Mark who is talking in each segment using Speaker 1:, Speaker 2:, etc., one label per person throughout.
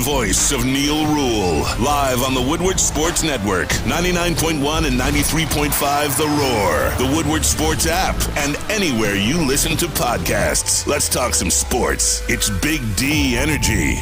Speaker 1: voice of Neal Ruhl. Live on the Woodward Sports Network, 99.1 and 93.5 The Roar, the Woodward Sports app, and anywhere you listen to podcasts. Let's talk some sports. It's Big D Energy.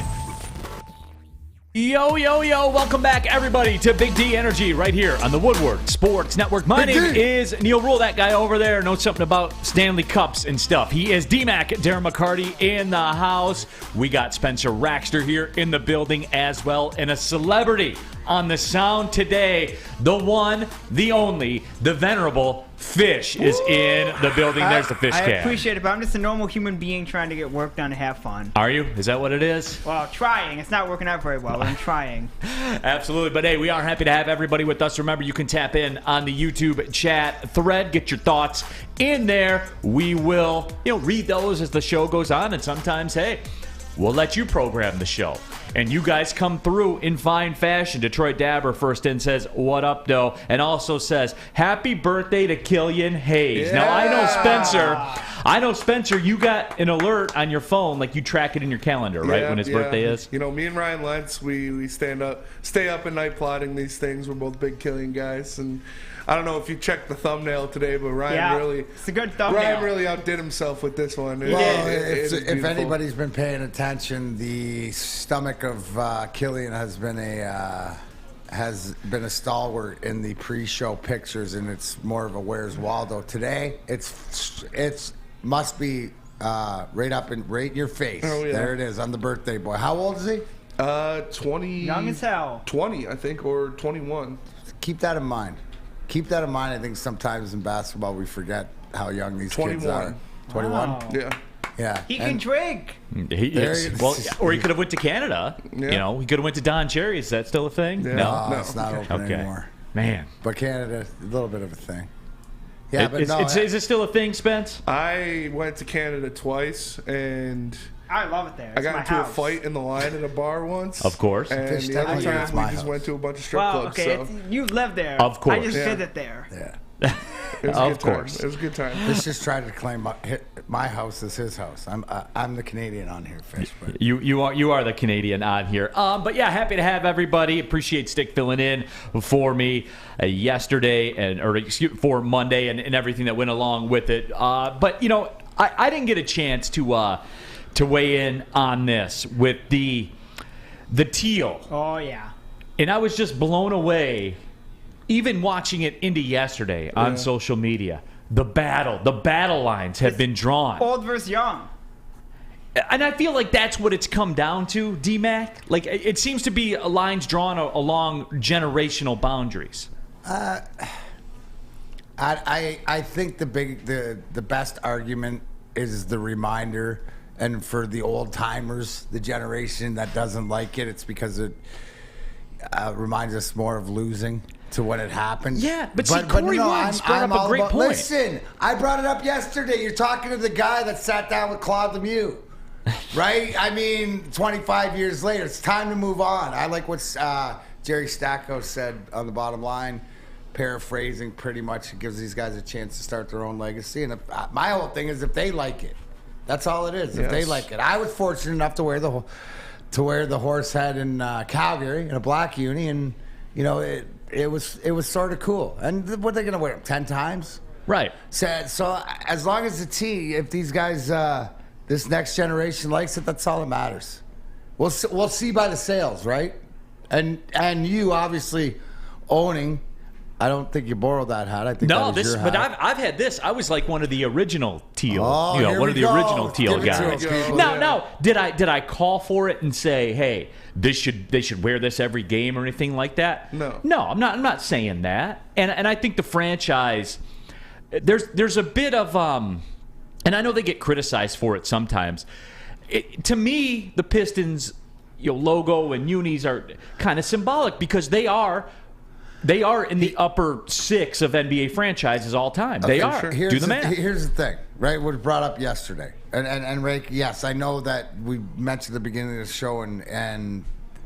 Speaker 2: Yo, yo, yo. Welcome back, everybody, to Big D Energy right here on the Woodward Sports Network. My name is Neal Ruhl. That guy over there knows something about Stanley Cups and stuff. He is D-Mac, Darren McCarty in the house. We got Spencer Raxter here in the building as well, and a celebrity on the sound today. The one, the only, the venerable Fish is in the building. There's the Fish
Speaker 3: I
Speaker 2: can.
Speaker 3: appreciate it, but I'm just a normal human being trying to get work done and have fun.
Speaker 2: Are you? Is that what it is?
Speaker 3: Well, trying. It's not working out very well, but I'm trying.
Speaker 2: Absolutely. But hey, we are happy to have everybody with us. Remember, you can tap in on the YouTube chat thread. Get your thoughts in there. We will, read those as the show goes on. And sometimes, hey, we'll let you program the show. And you guys come through in fine fashion. Detroit Dabber first in says, what up, though? And also says, happy birthday to Killian Hayes. Yeah. Now, I know, Spencer, you got an alert on your phone, like you track it in your calendar, right, when his birthday is?
Speaker 4: Me and Ryan Lentz, we stay up at night plotting these things. We're both big Killian guys. And I don't know if you checked the thumbnail today, but
Speaker 3: it's a good thumbnail.
Speaker 4: Ryan really outdid himself with this one.
Speaker 5: If anybody's been paying attention, the stomach of Killian has been a stalwart in the pre-show pictures, and it's more of a Where's Waldo. Today, it's must be right in your face.
Speaker 4: Oh, yeah.
Speaker 5: There it is on the birthday boy. How old is he?
Speaker 4: 20.
Speaker 3: Young as hell.
Speaker 4: 20, I think, or 21.
Speaker 5: Keep that in mind. I think sometimes in basketball we forget how young these kids are. 21?
Speaker 3: Wow.
Speaker 5: Yeah.
Speaker 3: He can drink.
Speaker 2: He is. Well, or he could have went to Canada. Yeah. He could have went to Don Cherry. Is that still a thing?
Speaker 4: Yeah.
Speaker 5: No, it's not open anymore.
Speaker 2: Man.
Speaker 5: But Canada, a little bit of a thing. Yeah,
Speaker 2: is it still a thing, Spence?
Speaker 4: I went to Canada twice, and
Speaker 3: I love it there.
Speaker 4: I got into a fight in the line at a bar once.
Speaker 2: Of course.
Speaker 4: And the other time we just went to a bunch of strip clubs.
Speaker 3: Okay,
Speaker 4: so.
Speaker 3: you live there.
Speaker 2: Of course.
Speaker 3: I just visit there.
Speaker 5: Yeah.
Speaker 2: Of course.
Speaker 4: It was a good time.
Speaker 5: Let's just try to claim my house as his house. I'm the Canadian on here, Fish. But.
Speaker 2: You are the Canadian on here. But yeah, happy to have everybody. Appreciate Stick filling in for me yesterday for Monday and everything that went along with it. But I didn't get a chance to weigh in on this with the Teal.
Speaker 3: Oh yeah.
Speaker 2: And I was just blown away. Even watching it into yesterday on social media, the battle lines have been drawn.
Speaker 3: Old versus young.
Speaker 2: And I feel like that's what it's come down to, D-Mac. Like, it seems to be lines drawn along generational boundaries.
Speaker 5: I think the best argument is the reminder, and for the old timers, the generation that doesn't like it, it's because it reminds us more of losing to when it happened.
Speaker 2: Yeah, but Corey Woods brought up a great point.
Speaker 5: Listen, I brought it up yesterday. You're talking to the guy that sat down with Claude Lemieux, right? 25 years later, it's time to move on. I like what Jerry Stacco said on the bottom line, paraphrasing pretty much. It gives these guys a chance to start their own legacy. And my whole thing is if they like it, that's all it is. If they like it. I was fortunate enough to wear the horse head in Calgary in a black uni, and it was sort of cool. And what are they going to wear them 10 times?
Speaker 2: Right.
Speaker 5: So as long as the T, if these guys, this next generation likes it, that's all that matters. We'll see by the sales, right? And you obviously owning. I don't think you borrowed that hat. I think that was your hat.
Speaker 2: But I've had this. I was like one of the original Teal.
Speaker 5: One
Speaker 2: of the original Teal guys. Now, did I call for it and say, hey, they should wear this every game or anything like that?
Speaker 4: No.
Speaker 2: No, I'm not saying that. And I think the franchise, there's a bit of and I know they get criticized for it sometimes. To me, the Pistons, logo and Unis are kind of symbolic because they are in the upper six of NBA franchises all time. They are.
Speaker 5: Sure.
Speaker 2: Do the math.
Speaker 5: Here's the thing, right? What was brought up yesterday. And Ray, yes, I know that we mentioned at the beginning of the show and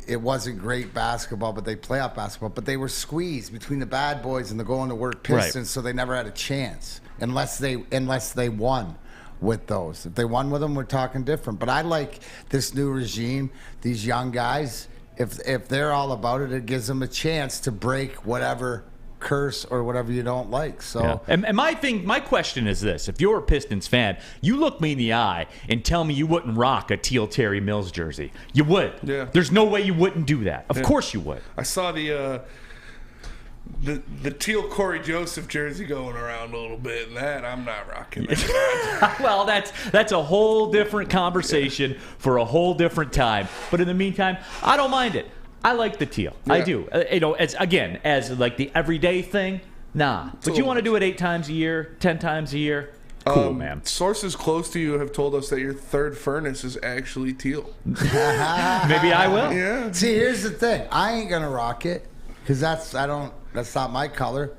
Speaker 5: it wasn't great basketball, but they playoff basketball, but they were squeezed between the bad boys and the going to work Pistons, so they never had a chance unless they won. with those. If they won with them, we're talking different. But I like this new regime, these young guys. If they're all about it, it gives them a chance to break whatever curse or whatever you don't like. So,
Speaker 2: yeah. And my question is this: if you're a Pistons fan, you look me in the eye and tell me you wouldn't rock a Teal Terry Mills jersey. You would.
Speaker 4: Yeah.
Speaker 2: There's no way you wouldn't do that. Of course you would.
Speaker 4: I saw the Teal Corey Joseph jersey going around a little bit, and that I'm not rocking that.
Speaker 2: Well, that's a whole different conversation for a whole different time. But in the meantime, I don't mind it. I like the teal.
Speaker 4: Yeah.
Speaker 2: I do. As like the everyday thing, nah. But you want to do it 8 times a year, 10 times a year? Cool, man.
Speaker 4: Sources close to you have told us that your third furnace is actually teal.
Speaker 2: Maybe I will.
Speaker 4: Yeah.
Speaker 5: see, here's the thing. I ain't gonna rock it because that's not my color.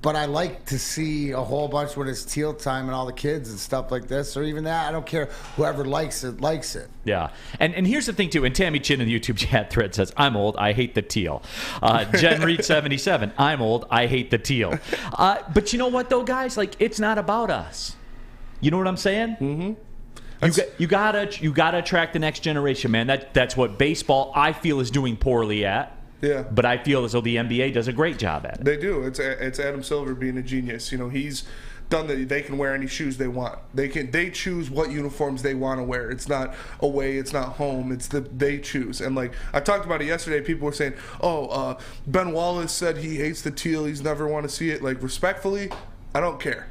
Speaker 5: But I like to see a whole bunch when it's teal time and all the kids and stuff like this, or even that. I don't care. Whoever likes it, likes it.
Speaker 2: Yeah. And here's the thing, too. And Tammy Chin in the YouTube chat thread says, I'm old. I hate the teal. Jen Reed 77. I'm old. I hate the teal. But you know what, though, guys? Like, it's not about us. You know what I'm saying? Mm-hmm. You gotta attract the next generation, man. That's what baseball, I feel, is doing poorly at.
Speaker 4: Yeah.
Speaker 2: But I feel as though the NBA does a great job at it.
Speaker 4: They do. It's Adam Silver being a genius. You know, he's done that. They can wear any shoes they want. They choose what uniforms they want to wear. It's not away. It's not home. They choose. And like I talked about it yesterday, people were saying, Ben Wallace said he hates the teal. He's never want to see it. Like, respectfully, I don't care.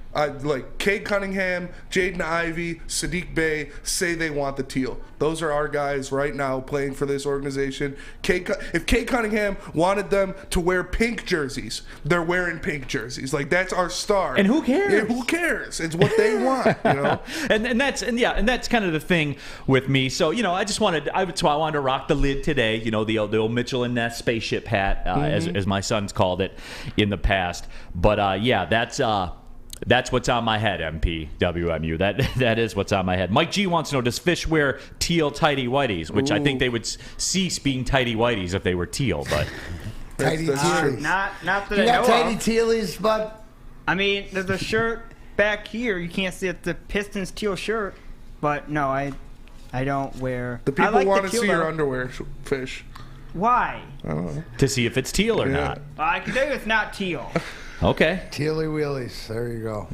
Speaker 4: Cade Cunningham, Jaden Ivey, Sadiq Bey say they want the teal. Those are our guys right now playing for this organization. If Cade Cunningham wanted them to wear pink jerseys, they're wearing pink jerseys. Like, that's our star.
Speaker 2: And who cares?
Speaker 4: Yeah, who cares? It's what they want, you know.
Speaker 2: and that's kind of the thing with me. So, you know, I wanted to rock the lid today. You know, the old Mitchell and Ness spaceship hat, as my son's called it in the past. But that's what's on my head, MP, WMU. That is what's on my head. Mike G wants to know, does Fish wear teal tighty whities? Which I think they would cease being tighty whities if they were teal, but
Speaker 5: Tighty
Speaker 4: that's
Speaker 5: tealies.
Speaker 4: true.
Speaker 3: Not that
Speaker 5: You
Speaker 3: I
Speaker 5: got
Speaker 3: know
Speaker 5: tighty
Speaker 3: of.
Speaker 5: tealies, bud?
Speaker 3: I mean, there's a shirt back here. You can't see it's the Pistons teal shirt, but no, I don't wear.
Speaker 4: The people
Speaker 3: I like
Speaker 4: want
Speaker 3: the
Speaker 4: to
Speaker 3: teal,
Speaker 4: see your
Speaker 3: though.
Speaker 4: underwear, Fish.
Speaker 3: Why?
Speaker 4: I don't know.
Speaker 2: to see if it's teal or not.
Speaker 3: I can tell you it's not teal.
Speaker 2: Okay.
Speaker 5: Tealy wheelies. There you go.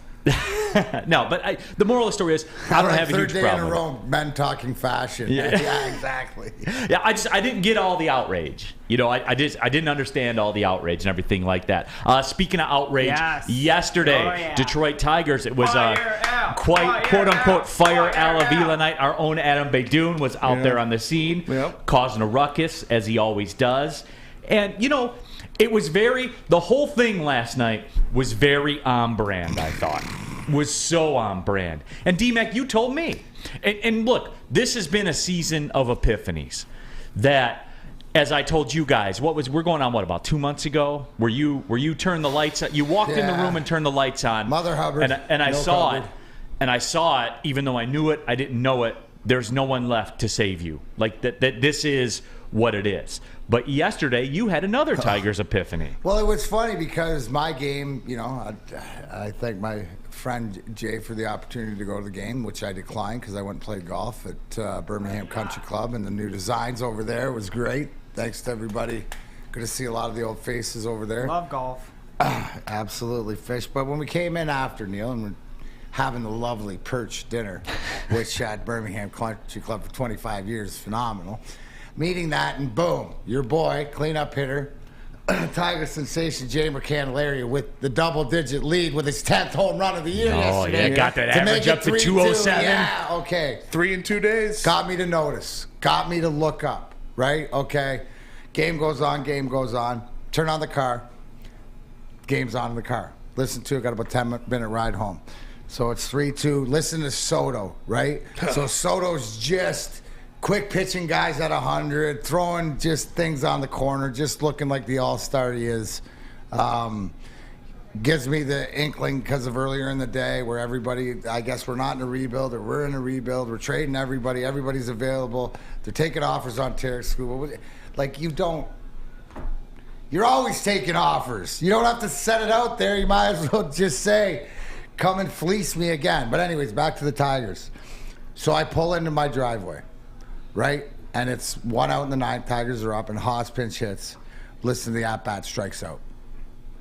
Speaker 2: No, but the moral of the story is I don't have a huge
Speaker 5: third day
Speaker 2: problem
Speaker 5: in a
Speaker 2: with it.
Speaker 5: row, men talking fashion. Yeah, exactly.
Speaker 2: Yeah, I didn't get all the outrage. You know, I didn't understand all the outrage and everything like that. Speaking of outrage,
Speaker 3: Yes.
Speaker 2: yesterday, Detroit Tigers, it was
Speaker 3: Fire Al.
Speaker 2: quite
Speaker 3: Fire
Speaker 2: quote-unquote
Speaker 3: Al.
Speaker 2: Fire
Speaker 3: Fire
Speaker 2: Avila
Speaker 3: Al.
Speaker 2: night. Our own Adam Beydoun was out there on the scene, causing a ruckus, as he always does. And, you know, it was the whole thing last night was very on brand, I thought. Was so on brand. And D-Mac, you told me. And look, this has been a season of epiphanies that, as I told you guys, we're going on about 2 months ago, where you turned the lights on, you walked in the room and turned the lights on.
Speaker 5: Mother Hubbard.
Speaker 2: And I saw it. And I saw it, even though I knew it, I didn't know it. There's no one left to save you. Like that this is what it is. But yesterday, you had another Tigers epiphany.
Speaker 5: Well, it was funny because my game, you know, I thank my friend Jay for the opportunity to go to the game, which I declined because I went and played golf at Birmingham Country Club, and the new designs over there was great. Thanks to everybody. Good to see a lot of the old faces over there.
Speaker 3: Love golf.
Speaker 5: Absolutely, Fish. But when we came in after, Neal, and we're having the lovely perch dinner, which at Birmingham Country Club for 25 years is phenomenal. Meeting that, and boom, your boy, cleanup hitter, Tiger sensation Jamer Candelaria with the double-digit lead with his 10th home run of the year yesterday.
Speaker 2: Yeah, got that
Speaker 5: To
Speaker 2: average
Speaker 5: make
Speaker 2: up
Speaker 5: it
Speaker 2: to
Speaker 5: 3-2.
Speaker 2: 207.
Speaker 5: Yeah, okay.
Speaker 4: 3 in 2 days.
Speaker 5: Got me to notice. Got me to look up, right? Okay. Game goes on. Turn on the car. Game's on in the car. Listen to it. Got about a 10-minute ride home. So it's 3-2. Listen to Soto, right? So Soto's just quick pitching guys at 100, throwing just things on the corner, just looking like the all-star he is. Gives me the inkling because of earlier in the day where everybody, I guess we're not in a rebuild or we're in a rebuild. We're trading everybody. Everybody's available. They're taking offers on Tarek School. Like, you're always taking offers. You don't have to set it out there. You might as well just say, come and fleece me again. But anyways, back to the Tigers. So I pull into my driveway, right? And it's 1 out in the 9th. Tigers are up, and Haas pinch hits. Listen to the at-bat, strikes out.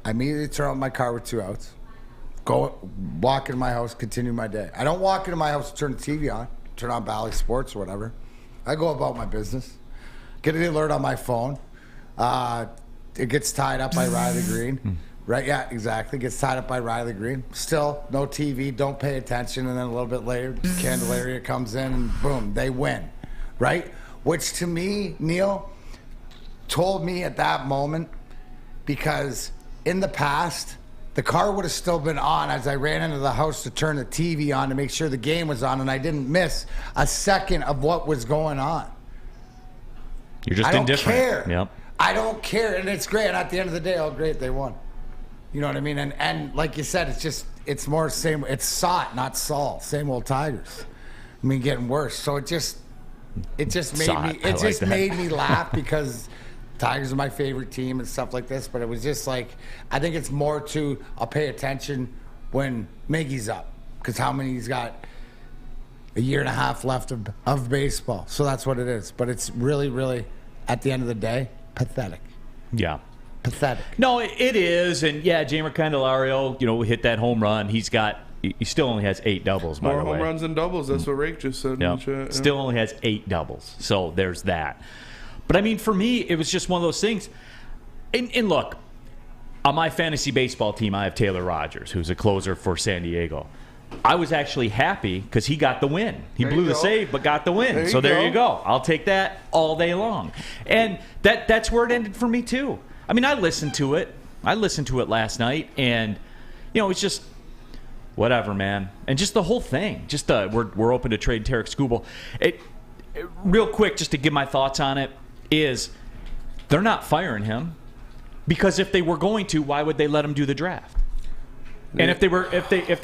Speaker 5: I immediately turn on my car with 2 outs. Go walk into my house, continue my day. I don't walk into my house to turn the TV on, turn on Bally Sports or whatever. I go about my business. Get an alert on my phone. It gets tied up by Riley Green. Right, yeah, exactly. Gets tied up by Riley Green. Still, no TV, don't pay attention, and then a little bit later, Candelaria comes in, and boom, they win. Right? Which to me, Neal, told me at that moment, because in the past, the car would have still been on as I ran into the house to turn the TV on to make sure the game was on, and I didn't miss a second of what was going on.
Speaker 2: You're just
Speaker 5: I don't
Speaker 2: indifferent.
Speaker 5: care.
Speaker 2: Yep.
Speaker 5: I don't care, and it's great. And at the end of the day, oh, great, they won. You know what I mean? And like you said, it's more same. It's SOT, not Saul. Same old Tigers. I mean, getting worse. So it just made me laugh because Tigers are my favorite team and stuff like this. But it was just like, I think it's more to, I'll pay attention when Miggy's up, because how many he's got. A year and a half left of baseball. So that's what it is. But it's really, really, at the end of the day, pathetic.
Speaker 2: Yeah.
Speaker 5: Pathetic.
Speaker 2: No, it is. And, yeah, Jamer Candelario, hit that home run. He still only has 8 doubles, by the way.
Speaker 4: More home runs than doubles. That's what Rake just said.
Speaker 2: Yep.
Speaker 4: Yeah.
Speaker 2: Still only has 8 doubles. So there's that. But, I mean, for me, it was just one of those things. And look, on my fantasy baseball team, I have Taylor Rogers, who's a closer for San Diego. I was actually happy because he got the win. He blew the save, but got the win. So there you go. I'll take that all day long. And that's where it ended for me, too. I mean, I listened to it. Last night, and, it's just whatever, man. And just the whole thing. Just we're open to trade Tarek Skubal. Real quick, just to give my thoughts on it, is they're not firing him because if they were going to, why would they let him do the draft? And if they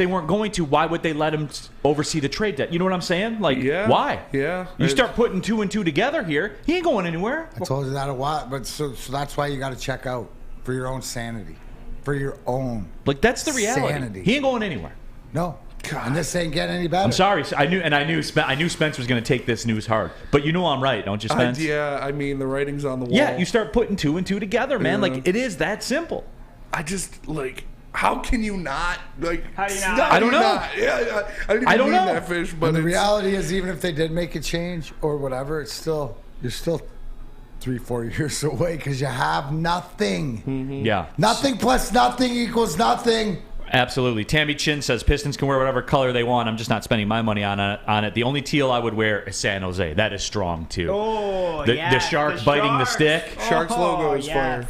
Speaker 2: weren't going to, why would they let him oversee the trade debt? You know what I'm saying? Like, why?
Speaker 4: Yeah.
Speaker 2: You start putting 2 and 2 together here, he ain't going anywhere.
Speaker 5: I told you that a lot, but so that's why you got to check out for your own sanity, for your own.
Speaker 2: Like, that's the reality.
Speaker 5: Sanity.
Speaker 2: He ain't going anywhere.
Speaker 5: No. God. And this ain't getting any better.
Speaker 2: I'm sorry. I knew Spence was going to take this news hard, but you know I'm right, don't you, Spence?
Speaker 4: Yeah. I mean, the writing's on the wall.
Speaker 2: Yeah. You start putting 2 and 2 together, man. Like, it is that simple.
Speaker 4: I just like. How can you not? Like,
Speaker 3: how do you not?
Speaker 2: I don't know.
Speaker 4: Yeah, I didn't even mean that fish, but
Speaker 5: the reality is, even if they did make a change or whatever, you're still 3-4 years away because you have nothing.
Speaker 2: Mm-hmm. Yeah.
Speaker 5: Nothing plus nothing equals nothing.
Speaker 2: Absolutely. Tammy Chin says Pistons can wear whatever color they want. I'm just not spending my money on it. The only teal I would wear is San Jose. That is strong, too.
Speaker 3: Oh,
Speaker 2: the shark biting the stick.
Speaker 4: Sharks logo is fire.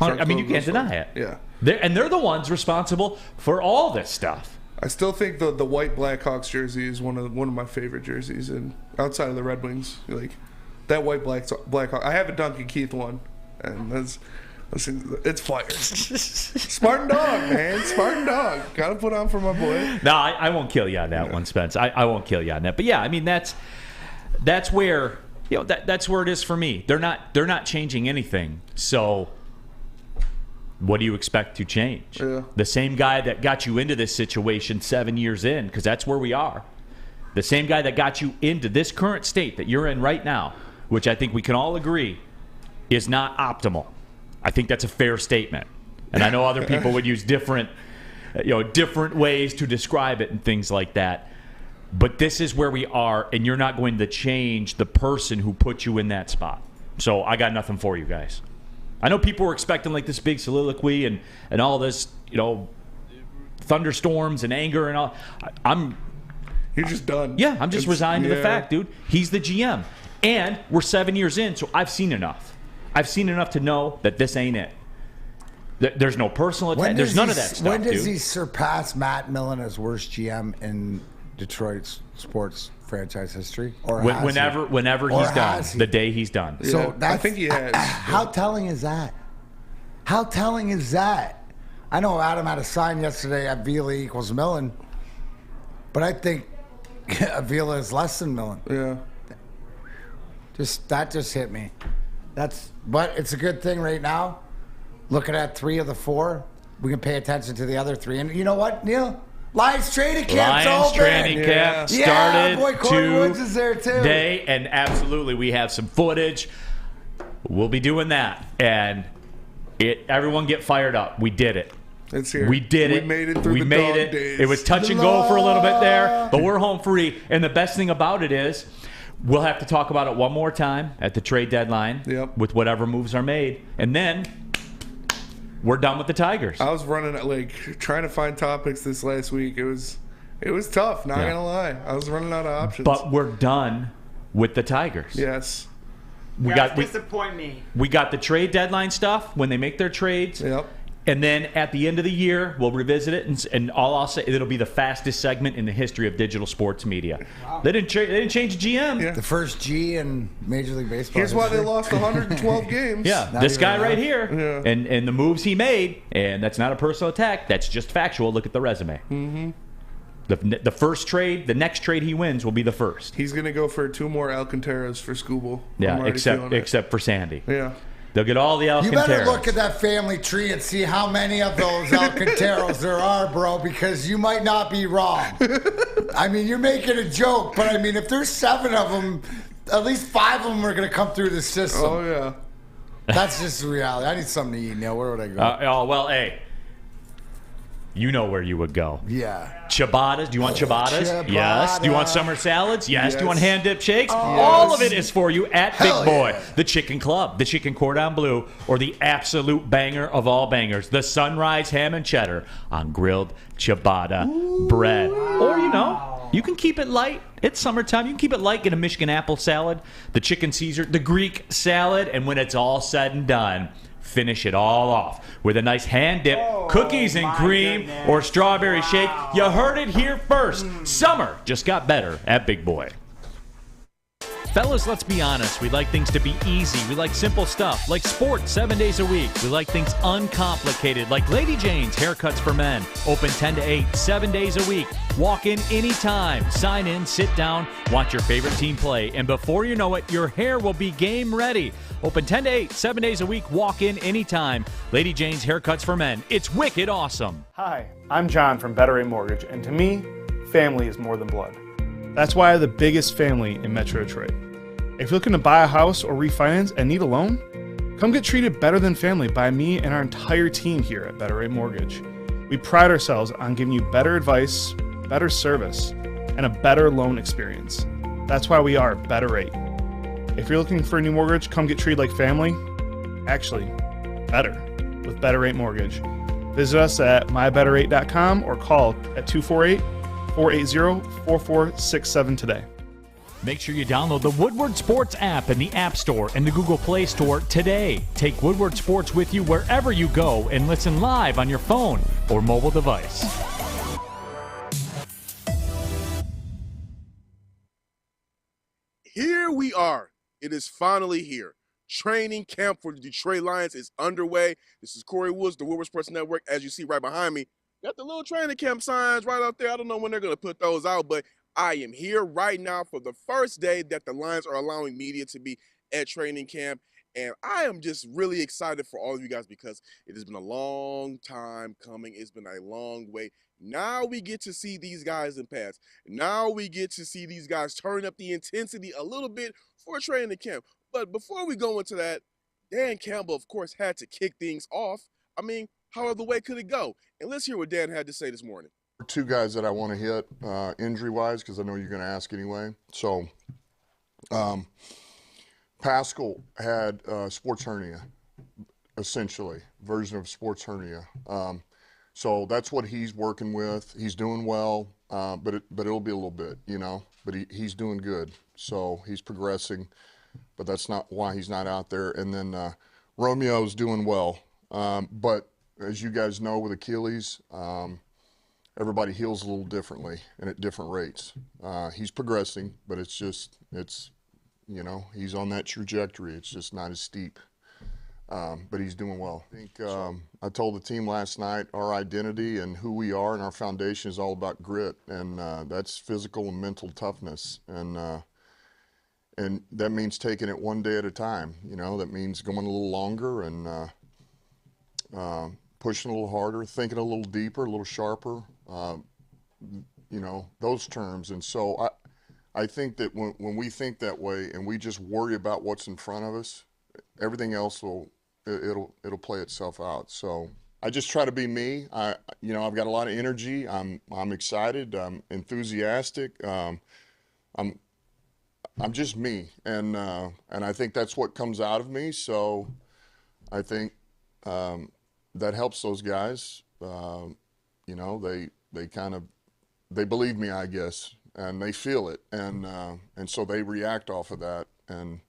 Speaker 2: I mean, you can't deny it.
Speaker 4: Yeah.
Speaker 2: They're the ones responsible for all this stuff.
Speaker 4: I still think the white Blackhawks jersey is one of my favorite jerseys, and outside of the Red Wings, like that white Blackhawk. I have a Duncan Keith one, and it's fire. Spartan dog, man, Spartan dog. Gotta put on for my boy.
Speaker 2: No, I won't kill you on that one, Spence. I won't kill you on that. But yeah, I mean that's where that's where it is for me. They're not changing anything. So what do you expect to change?
Speaker 4: Yeah.
Speaker 2: The same guy that got you into this situation 7 years in, because that's where we are. The same guy that got you into this current state that you're in right now, which I think we can all agree is not optimal. I think that's a fair statement. And I know other people would use different ways to describe it and things like that. But this is where we are, and you're not going to change the person who put you in that spot. So I got nothing for you guys. I know people were expecting like this big soliloquy and all this, thunderstorms and anger and all.
Speaker 4: You're just done.
Speaker 2: Yeah, I'm just resigned to the fact, dude. He's the GM. And we're 7 years in, so I've seen enough. I've seen enough to know that this ain't it. There's no personal attack. There's none of that stuff,
Speaker 5: When does
Speaker 2: dude.
Speaker 5: he surpass Matt Millen as worst GM in Detroit's sports franchise history? Or
Speaker 2: whenever he's done, the day he's done.
Speaker 4: Yeah,
Speaker 5: So
Speaker 4: I think he has.
Speaker 5: How telling is that? How telling is that? I know Adam had a sign yesterday, Avila equals Millen, but I think Avila is less than Millen.
Speaker 4: Yeah.
Speaker 5: That just hit me. But it's a good thing right now. Looking at 3 of the 4, we can pay attention to the other 3. And you know what, Neal? Lions training camp's
Speaker 2: Lions
Speaker 5: open.
Speaker 2: training camp
Speaker 5: Yeah,
Speaker 2: started
Speaker 5: boy, Corey Woods is there too.
Speaker 2: today, and absolutely we have some footage. We'll be doing that, and everyone get fired up. We did it.
Speaker 4: It's here.
Speaker 2: We did it.
Speaker 4: We made it through
Speaker 2: we
Speaker 4: the
Speaker 2: made
Speaker 4: dog
Speaker 2: it.
Speaker 4: days.
Speaker 2: It was touch and go for a little bit there, but we're home free. And the best thing about it is we'll have to talk about it one more time at the trade deadline with whatever moves are made. And then we're done with the Tigers.
Speaker 4: I was running trying to find topics this last week. It was tough, not gonna lie. I was running out of options.
Speaker 2: But we're done with the Tigers.
Speaker 4: Yes.
Speaker 2: We
Speaker 3: disappoint me.
Speaker 2: We got the trade deadline stuff when they make their trades.
Speaker 4: Yep.
Speaker 2: And then at the end of the year, we'll revisit it, and all I'll say, it'll be the fastest segment in the history of digital sports media. Wow. They didn't change the GM.
Speaker 5: Yeah. The first G in Major League Baseball.
Speaker 4: Here's why they lost 112 games.
Speaker 2: Yeah, this guy right here, and the moves he made, and that's not a personal attack. That's just factual. Look at the resume. Mm-hmm. The first trade, the next trade he wins will be the first.
Speaker 4: He's going to go for 2 more Alcantaras for Scooble.
Speaker 2: Yeah, except for Sandy.
Speaker 4: Yeah.
Speaker 2: They'll get all the Alcantaras.
Speaker 5: You better look at that family tree and see how many of those Alcantaras there are, bro, because you might not be wrong. I mean, you're making a joke, but I mean, if there's 7 of them, at least 5 of them are going to come through the system.
Speaker 4: Oh, yeah.
Speaker 5: That's just the reality. I need something to eat, Neal. Where would I go?
Speaker 2: Well, hey. You know where you would go.
Speaker 5: Yeah.
Speaker 2: Ciabattas. Do you want ciabattas? Yes. Do you want summer salads? Yes. Do you want hand-dipped shakes? All of it is for you at Big Boy. The Chicken Club, the Chicken Cordon Bleu, or the absolute banger of all bangers, the Sunrise Ham and Cheddar on grilled ciabatta bread. Or, you can keep it light. It's summertime. You can keep it light. Get a Michigan apple salad, the Chicken Caesar, the Greek salad, and when it's all said and done, finish it all off with a nice hand dip, cookies and cream, or strawberry shake. You heard it here first. Summer just got better at Big Boy. Fellas, let's be honest. We like things to be easy. We like simple stuff, like sports 7 days a week. We like things uncomplicated, like Lady Jane's Haircuts for Men. Open 10 to 8, 7 days a week. Walk in anytime. Sign in, sit down, watch your favorite team play, and before you know it, your hair will be game ready. Open 10 to 8, 7 days a week. Walk in anytime. Lady Jane's Haircuts for Men. It's wicked awesome.
Speaker 6: Hi, I'm John from Better Rate Mortgage, and to me, family is more than blood. That's why I have the biggest family in Metro Detroit. If you're looking to buy a house or refinance and need a loan, come get treated better than family by me and our entire team here at Better Rate Mortgage. We pride ourselves on giving you better advice, better service, and a better loan experience. That's why we are Better Rate. If you're looking for a new mortgage, come get treated like family. Actually, better with Better Rate Mortgage. Visit us at mybetterrate.com or call at 248-480-4467 today.
Speaker 2: Make sure you download the Woodward Sports app in the App Store and the Google Play Store today. Take Woodward Sports with you wherever you go and listen live on your phone or mobile device.
Speaker 7: Here we are. It is finally here. Training camp for the Detroit Lions is underway. This is Corey Woods, the Woodward Sports Network. As you see right behind me, got the little training camp signs right out there. I don't know when they're going to put those out, but I am here right now for the first day that the Lions are allowing media to be at training camp. And I am just really excited for all of you guys because it has been a long time coming. It's been a long wait. Now we get to see these guys in pads. Now we get to see these guys turn up the intensity a little bit for training camp. But before we go into that, Dan Campbell, of course, had to kick things off. I mean, how other way could it go? And let's hear what Dan had to say this morning.
Speaker 8: 2 guys that I want to hit injury-wise because I know you're going to ask anyway. So Pascal had sports hernia, essentially, version of sports hernia. So that's what he's working with. He's doing well, but it'll be a little bit, But he's doing good. So he's progressing, but that's not why he's not out there. And then Romeo's doing well. But as you guys know with Achilles, everybody heals a little differently and at different rates. He's progressing, but he's on that trajectory. It's just not as steep, but he's doing well. I think I told the team last night our identity and who we are and our foundation is all about grit, and that's physical and mental toughness. And that means taking it one day at a time. That means going a little longer and pushing a little harder, thinking a little deeper, a little sharper, those terms. And so I think that when we think that way and we just worry about what's in front of us, everything else it'll play itself out. So I just try to be me. I've got a lot of energy. I'm excited. I'm enthusiastic. I'm just me, and I think that's what comes out of me. So I think that helps those guys. They believe me, I guess, and they feel it, and so they react off of that, and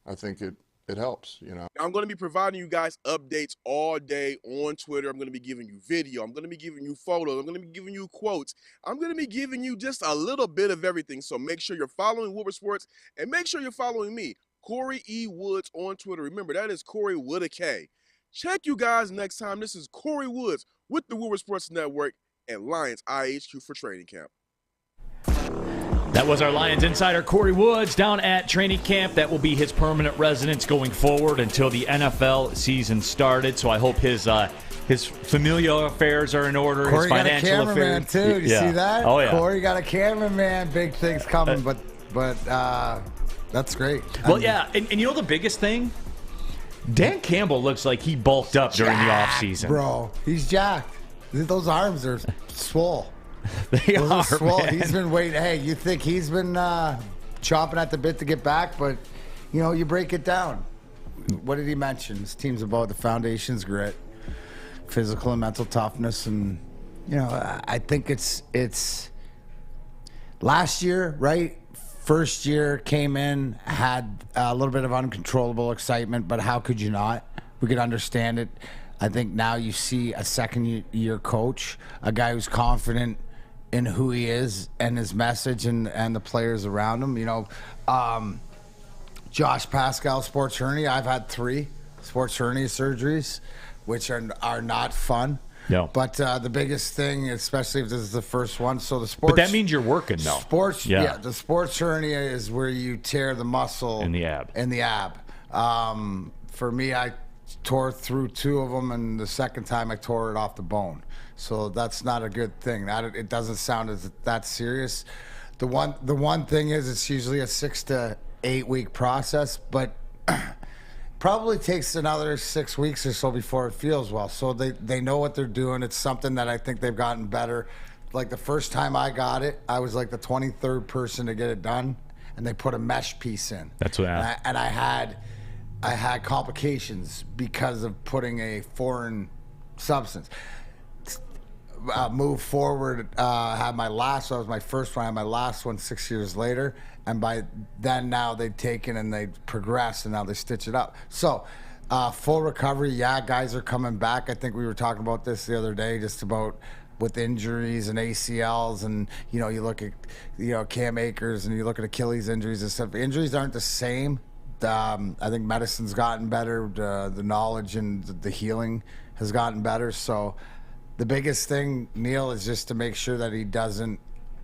Speaker 8: I think it helps.
Speaker 7: I'm going to be providing you guys updates all day on Twitter. I'm going to be giving you video. I'm going to be giving you photos. I'm going to be giving you quotes. I'm going to be giving you just a little bit of everything. So make sure you're following Woodward Sports, and make sure you're following me, Corey E. Woods, on Twitter. Remember, that is Corey with a K. Check you guys next time. This is Corey Woods with the Woodward Sports Network and Lions IHQ for training camp.
Speaker 2: That was our Lions insider, Corey Woods, down at training camp. That will be his permanent residence going forward until the NFL season started. So I hope his familial affairs are in order.
Speaker 5: Corey
Speaker 2: his financial
Speaker 5: got a cameraman
Speaker 2: affairs.
Speaker 5: too. You see that?
Speaker 2: Oh, yeah.
Speaker 5: Corey got a cameraman. Big things coming, but that's great.
Speaker 2: Well, yeah, and the biggest thing, Dan Campbell looks like he bulked up during the offseason.
Speaker 5: Bro, he's jacked. Those arms are swole.
Speaker 2: They are, man.
Speaker 5: He's been waiting. Hey, you think he's been chomping at the bit to get back, but, you break it down. What did he mention? His team's about the foundation's grit, physical and mental toughness, and, I think it's last year, right? First year came in, had a little bit of uncontrollable excitement, but how could you not? We could understand it. I think now you see a second-year coach, a guy who's confident in who he is and his message and the players around him. Josh Pascal, sports hernia. I've had 3 sports hernia surgeries, which are not fun.
Speaker 2: No.
Speaker 5: But the biggest thing, especially if this is the first one, so the sports.
Speaker 2: But that means you're working, though.
Speaker 5: The sports hernia is where you tear the muscle
Speaker 2: in the ab.
Speaker 5: For me, I tore through 2 of them, and the second time I tore it off the bone. So that's not a good thing. It doesn't sound as that serious. The one thing is it's usually a 6 to 8 week process, but probably takes another 6 weeks or so before it feels well. So they know what they're doing. It's something that I think they've gotten better. Like the first time I got it, I was like the 23rd person to get it done, and they put a mesh piece in.
Speaker 2: That's what
Speaker 5: I had complications because of putting a foreign substance. Move forward, had my last, so that was my first one, I had my last one 6 years later, and by then now they'd taken and they'd progressed, and now they stitch it up. So, full recovery, guys are coming back. I think we were talking about this the other day, just about with injuries and ACLs, and you look at Cam Akers, and you look at Achilles injuries and stuff. Injuries aren't the same. I think medicine's gotten better. The knowledge and the healing has gotten better. So the biggest thing, Neal, is just to make sure that he doesn't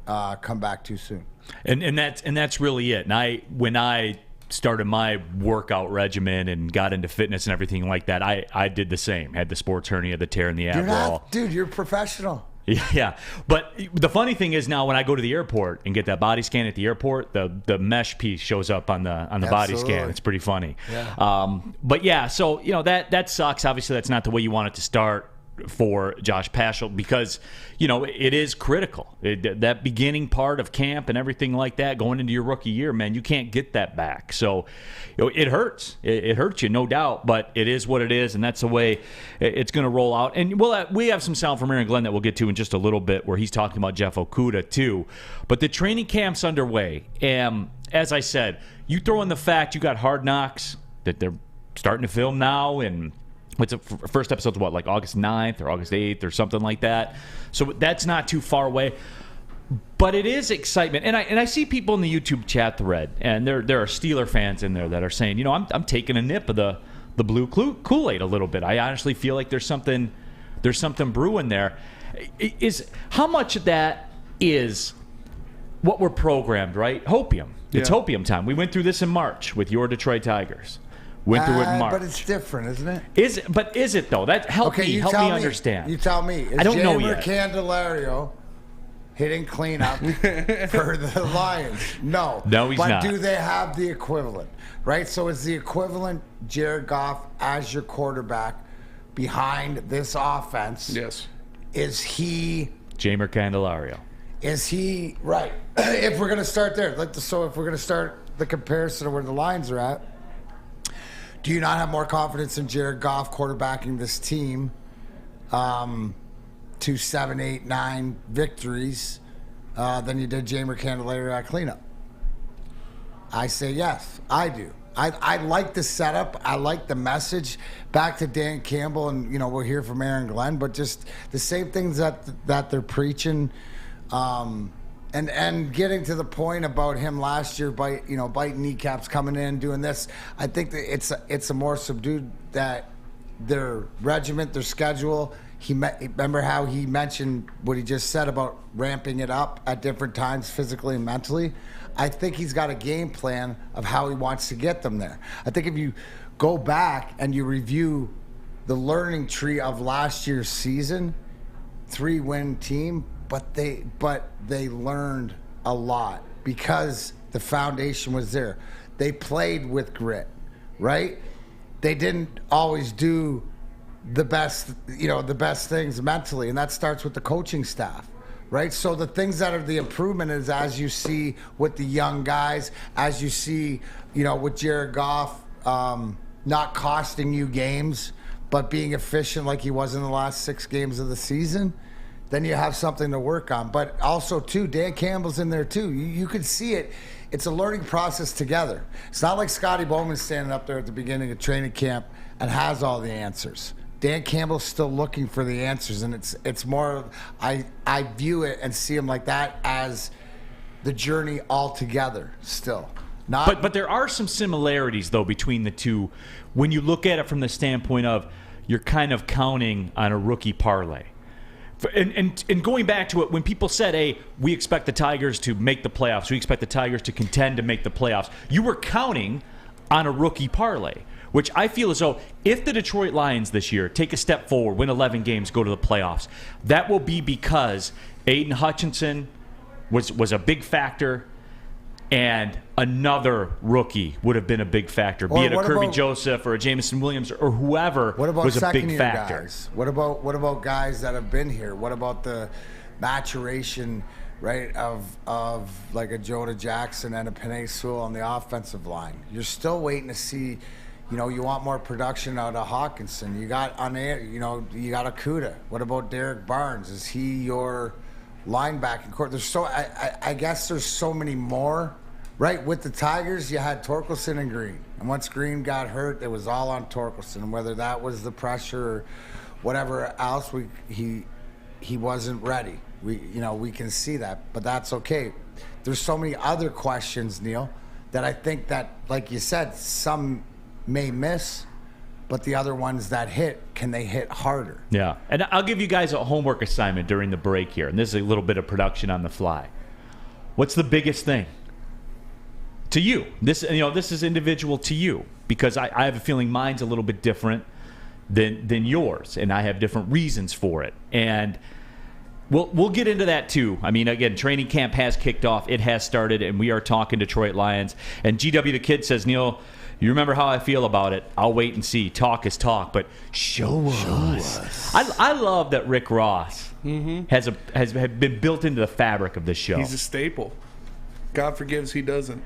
Speaker 5: come back too soon.
Speaker 2: And that's really it. And when I started my workout regimen and got into fitness and everything like that, I did the same. Had the sports hernia, the tear in the ab wall.
Speaker 5: Dude, you're a professional.
Speaker 2: Yeah, but the funny thing is now when I go to the airport and get that body scan at the airport, the mesh piece shows up on the body scan. It's pretty funny.
Speaker 5: Yeah.
Speaker 2: But yeah, so that sucks. Obviously, that's not the way you want it to start for Josh Paschal because it is critical. That beginning part of camp and everything like that, going into your rookie year, man, you can't get that back. So it hurts. It hurts you, no doubt, but it is what it is, and that's the way it's going to roll out. And we have some sound from Aaron Glenn that we'll get to in just a little bit where he's talking about Jeff Okudah too. But the training camp's underway, and as I said, you throw in the fact you got Hard Knocks that they're starting to film now, and what's the first episode's like August 9th or August 8th or something like that. So that's not too far away. But it is excitement. And I see people in the YouTube chat thread, and there are Steeler fans in there that are saying, I'm taking a nip of the blue Kool-Aid a little bit. I honestly feel like there's something brewing there. How much of that is what we're programmed, right? Hopium. It's hopium time. We went through this in March with your Detroit Tigers. Went through it in March.
Speaker 5: But it's different, isn't it?
Speaker 2: Is it though? That help me understand.
Speaker 5: You tell me.
Speaker 2: I don't know yet.
Speaker 5: Candelario hitting cleanup for the Lions? No.
Speaker 2: No, he's not.
Speaker 5: But do they have the equivalent, right? So is the equivalent Jared Goff as your quarterback behind this offense?
Speaker 4: Yes.
Speaker 5: Is he...
Speaker 2: Jamer Candelario.
Speaker 5: Is he... Right. If we're going to start there. So if we're going to start the comparison of where the Lions are at, do you not have more confidence in Jared Goff quarterbacking this team to 7, 8, 9 victories than you did Jamer Candelario at cleanup? I say yes. I do. I like the setup. I like the message. Back to Dan Campbell, and we'll hear from Aaron Glenn, but just the same things that they're preaching, and getting to the point about him last year, biting kneecaps, coming in, doing this. I think that it's a more subdued, that their regiment, their schedule. Remember how he mentioned what he just said about ramping it up at different times, physically and mentally. I think he's got a game plan of how he wants to get them there. I think if you go back and you review the learning tree of last year's season, 3-win team, but they learned a lot because the foundation was there. They played with grit, right? They didn't always do the best things mentally, and that starts with the coaching staff. Right, so the things that are the improvement is as you see with the young guys, as you see, with Jared Goff not costing you games, but being efficient like he was in the last 6 games of the season, then you have something to work on. But also, too, Dan Campbell's in there, too. You could see it. It's a learning process together. It's not like Scotty Bowman standing up there at the beginning of training camp and has all the answers. Dan Campbell's still looking for the answers, and it's more, I view it and see him like that as the journey altogether still.
Speaker 2: But there are some similarities, though, between the two when you look at it from the standpoint of you're kind of counting on a rookie parlay. And going back to it, when people said, hey, we expect the Tigers to make the playoffs, we expect the Tigers to contend to make the playoffs, you were counting on a rookie parlay. Which I feel as though if the Detroit Lions this year take a step forward, win 11 games, go to the playoffs, that will be because Aiden Hutchinson was a big factor, and another rookie would have been a big factor, be it a Kirby Joseph or a Jameson Williams or whoever was a big factor.
Speaker 5: Guys? What about guys that have been here? What about the maturation, right, of like a Jonah Jackson and a Penei Sewell on the offensive line? You're still waiting to see. You want more production out of Hawkinson. You got you got Okudah. What about Derek Barnes? Is he your linebacking court? I guess there's so many more, right? With the Tigers, you had Torkelson and Green, and once Green got hurt, it was all on Torkelson. And whether that was the pressure or whatever else, he wasn't ready. We can see that, but that's okay. There's so many other questions, Neal, that I think that, like you said, some may miss, but the other ones that hit, can they hit harder?
Speaker 2: Yeah, and I'll give you guys a homework assignment during the break here, and this is a little bit of production on the fly. What's the biggest thing to you? This is individual to you, because I have a feeling mine's a little bit different than yours, and I have different reasons for it. And we'll get into that too. I mean, again, training camp has kicked off. It has started, and we are talking Detroit Lions. And GW the Kid says, Neal, you remember how I feel about it. I'll wait and see. Talk is talk, but show us. I love that Rick Ross has been built into the fabric of this show.
Speaker 4: He's a staple. God forgives, he doesn't.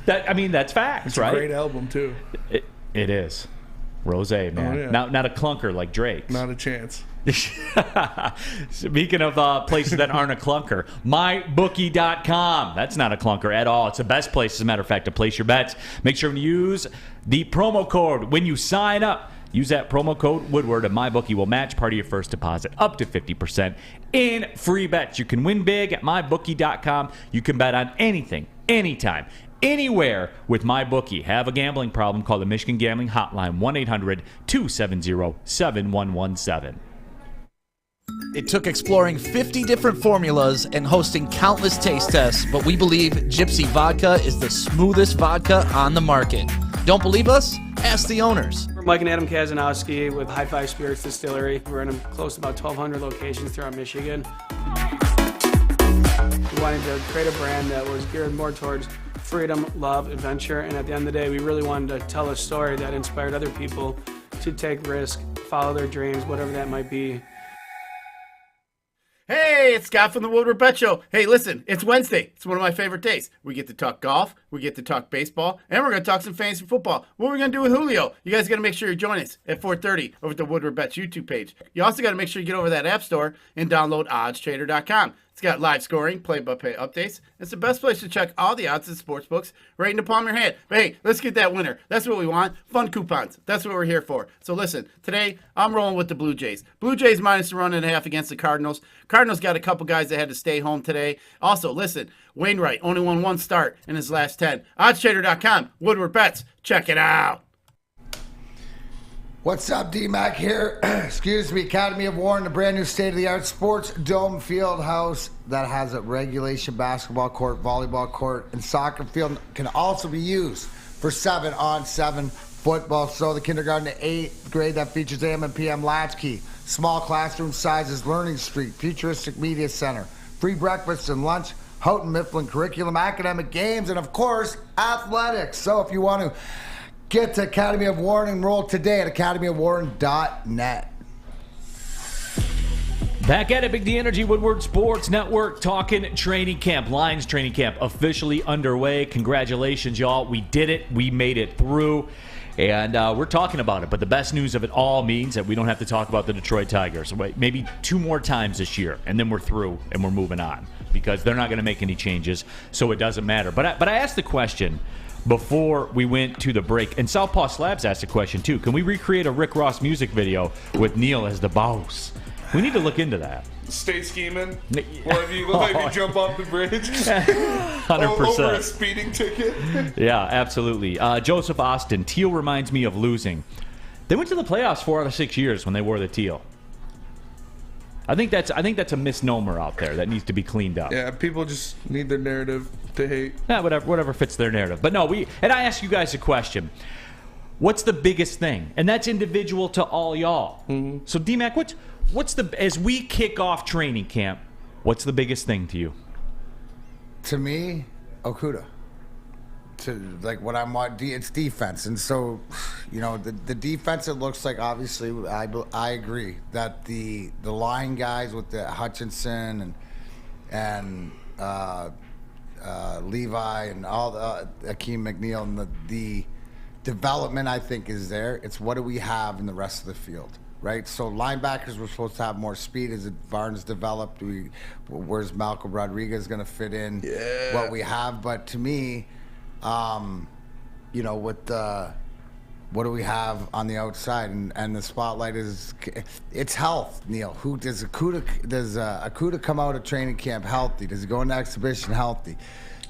Speaker 2: That's facts,
Speaker 4: it's
Speaker 2: right?
Speaker 4: It's a great album, too.
Speaker 2: It is. Rosé, man. Oh, yeah. Not a clunker like Drake's.
Speaker 4: Not a chance.
Speaker 2: Speaking of places that aren't a clunker, mybookie.com. That's not a clunker at all. It's the best place, as a matter of fact, to place your bets. Make sure to use the promo code when you sign up. Use that promo code Woodward, and MyBookie will match part of your first deposit up to 50% in free bets. You can win big at mybookie.com. You can bet on anything, anytime, anywhere with MyBookie. Have a gambling problem? Call the Michigan Gambling Hotline, 1-800-270-7117.
Speaker 9: It took exploring 50 different formulas and hosting countless taste tests, but we believe Gypsy Vodka is the smoothest vodka on the market. Don't believe us? Ask the owners.
Speaker 10: We're Mike and Adam Kazanowski with High Five Spirits Distillery. We're in close to about 1,200 locations throughout Michigan. We wanted to create a brand that was geared more towards freedom, love, adventure, and at the end of the day, we really wanted to tell a story that inspired other people to take risks, follow their dreams, whatever that might be.
Speaker 11: Hey, it's Scott from the Woodward Bet Show. Hey, listen, it's Wednesday. It's one of my favorite days. We get to talk golf, we get to talk baseball, and we're going to talk some fantasy football. What are we going to do with Julio? You guys got to make sure you join us at 4:30 over at the Woodward Bets YouTube page. You also got to make sure you get over to that app store and download oddstrader.com. It's got live scoring, play-by-play updates. It's the best place to check all the odds and sports books right in the palm of your hand. But hey, let's get that winner. That's what we want. Fun coupons. That's what we're here for. So listen, today I'm rolling with the Blue Jays. Blue Jays minus the 1.5 against the Cardinals. Cardinals got a couple guys that had to stay home today. Also, listen, Wainwright only won one start in his last 10. Oddstrader.com. Woodward Bets. Check it out.
Speaker 5: What's up, D-Mac here? Excuse me, Academy of Warren, a brand new state-of-the-art sports dome field house that has a regulation basketball court, volleyball court, and soccer field. Can also be used for 7-on-7 football. So the kindergarten to 8th grade that features AM and PM latchkey, small classroom sizes, Learning Street, futuristic media center, free breakfast and lunch, Houghton Mifflin curriculum, academic games, and of course, athletics. So if you want to get to Academy of Warren, enroll today at academyofwarren.net.
Speaker 2: Back at it, Big D Energy, Woodward Sports Network, talking training camp. Lions training camp officially underway. Congratulations, y'all. We did it. We made it through. And we're talking about it. But the best news of it all means that we don't have to talk about the Detroit Tigers. Maybe 2 more times this year, and then we're through and we're moving on. Because they're not going to make any changes, so it doesn't matter. But I asked the question before we went to the break, and Southpaw Slabs asked a question too. Can we recreate a Rick Ross music video with Neal as the boss? We need to look into that.
Speaker 4: Stay scheming. Well, if you look like you jump off the bridge
Speaker 2: 100%.
Speaker 4: over a speeding ticket.
Speaker 2: Yeah, absolutely. Joseph Austin, Teal reminds me of losing. They went to the playoffs 4 out of 6 years when they wore the teal. I think that's a misnomer out there that needs to be cleaned up.
Speaker 4: Yeah, people just need their narrative to hate.
Speaker 2: Yeah, whatever fits their narrative. But no, and I asked you guys a question. What's the biggest thing? And that's individual to all y'all. Mm-hmm. So D-Mac, as we kick off training camp, what's the biggest thing to you?
Speaker 5: To me, Okudah. What I'm on, it's defense, and so, the defense. It looks like, obviously, I agree that the line guys with the Hutchinson and Levi and all the Akeem McNeil and the development, I think, is there. It's what do we have in the rest of the field, right? So linebackers were supposed to have more speed. As Barnes developed, where's Malcolm Rodriguez going to fit in? Yeah. What we have, but to me. What do we have on the outside? And the spotlight it's health, Neal. Who does Okudah come out of training camp healthy? Does he go into exhibition healthy?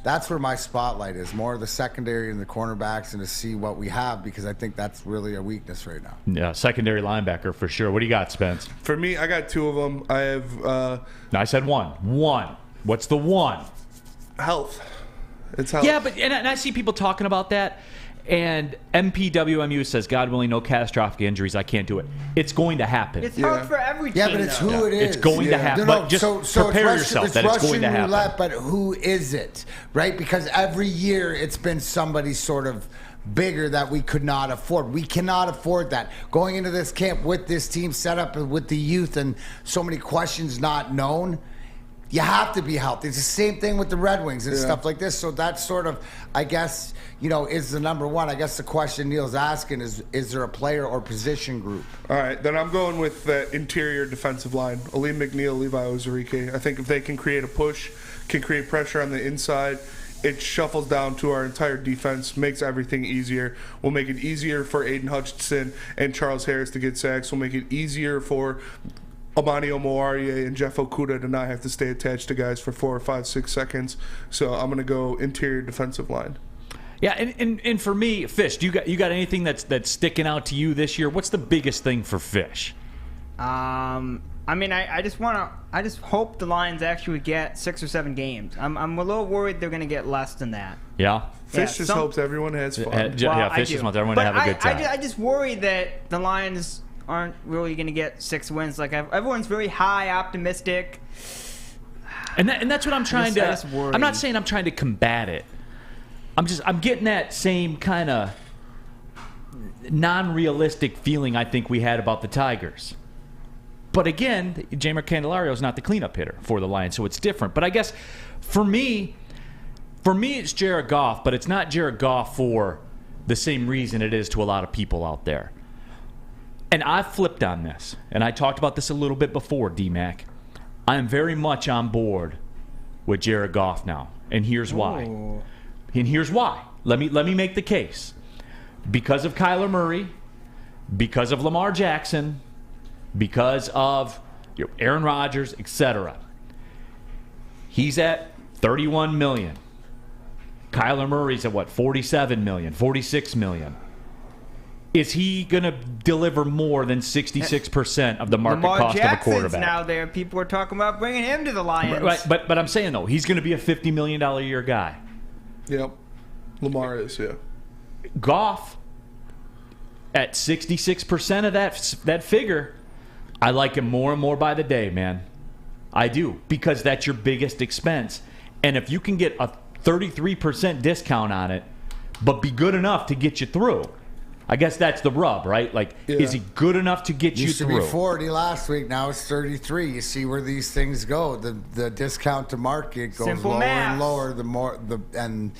Speaker 5: That's where my spotlight is, more of the secondary and the cornerbacks, and to see what we have, because I think that's really a weakness right now.
Speaker 2: Yeah, secondary linebacker for sure. What do you got, Spence?
Speaker 4: For me, I got 2 of them. I have.
Speaker 2: No, I said one. One. What's the one?
Speaker 4: Health. It's health.
Speaker 2: Yeah, and I see people talking about that, and MPWMU says, God willing, no catastrophic injuries. I can't do it. It's going to happen.
Speaker 3: It's hard for every team.
Speaker 5: Yeah, but it's who it is.
Speaker 2: It's going to happen. But just prepare yourself that it's going to happen.
Speaker 5: Roulette, but who is it, right? Because every year it's been somebody sort of bigger that we could not afford. We cannot afford that. Going into this camp with this team set up with the youth and so many questions not known, you have to be healthy. It's the same thing with the Red Wings and stuff like this. So that's sort of, I guess, is the number one. I guess the question Neal's asking is there a player or position group?
Speaker 4: All right, then I'm going with the interior defensive line. Aleem McNeil, Levi Ozarike. I think if they can create a push, can create pressure on the inside, it shuffles down to our entire defense, makes everything easier. We'll make it easier for Aiden Hutchinson and Charles Harris to get sacks. We'll make it easier for Amani Omoarie and Jeff Okudah to not have to stay attached to guys for 4 or 5, 6 seconds. So I'm going to go interior defensive line.
Speaker 2: Yeah, and for me, Fish, you got anything that's sticking out to you this year? What's the biggest thing for Fish?
Speaker 3: I just hope the Lions actually get 6 or 7 games. I'm a little worried they're going to get less than that.
Speaker 2: Yeah.
Speaker 4: Fish just hopes everyone has fun.
Speaker 2: Fish just wants everyone to have a good time.
Speaker 3: I just worry that the Lions aren't really going to get 6 wins. Like everyone's very high, optimistic.
Speaker 2: And that's what I'm trying
Speaker 3: I just
Speaker 2: to.
Speaker 3: worry.
Speaker 2: I'm not saying I'm trying to combat it. I'm getting that same kind of non-realistic feeling I think we had about the Tigers. But again, Jamer Candelario is not the cleanup hitter for the Lions, so it's different. But I guess for me, it's Jared Goff, but it's not Jared Goff for the same reason it is to a lot of people out there. And I've flipped on this, and I talked about this a little bit before, D-Mac. I am very much on board with Jared Goff now, and here's why. And here's why. Let me make the case. Because of Kyler Murray, because of Lamar Jackson, because of Aaron Rodgers, etc. He's at $31 million. Kyler Murray's at what? $47 million, $46 million. Is he going to deliver more than 66% of the market
Speaker 3: Lamar
Speaker 2: cost
Speaker 3: Jackson's
Speaker 2: of a quarterback?
Speaker 3: now there. People are talking about bringing him to the Lions.
Speaker 2: Right, but I'm saying, though, he's going to be a $50 million a year guy.
Speaker 4: Yep. Lamar is, yeah.
Speaker 2: Goff, at 66% of that figure, I like him more and more by the day, man. I do, because that's your biggest expense. And if you can get a 33% discount on it, but be good enough to get you through, I guess that's the rub, right? Like, is he good enough to get you through?
Speaker 5: Used to be 40 last week. Now it's 33. You see where these things go. The discount to market goes
Speaker 3: Simple
Speaker 5: lower
Speaker 3: math.
Speaker 5: and lower. And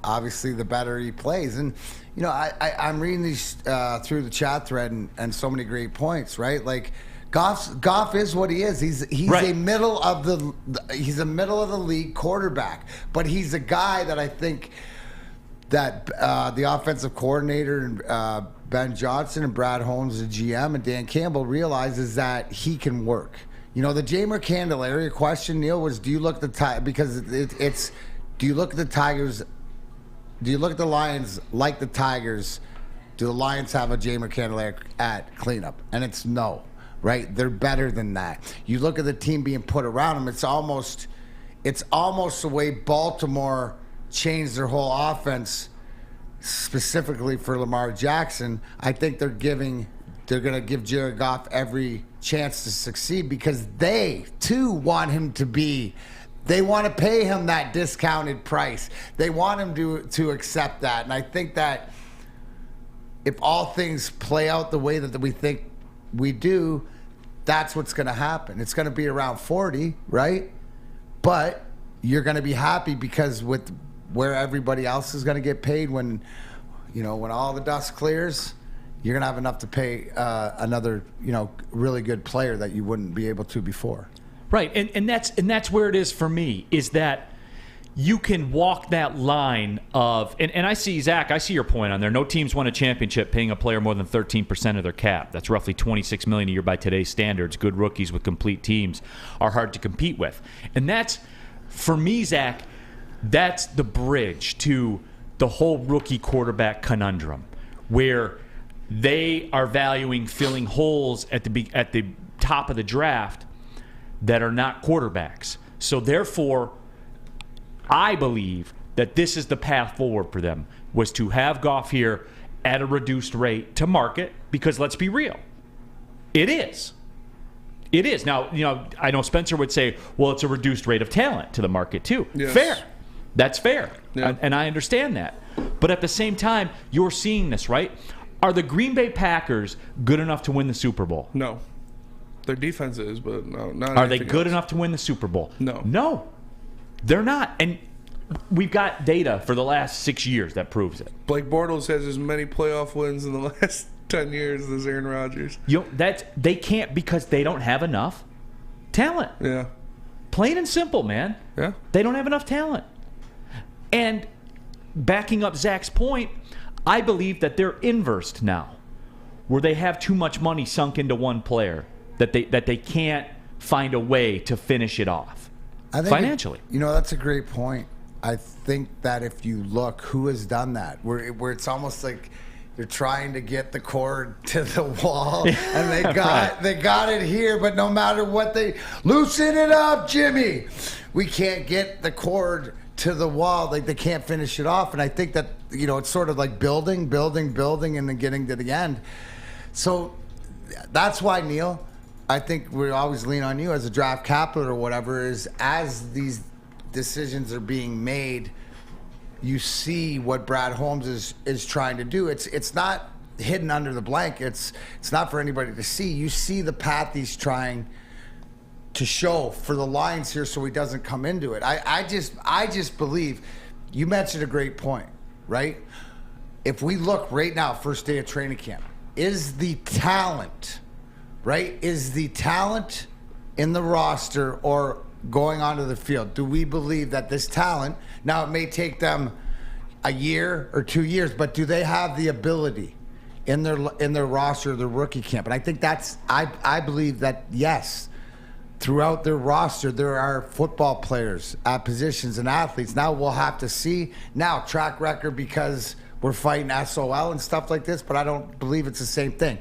Speaker 5: obviously the better he plays. And you know, I'm reading these through the chat thread and so many great points, right? Like Goff is what he is. He's
Speaker 2: right.
Speaker 5: a middle of the league quarterback, but he's a guy that I think that the offensive coordinator Ben Johnson and Brad Holmes, the GM, and Dan Campbell realizes that he can work. You know, the Jamer Candelario question, Neal, was do you look at the because it's do you look at the Tigers? Do you look at the Lions like the Tigers? Do the Lions have a Jamer Candelario at cleanup? And it's no, right? They're better than that. You look at the team being put around them. It's almost the way Baltimore changed their whole offense specifically for Lamar Jackson. I think they're going to give Jared Goff every chance to succeed because they too want him to be. They want to pay him that discounted price. They want him to accept that. And I think that if all things play out the way that we think we do, that's what's going to happen. It's going to be around 40, right? But you're going to be happy because with where everybody else is going to get paid when all the dust clears, you're going to have enough to pay another, really good player that you wouldn't be able to before.
Speaker 2: Right, and that's where it is for me, is that you can walk that line of, and I see, Zach, I see your point on there. No teams won a championship paying a player more than 13% of their cap. That's roughly $26 million a year by today's standards. Good rookies with complete teams are hard to compete with. And that's, for me, Zach, that's the bridge to the whole rookie quarterback conundrum, where they are valuing filling holes at the top of the draft that are not quarterbacks. So therefore, I believe that this is the path forward for them, was to have Goff here at a reduced rate to market, because let's be real, it is. It is. Now, I know Spencer would say, well, it's a reduced rate of talent to the market too.
Speaker 4: Yes.
Speaker 2: Fair. That's fair.
Speaker 4: Yeah.
Speaker 2: And I understand that. But at the same time, you're seeing this, right? Are the Green Bay Packers good enough to win the Super Bowl?
Speaker 4: No. Their defense is, but no, not.
Speaker 2: Are they good enough to win the Super Bowl?
Speaker 4: No.
Speaker 2: No, they're not. And we've got data for the last 6 years that proves it.
Speaker 4: Blake Bortles has as many playoff wins in the last 10 years as Aaron Rodgers.
Speaker 2: They can't, because they don't have enough talent.
Speaker 4: Yeah.
Speaker 2: Plain and simple, man.
Speaker 4: Yeah.
Speaker 2: They don't have enough talent. And backing up Zach's point, I believe that they're inversed now, where they have too much money sunk into one player that they can't find a way to finish it off financially.
Speaker 5: That's a great point. I think that if you look, who has done that? Where it's almost like they're trying to get the cord to the wall, and they got it here, but no matter what, they loosen it up, Jimmy. We can't get the cord to the wall. Like, they can't finish it off. And I think that it's sort of like building, and then getting to the end. So that's why, Neal, I think we always lean on you as a draft capital or whatever, is as these decisions are being made, you see what Brad Holmes is trying to do. It's not hidden under the blanket. It's not for anybody to see. You see the path he's trying to show for the Lions here so he doesn't come into it. I just believe, you mentioned a great point, right? If we look right now, first day of training camp, is the talent, right? Is the talent in the roster or going onto the field? Do we believe that this talent, now it may take them a year or 2 years, but do they have the ability in their roster, their rookie camp? And I think I believe that, yes, throughout their roster, there are football players at positions and athletes. Now we'll have to see now track record because we're fighting SOL and stuff like this, but I don't believe it's the same thing.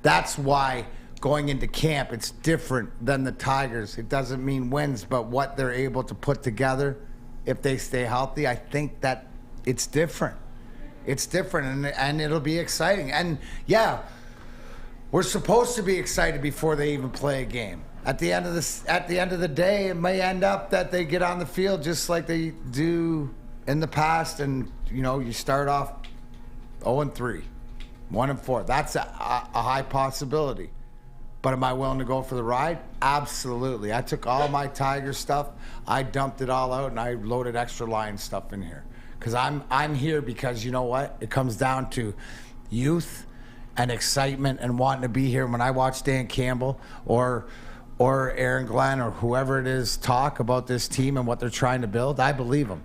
Speaker 5: That's why going into camp, it's different than the Tigers. It doesn't mean wins, but what they're able to put together if they stay healthy, I think that it's different. It's different, and it'll be exciting. And, yeah, we're supposed to be excited before they even play a game. At the end of the day, it may end up that they get on the field just like they do in the past, and you start off 0-3, 1-4. That's a high possibility. But am I willing to go for the ride? Absolutely. I took all my Tiger stuff, I dumped it all out, and I loaded extra Lion stuff in here. Because I'm here because you know what? It comes down to youth and excitement and wanting to be here. When I watch Dan Campbell or Aaron Glenn or whoever it is talk about this team and what they're trying to build, I believe him.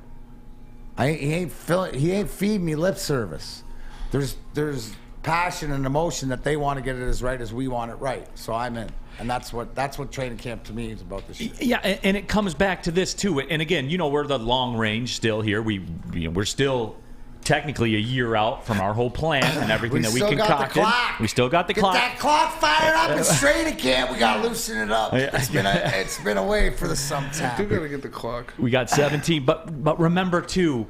Speaker 5: He ain't feeding me lip service. There's passion and emotion that they want to get it as right as we want it right. So I'm in. And that's what training camp to me is about this year.
Speaker 2: Yeah, and it comes back to this too. And again, we're the long range still here. We're still technically a year out from our whole plan and everything that we concocted. We still got the clock.
Speaker 5: Get that clock fired up in training camp. We got to loosen it up. It's been away for some time.
Speaker 4: We got to get the clock.
Speaker 2: We got 17, but remember too,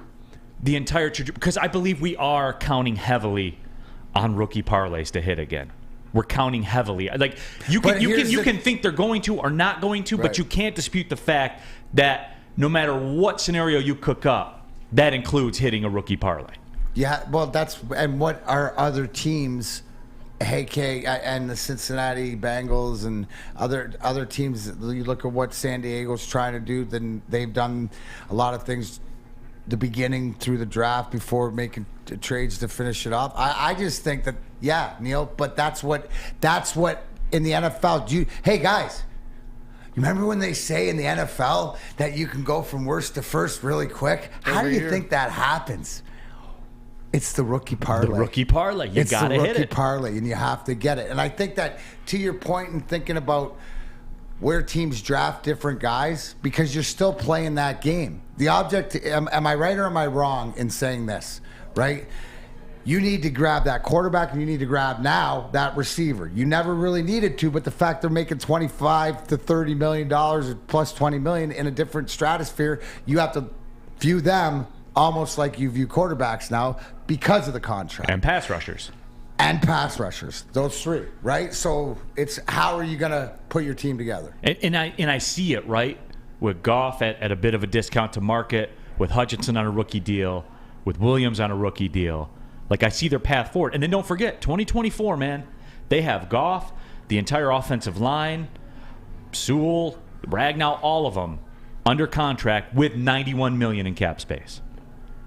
Speaker 2: the entire trajectory, because I believe we are counting heavily on rookie parlays to hit again. We're counting heavily. Like you can think they're going to or not going to, but you can't dispute the fact that no matter what scenario you cook up, that includes hitting a rookie parlay.
Speaker 5: Yeah, well, and what are other teams, and the Cincinnati Bengals and other teams, you look at what San Diego's trying to do, then they've done a lot of things the beginning through the draft before making trades to finish it off. I just think that, yeah, Neal, but that's what in the NFL, hey guys, you remember when they say in the NFL that you can go from worst to first really quick? How do you think that happens? It's the rookie parlay.
Speaker 2: The rookie parlay. You got to hit it.
Speaker 5: It's the rookie parlay, and you have to get it. And I think that, to your point in thinking about where teams draft different guys, because you're still playing that game. The object, am I right or am I wrong in saying this, right? You need to grab that quarterback, and you need to grab now that receiver. You never really needed to, but the fact they're making $25 to $30 million or plus $20 million in a different stratosphere, you have to view them almost like you view quarterbacks now because of the contract.
Speaker 2: And pass rushers.
Speaker 5: Those three, right? So it's how are you going to put your team together?
Speaker 2: And I see it, right? With Goff at a bit of a discount to market, with Hutchinson on a rookie deal, with Williams on a rookie deal. Like, I see their path forward. And then don't forget, 2024, man, they have Goff, the entire offensive line, Sewell, Ragnow, all of them under contract with $91 million in cap space.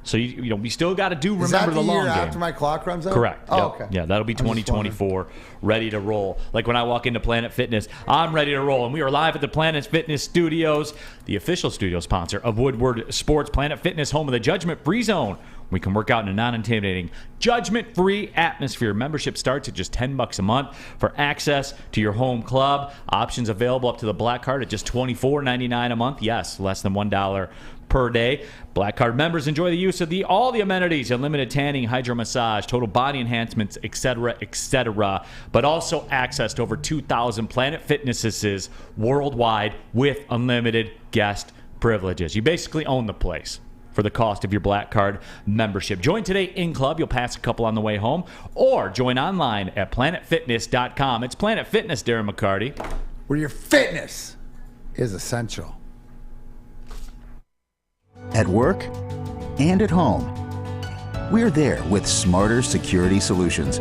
Speaker 2: So, we still got to remember the long game.
Speaker 5: Is that the year after my clock runs out?
Speaker 2: Correct.
Speaker 5: Oh,
Speaker 2: yep.
Speaker 5: okay.
Speaker 2: Yeah, that'll be 2024, ready to roll. Like when I walk into Planet Fitness, I'm ready to roll. And we are live at the Planet Fitness Studios, the official studio sponsor of Woodward Sports. Planet Fitness, home of the judgment-free zone. We can work out in a non-intimidating, judgment-free atmosphere. Membership starts at just $10 a month for access to your home club. Options available up to the Black Card at just $24.99 a month. Yes, less than $1 per day. Black Card members enjoy the use of all the amenities, unlimited tanning, hydro massage, total body enhancements, etc., but also access to over 2,000 Planet Fitnesses worldwide with unlimited guest privileges. You basically own the place for the cost of your Black Card membership. Join today in club. You'll pass a couple on the way home, or join online at planetfitness.com. It's Planet Fitness, Darren McCarty,
Speaker 5: where your fitness is essential.
Speaker 12: At work and at home, we're there with smarter security solutions.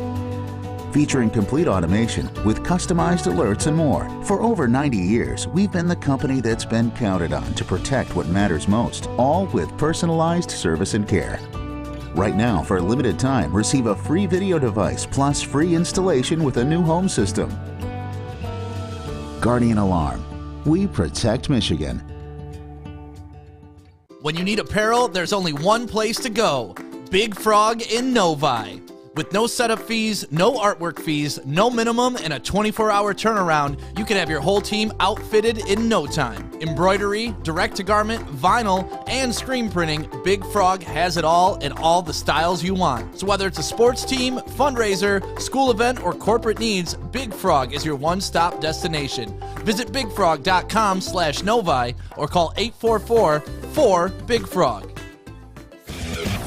Speaker 12: Featuring complete automation with customized alerts and more. For over 90 years, we've been the company that's been counted on to protect what matters most, all with personalized service and care. Right now, for a limited time, receive a free video device plus free installation with a new home system. Guardian Alarm. We protect Michigan.
Speaker 9: When you need apparel, there's only one place to go. Big Frog in Novi. With no setup fees, no artwork fees, no minimum, and a 24-hour turnaround, you can have your whole team outfitted in no time. Embroidery, direct-to-garment, vinyl, and screen printing, Big Frog has it all in all the styles you want. So whether it's a sports team, fundraiser, school event, or corporate needs, Big Frog is your one-stop destination. Visit bigfrog.com/Novi or call 844-4-BIG-FROG.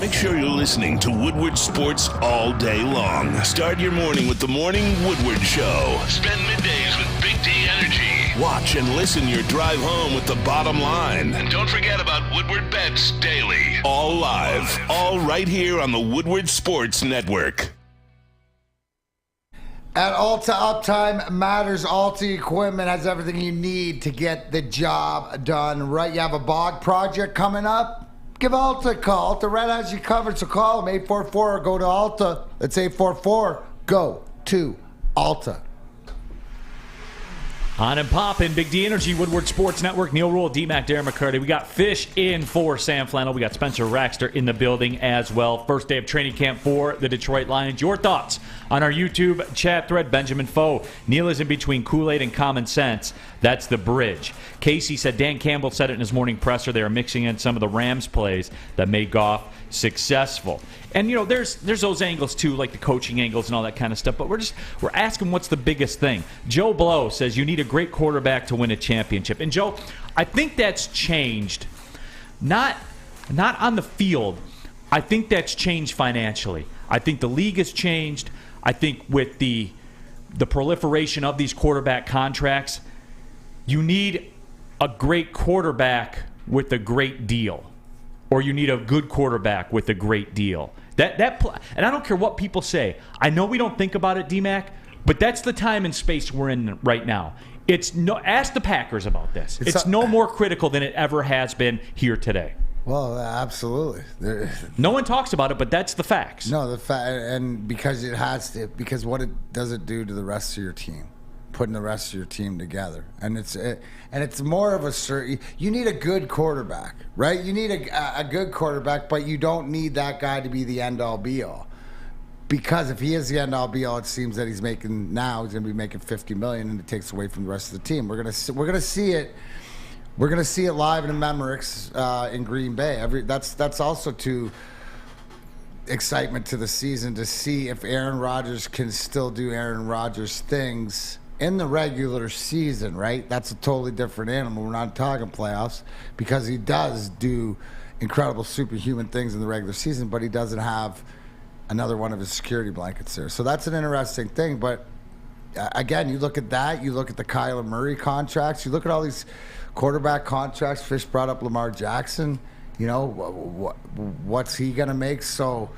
Speaker 1: Make sure you're listening to Woodward Sports all day long. Start your morning with the Morning Woodward Show. Spend middays with Big D Energy. Watch and listen your drive home with the Bottom Line. And don't forget about Woodward Bets Daily. All live, all right here on the Woodward Sports Network.
Speaker 5: At Alta Uptime Matters, Alta Equipment has everything you need to get the job done right. You have a bog project coming up? Give Alta a call. Alta Red has you covered, so call them 844 or go to Alta. That's 844. Go to Alta.
Speaker 2: On and poppin', Big D Energy, Woodward Sports Network, Neal, Ruhl, D-Mac, Darren McCarty. We got Fish in for Sam Flannel. We got Spencer Raxter in the building as well. First day of training camp for the Detroit Lions. Your thoughts on our YouTube chat thread. Benjamin Foe. Neal is in between Kool-Aid and common sense. That's the bridge. Casey said, Dan Campbell said it in his morning presser. They are mixing in some of the Rams plays that made Goff successful. And, you know, there's those angles, too, like the coaching angles and all that kind of stuff. But we're asking what's the biggest thing. Joe Blow says you need a great quarterback to win a championship. And, Joe, I think that's changed. Not on the field. I think that's changed financially. I think the league has changed. I think with the proliferation of these quarterback contracts, you need a great quarterback with a great deal. Or you need a good quarterback with a great deal. And I don't care what people say. I know we don't think about it, D-Mac, but that's the time and space we're in right now. Ask the Packers about this. It's no more critical than it ever has been here today.
Speaker 5: Well, absolutely.
Speaker 2: No one talks about it, but that's the facts.
Speaker 5: No, and because it has to. Because what does it do to the rest of your team? Putting the rest of your team together, and it's more of a certain. You need a good quarterback, right? You need a good quarterback, but you don't need that guy to be the end all be all. Because if he is the end all be all, it seems that he's going to be making $50 million, and it takes away from the rest of the team. We're gonna see it. We're gonna see it live in the Memorex in Green Bay. That's also too excitement to the season to see if Aaron Rodgers can still do Aaron Rodgers things in the regular season, right? That's a totally different animal. We're not talking playoffs, because he does do incredible superhuman things in the regular season, but he doesn't have another one of his security blankets there. So that's an interesting thing. But again, you look at that, you look at the Kyler Murray contracts, you look at all these quarterback contracts. Fish brought up Lamar Jackson. You know, what's he going to make? So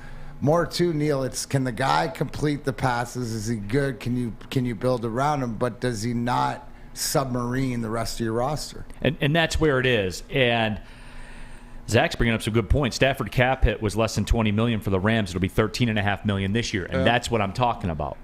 Speaker 5: more too, Neal, it's can the guy complete the passes? Is he good? Can you build around him? But does he not submarine the rest of your roster?
Speaker 2: And that's where it is. And Zach's bringing up some good points. Stafford cap hit was less than $20 million for the Rams. It'll be $13.5 million this year, and that's what I'm talking about.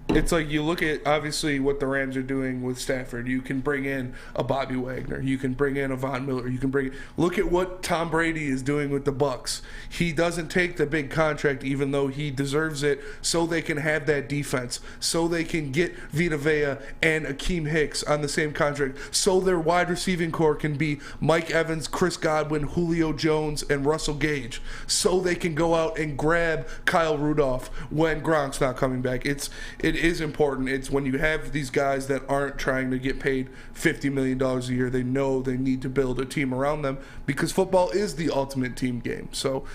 Speaker 4: It's like you look at obviously what the Rams are doing with Stafford. You can bring in a Bobby Wagner. You can bring in a Von Miller. You can look at what Tom Brady is doing with the Bucs. He doesn't take the big contract, even though he deserves it, so they can have that defense, so they can get Vita Vea and Akeem Hicks on the same contract, so their wide receiving core can be Mike Evans, Chris Godwin, Julio Jones and Russell Gage so they can go out and grab Kyle Rudolph when Gronk's not coming back. It is important. It's when you have these guys that aren't trying to get paid $50 million a year, they know they need to build a team around them because football is the ultimate team game. So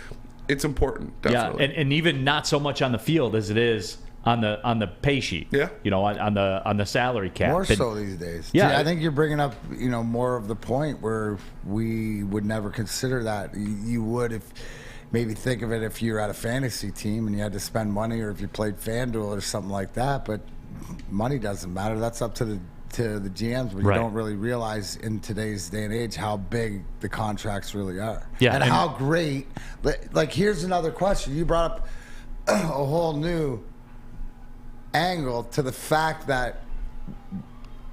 Speaker 4: it's important, definitely.
Speaker 2: Yeah, and even not so much on the field as it is on the pay sheet.
Speaker 4: Yeah.
Speaker 2: On the salary cap.
Speaker 5: More so these days.
Speaker 2: Yeah.
Speaker 5: See, I think you're bringing up, more of the point where we would never consider that. You would if maybe think of it if you're at a fantasy team and you had to spend money, or if you played FanDuel or something like that, but money doesn't matter. That's up to the GMs, but you don't really realize in today's day and age how big the contracts really are.
Speaker 2: Yeah,
Speaker 5: and how great. Like, here's another question. You brought up a whole new angle to the fact that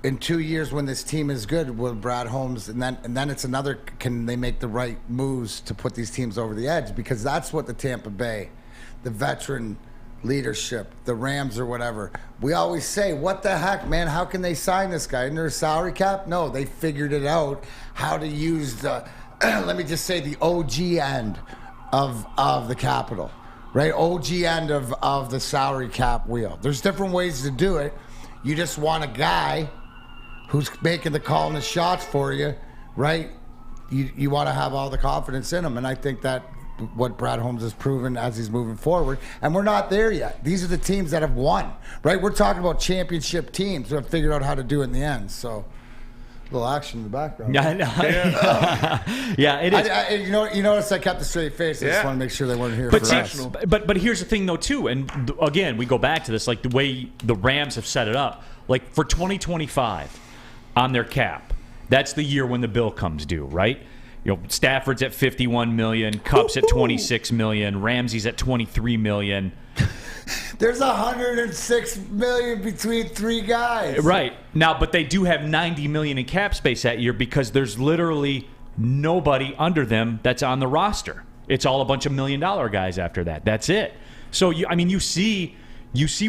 Speaker 5: in 2 years when this team is good, will Brad Holmes, and then it's another, can they make the right moves to put these teams over the edge? Because that's what the Tampa Bay, the veteran leadership, the Rams or whatever, we always say, what the heck, man, how can they sign this guy? Isn't there a salary cap? No, they figured it out how to use the let me just say the OG end of the capital, right? OG end of the salary cap wheel. There's different ways to do it. You just want a guy who's making the call and the shots for you, right? You want to have all the confidence in him, and I think that what Brad Holmes has proven as he's moving forward. And we're not there yet. These are the teams that have won, right? We're talking about championship teams who have figured out how to do it in the end. So, a little action in the background.
Speaker 2: Yeah, it is.
Speaker 5: You notice I kept a straight face. I just want to make sure they weren't here
Speaker 2: but
Speaker 5: for us.
Speaker 2: But here's the thing, though, too. And again, we go back to this, like the way the Rams have set it up. Like for 2025 on their cap, that's the year when the bill comes due, right? Stafford's at $51 million, Kupp's at $26 million, Ramsey's at $23 million.
Speaker 5: There's $106 million between three guys.
Speaker 2: Right. Now, but they do have $90 million in cap space that year because there's literally nobody under them that's on the roster. It's all a bunch of $1 million guys after that. That's it. So, you see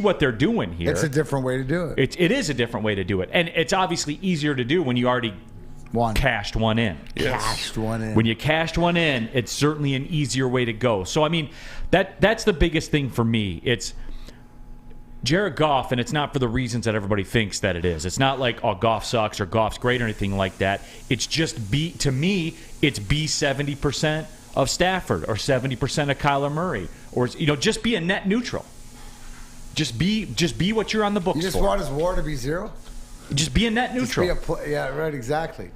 Speaker 2: what they're doing here.
Speaker 5: It's a different way to do it.
Speaker 2: It is a different way to do it. And it's obviously easier to do when you already cashed one in.
Speaker 5: Yes. Cashed one in.
Speaker 2: When you cashed one in, it's certainly an easier way to go. So, that's the biggest thing for me. It's Jared Goff, and it's not for the reasons that everybody thinks that it is. It's not like, Goff sucks or Goff's great or anything like that. It's just to me, it's be 70% of Stafford or 70% of Kyler Murray, or just be a net neutral. Just be what you're on the books for.
Speaker 5: You just want his WAR to be zero?
Speaker 2: Just be a net neutral.
Speaker 5: Yeah, right, exactly.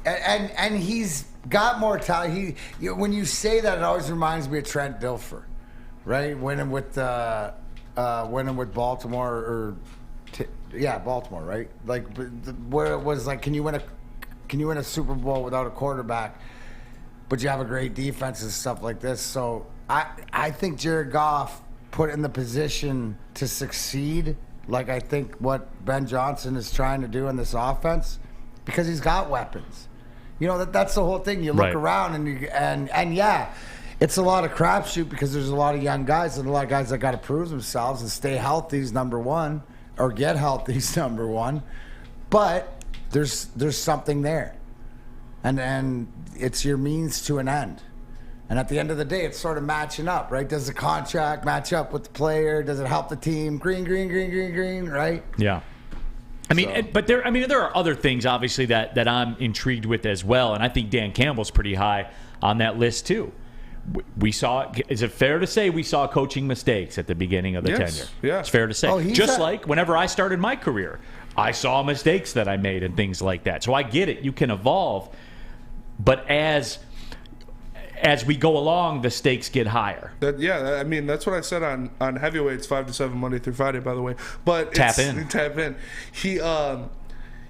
Speaker 5: And he's got more talent. When you say that, it always reminds me of Trent Dilfer, right? Winning with Baltimore, Baltimore, right? Like where it was like, can you win a Super Bowl without a quarterback, but you have a great defense and stuff like this? So I think Jared Goff put in the position to succeed. Like I think what Ben Johnson is trying to do in this offense, because he's got weapons. That's the whole thing. You look around and yeah, it's a lot of crapshoot because there's a lot of young guys and a lot of guys that got to prove themselves and stay healthy is number one, or get healthy is number one. But there's something there, and it's your means to an end. And at the end of the day, it's sort of matching up, right? Does the contract match up with the player? Does it help the team? Green, right?
Speaker 2: Yeah. But there are other things, obviously, that I'm intrigued with as well. And I think Dan Campbell's pretty high on that list, too. We saw, is it fair to say we saw coaching mistakes at the beginning of the tenure?
Speaker 4: Yeah.
Speaker 2: It's fair to say. Like whenever I started my career, I saw mistakes that I made and things like that. So I get it. You can evolve. But as we go along, the stakes get higher.
Speaker 4: That's what I said on heavyweights 5 to 7 Monday through Friday, by the way. But
Speaker 2: tap in.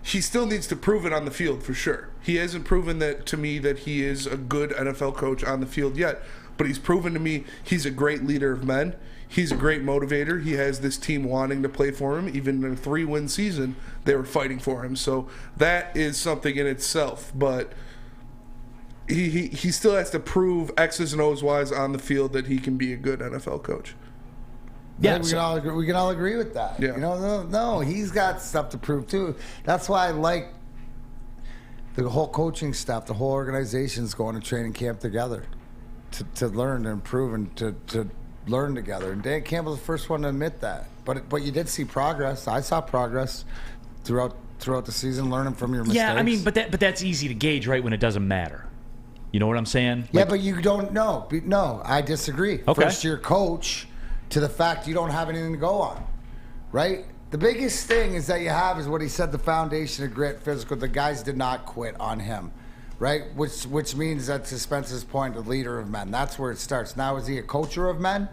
Speaker 4: He still needs to prove it on the field for sure. He hasn't proven that to me that he is a good NFL coach on the field yet, but he's proven to me he's a great leader of men. He's a great motivator. He has this team wanting to play for him. Even in a 3-win season, they were fighting for him. So that is something in itself, but he still has to prove X's and O's wise on the field that he can be a good NFL coach.
Speaker 5: Yeah, we can all agree with that. Yeah. No, he's got stuff to prove too. That's why I like The whole coaching staff, the whole organization is going to training camp together to learn and improve and to learn together. And Dan Campbell's the first one to admit that. But you did see progress. I saw progress throughout the season, learning from your mistakes.
Speaker 2: Yeah, I mean, but that's easy to gauge, right, when it doesn't matter. You know what I'm saying?
Speaker 5: Yeah, but you don't know. No, I disagree.
Speaker 2: Okay.
Speaker 5: First-year coach to the fact you don't have anything to go on, right? The biggest thing is that you have is what he said, the foundation of grit, physical. The guys did not quit on him, right? Which means that, to Spencer's point, a leader of men. That's where it starts. Now, is he a coacher of men?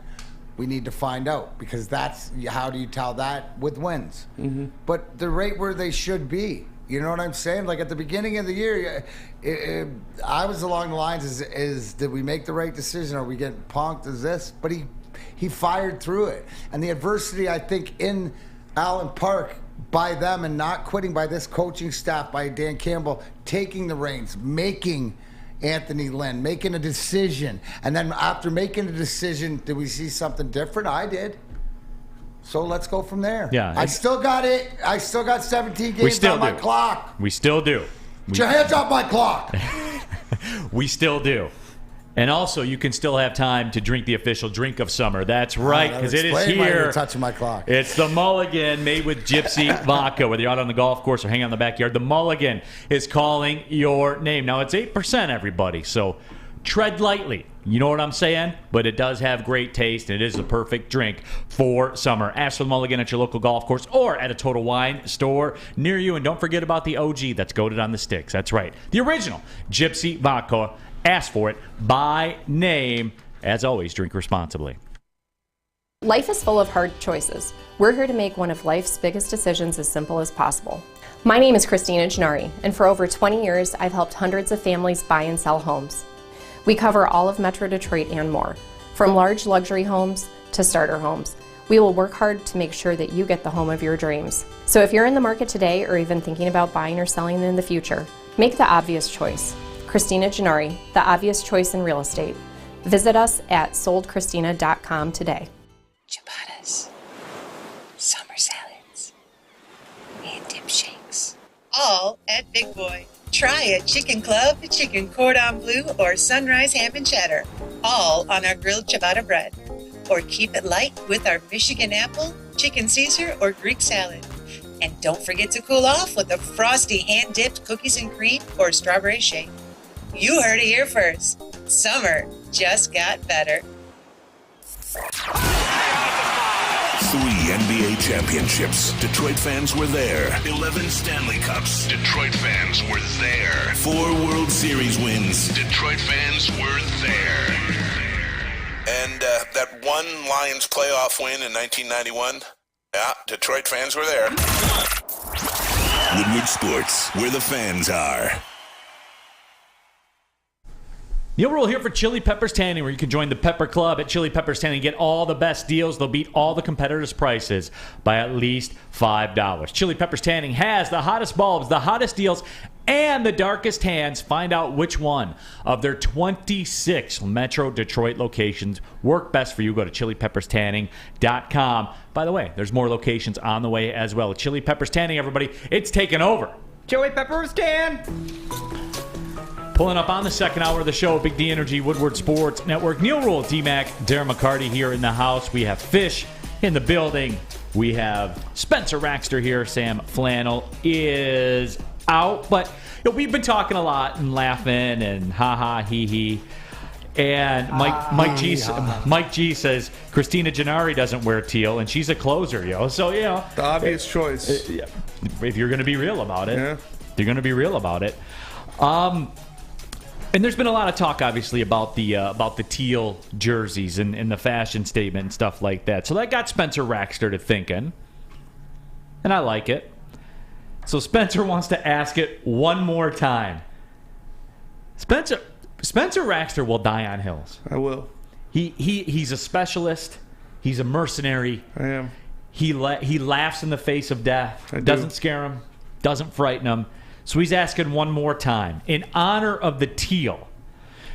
Speaker 5: We need to find out, because that's how do you tell that with wins? Mm-hmm. But they're right where they should be. You know what I'm saying? Like at the beginning of the year, I was along the lines is did we make the right decision? Are we getting punked? Is this? But he fired through it. And the adversity, I think, in Allen Park by them and not quitting, by this coaching staff, by Dan Campbell taking the reins, making Anthony Lynn, making a decision. And then after making a decision, did we see something different? I did. So let's go from there.
Speaker 2: Yeah.
Speaker 5: I still got it. I still got 17 games on my clock.
Speaker 2: We still do.
Speaker 5: Get your hands off my clock.
Speaker 2: We still do. And also, you can still have time to drink the official drink of summer. That's right, because it is
Speaker 5: Why
Speaker 2: here.
Speaker 5: you're touching my clock.
Speaker 2: It's the Mulligan, made with Gypsy Vodka. Whether you're out on the golf course or hanging out in the backyard, the Mulligan is calling your name. Now, it's 8%, everybody, so tread lightly. You know what I'm saying? But it does have great taste, and it is the perfect drink for summer. Ask for the Mulligan at your local golf course or at a Total Wine store near you. And don't forget about the OG that's goated on the sticks. That's right. The original Gypsy Vodka. Ask for it by name. As always, drink responsibly.
Speaker 13: Life is full of hard choices. We're here to make one of life's biggest decisions as simple as possible. My name is Christina Gennari, and for over 20 years, I've helped hundreds of families buy and sell homes. We cover all of Metro Detroit and more, from large luxury homes to starter homes. We will work hard to make sure that you get the home of your dreams. So if you're in the market today or even thinking about buying or selling in the future, make the obvious choice. Christina Gennari, the obvious choice in real estate. Visit us at soldchristina.com today.
Speaker 14: Ciabattas, summer salads, and dip shakes. All at Big Boy. Try a chicken club, chicken cordon bleu, or sunrise ham and cheddar. All on our grilled ciabatta bread. Or keep it light with our Michigan apple, chicken Caesar, or Greek salad. And don't forget to cool off with a frosty hand-dipped cookies and cream or strawberry shake. You heard it here first. Summer just got better.
Speaker 1: 3 NBA championships. Detroit fans were there. 11 Stanley Cups. Detroit fans were there. 4 World Series wins. Detroit fans were there. And that one Lions playoff win in 1991. Yeah, Detroit fans were there. Woodward Sports, where the fans are.
Speaker 2: Neal Ruhl here for Chili Peppers Tanning, where you can join the Pepper Club at Chili Peppers Tanning and get all the best deals. They'll beat all the competitors' prices by at least $5. Chili Peppers Tanning has the hottest bulbs, the hottest deals, and the darkest tans. Find out which one of their 26 Metro Detroit locations work best for you. Go to chilipepperstanning.com. By the way, there's more locations on the way as well. Chili Peppers Tanning, everybody, it's taken over.
Speaker 3: Chili Peppers Tan.
Speaker 2: Pulling up on the second hour of the show, Big D Energy, Woodward Sports Network. Neal Ruhl, D-Mac, Darren McCarty here in the house. We have Fish in the building. We have Spencer Raxter here. Sam Flannel is out. But we've been talking a lot and laughing and ha-ha, he-he. And Mike G says Christina Gennari doesn't wear teal, and she's a closer, yo. So, the
Speaker 4: obvious choice.
Speaker 2: If you're going to be real about it.
Speaker 4: Yeah.
Speaker 2: You're going to be real about it. And there's been a lot of talk, obviously, about the teal jerseys and the fashion statement and stuff like that. So that got Spencer Raxter to thinking, and I like it. So Spencer wants to ask it one more time. Spencer Raxter will die on hills.
Speaker 4: I will.
Speaker 2: He's a specialist. He's a mercenary.
Speaker 4: I am.
Speaker 2: He laughs in the face of death. Doesn't scare him. Doesn't frighten him. So he's asking one more time. In honor of the teal,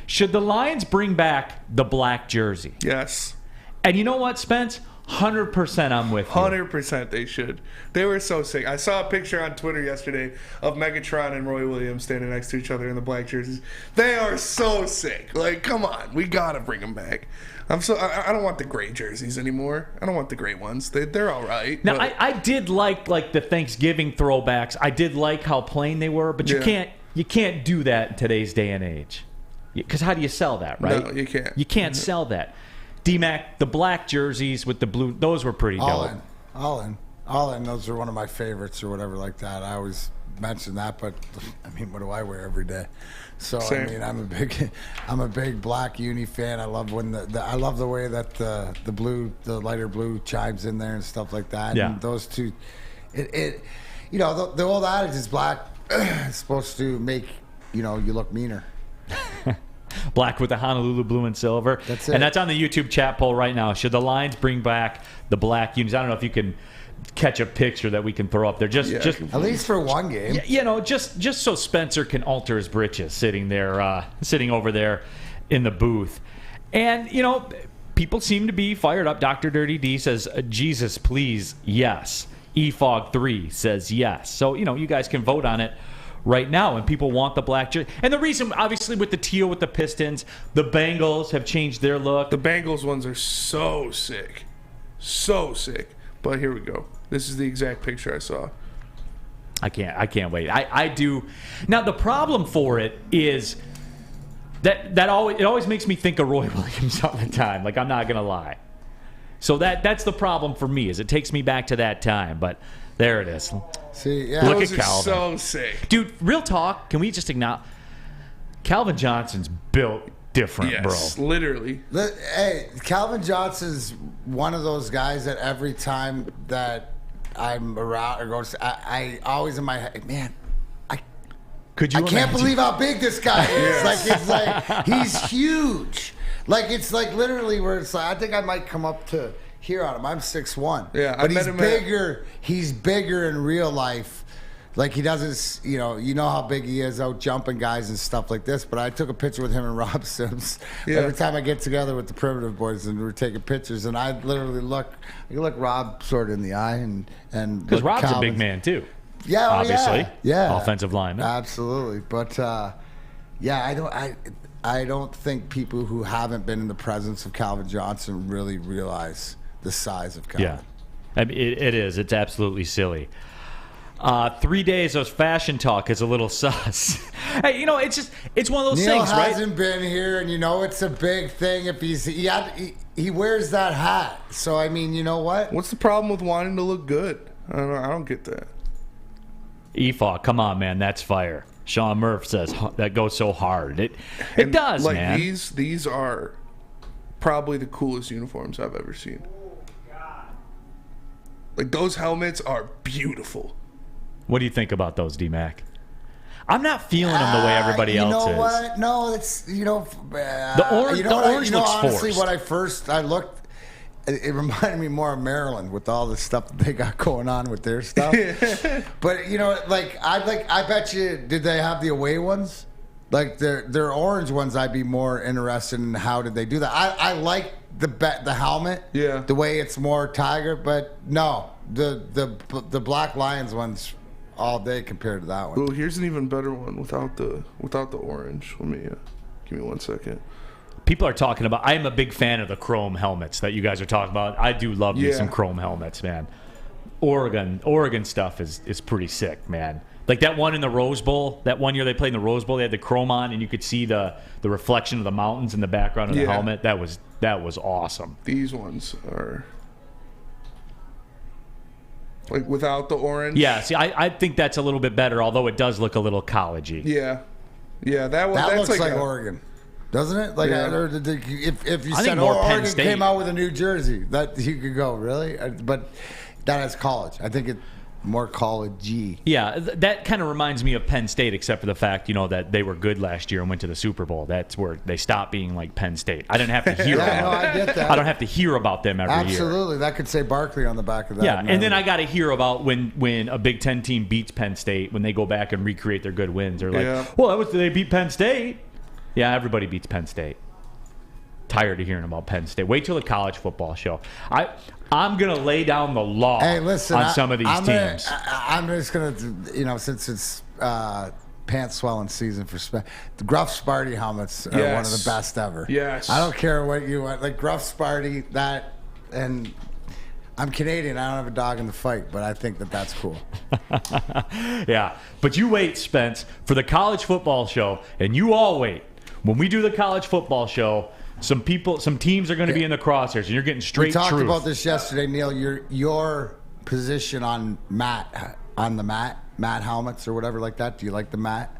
Speaker 2: should the Lions bring back the black jersey?
Speaker 4: Yes.
Speaker 2: And you know what, Spence? 100% I'm with you.
Speaker 4: 100% they should. They were so sick. I saw a picture on Twitter yesterday of Megatron and Roy Williams standing next to each other in the black jerseys. They are so sick. Like, come on. We got to bring them back. I don't want the gray jerseys anymore. I don't want the gray ones. They're all right.
Speaker 2: Now, I did like the Thanksgiving throwbacks. I did like how plain they were, but you can't do that in today's day and age. Because how do you sell that, right?
Speaker 4: No, you can't.
Speaker 2: You can't sell that. D-Mac, the black jerseys with the blue, those were pretty dope.
Speaker 5: All in. Those are one of my favorites or whatever like that. I always mention that, but I mean, what do I wear every day? So
Speaker 4: Same.
Speaker 5: I mean, I'm a big black uni fan. I love when I love the way that the lighter blue chimes in there and stuff like that.
Speaker 2: Yeah.
Speaker 5: And those two, the old adage is black is supposed to make you look meaner.
Speaker 2: Black with the Honolulu blue and silver.
Speaker 5: That's it.
Speaker 2: And that's on the YouTube chat poll right now. Should the Lions bring back the black unis? I don't know if you can catch a picture that we can throw up there. Just
Speaker 5: at least for one game.
Speaker 2: Just so Spencer can alter his britches sitting over there in the booth. And, people seem to be fired up. Dr. Dirty D says, Jesus, please, yes. EFOG3 says yes. So, you guys can vote on it right now, and people want the black jersey. And the reason, obviously, with the teal with the Pistons, the Bengals have changed their look.
Speaker 4: The Bengals ones are so sick. So sick. But here we go. This is the exact picture I saw.
Speaker 2: I can't wait. I do. Now, the problem for it is that it always makes me think of Roy Williams all the time. Like, I'm not going to lie. So that's the problem for me, is it takes me back to that time. But there it is.
Speaker 5: See, yeah.
Speaker 2: Look
Speaker 4: Those
Speaker 2: at Calvin.
Speaker 4: so sick.
Speaker 2: Dude, real talk, can we just acknowledge Calvin Johnson's built different,
Speaker 4: yes,
Speaker 2: bro.
Speaker 4: Literally.
Speaker 5: Hey, Calvin Johnson's one of those guys that every time that I'm around or go, I always in my head, man, I can't believe how big this guy is. It's like he's huge. Like it's like literally where it's like I think I might come up to here on him. I'm 6'1".
Speaker 4: Yeah,
Speaker 5: but he's bigger. He's bigger in real life. Like he doesn't, you know how big he is out jumping guys and stuff like this. But I took a picture with him and Rob Sims.
Speaker 4: Yeah.
Speaker 5: Every time I get together with the Primitive Boys and we're taking pictures, and I literally look Rob sort of in the eye and
Speaker 2: because Rob's a big man too.
Speaker 5: Yeah,
Speaker 2: obviously.
Speaker 5: Yeah,
Speaker 2: offensive lineman.
Speaker 5: Absolutely, but I don't think people who haven't been in the presence of Calvin Johnson really realize the size of Calvin.
Speaker 2: Yeah, I mean, it is. It's absolutely silly. 3 days of fashion talk is a little sus. Hey, it's one of those
Speaker 5: Neal
Speaker 2: things, right?
Speaker 5: Neal hasn't been here, and it's a big thing if he wears that hat. So I mean, you know what?
Speaker 4: What's the problem with wanting to look good? I don't get that.
Speaker 2: EFOG, come on, man, that's fire. Sean Murph says that goes so hard. It does,
Speaker 4: like,
Speaker 2: man.
Speaker 4: These are probably the coolest uniforms I've ever seen. Like, those helmets are beautiful.
Speaker 2: What do you think about those, D-Mac? I'm not feeling them the way everybody else is.
Speaker 5: You know what? No, it's
Speaker 2: the orange looks
Speaker 5: honestly,
Speaker 2: forced.
Speaker 5: I looked. It reminded me more of Maryland with all the stuff that they got going on with their stuff. But I bet you, did they have the away ones? Like their orange ones, I'd be more interested in how did they do that. I like the helmet, the way it's more tiger, but no, the Black Lions ones all day compared to that one.
Speaker 4: Well, here's an even better one without the orange. Let me give me 1 second.
Speaker 2: People are talking about. I am a big fan of the chrome helmets that you guys are talking about. I do love me some chrome helmets, man. Oregon stuff is pretty sick, man. Like that one in the Rose Bowl. That one year they played in the Rose Bowl, they had the chrome on, and you could see the reflection of the mountains in the background of the helmet. That was awesome.
Speaker 4: These ones are like without the orange.
Speaker 2: Yeah, see, I think that's a little bit better, although it does look a little collegey.
Speaker 4: Yeah, that one.
Speaker 5: That
Speaker 4: that's
Speaker 5: looks like Oregon. Doesn't it? Like if you said
Speaker 2: Oregon
Speaker 5: came out with a New Jersey, that you could go really, but that is college. I think it's more college-y.
Speaker 2: Yeah, that kind of reminds me of Penn State, except for the fact that they were good last year and went to the Super Bowl. That's where they stopped being like Penn State. I didn't have to hear.
Speaker 5: I get that.
Speaker 2: I don't have to hear about them every year.
Speaker 5: Absolutely, that could say Barkley on the back of that.
Speaker 2: Yeah, and then I got to hear about when a Big Ten team beats Penn State when they go back and recreate their good wins. They're like, well, they beat Penn State. Yeah, everybody beats Penn State. Tired of hearing about Penn State. Wait till the college football show. I'm going to lay down the law on some of these teams.
Speaker 5: I'm just going to, since it's pants swelling season for the Gruff Sparty helmets are one of the best ever.
Speaker 4: Yes.
Speaker 5: I don't care what you want. Like Gruff Sparty, and I'm Canadian. I don't have a dog in the fight, but I think that's cool.
Speaker 2: Yeah. But you wait, Spence, for the college football show, and you all wait. When we do the college football show, some teams are going to be in the crosshairs, and you're getting straight truth.
Speaker 5: We talked about this yesterday, Neal. Your position on the mat helmets or whatever like that. Do you like the mat?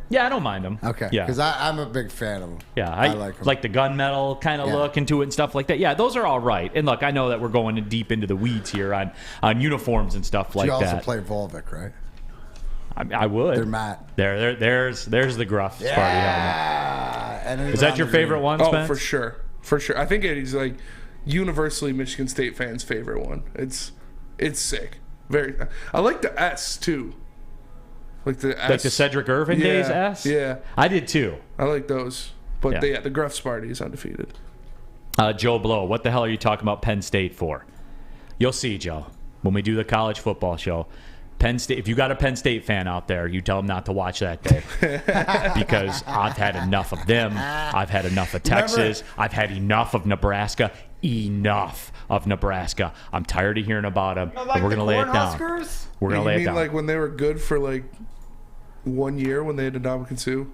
Speaker 2: Yeah, I don't mind them.
Speaker 5: Okay.
Speaker 2: Yeah.
Speaker 5: Because I'm a big fan of them.
Speaker 2: Yeah, I like them. Like the gunmetal kind of look into it and stuff like that. Yeah, those are all right. And look, I know that we're going deep into the weeds here on uniforms and stuff like that.
Speaker 5: You also play Volvic, right?
Speaker 2: I would.
Speaker 5: They're matte.
Speaker 2: There's the Gruff Sparty helmet. Is that your favorite one, Spence?
Speaker 4: Oh, for sure. I think it is like universally Michigan State fans' favorite one. It's sick. I like the S too. Like the
Speaker 2: Cedric Irvin days S.
Speaker 4: Yeah,
Speaker 2: I did too.
Speaker 4: I like those, but the Gruff Sparty is undefeated.
Speaker 2: Joe Blow, what the hell are you talking about Penn State for? You'll see, Joe, when we do the college football show. Penn State. If you got a Penn State fan out there, you tell them not to watch that day because I've had enough of them. I've had enough of Texas. I've had enough of Nebraska. Enough of Nebraska. I'm tired of hearing about them.
Speaker 3: Like
Speaker 2: and we're gonna lay it down. We're gonna lay it down.
Speaker 4: Like when they were good for like 1 year when they had Ndamukong Suh?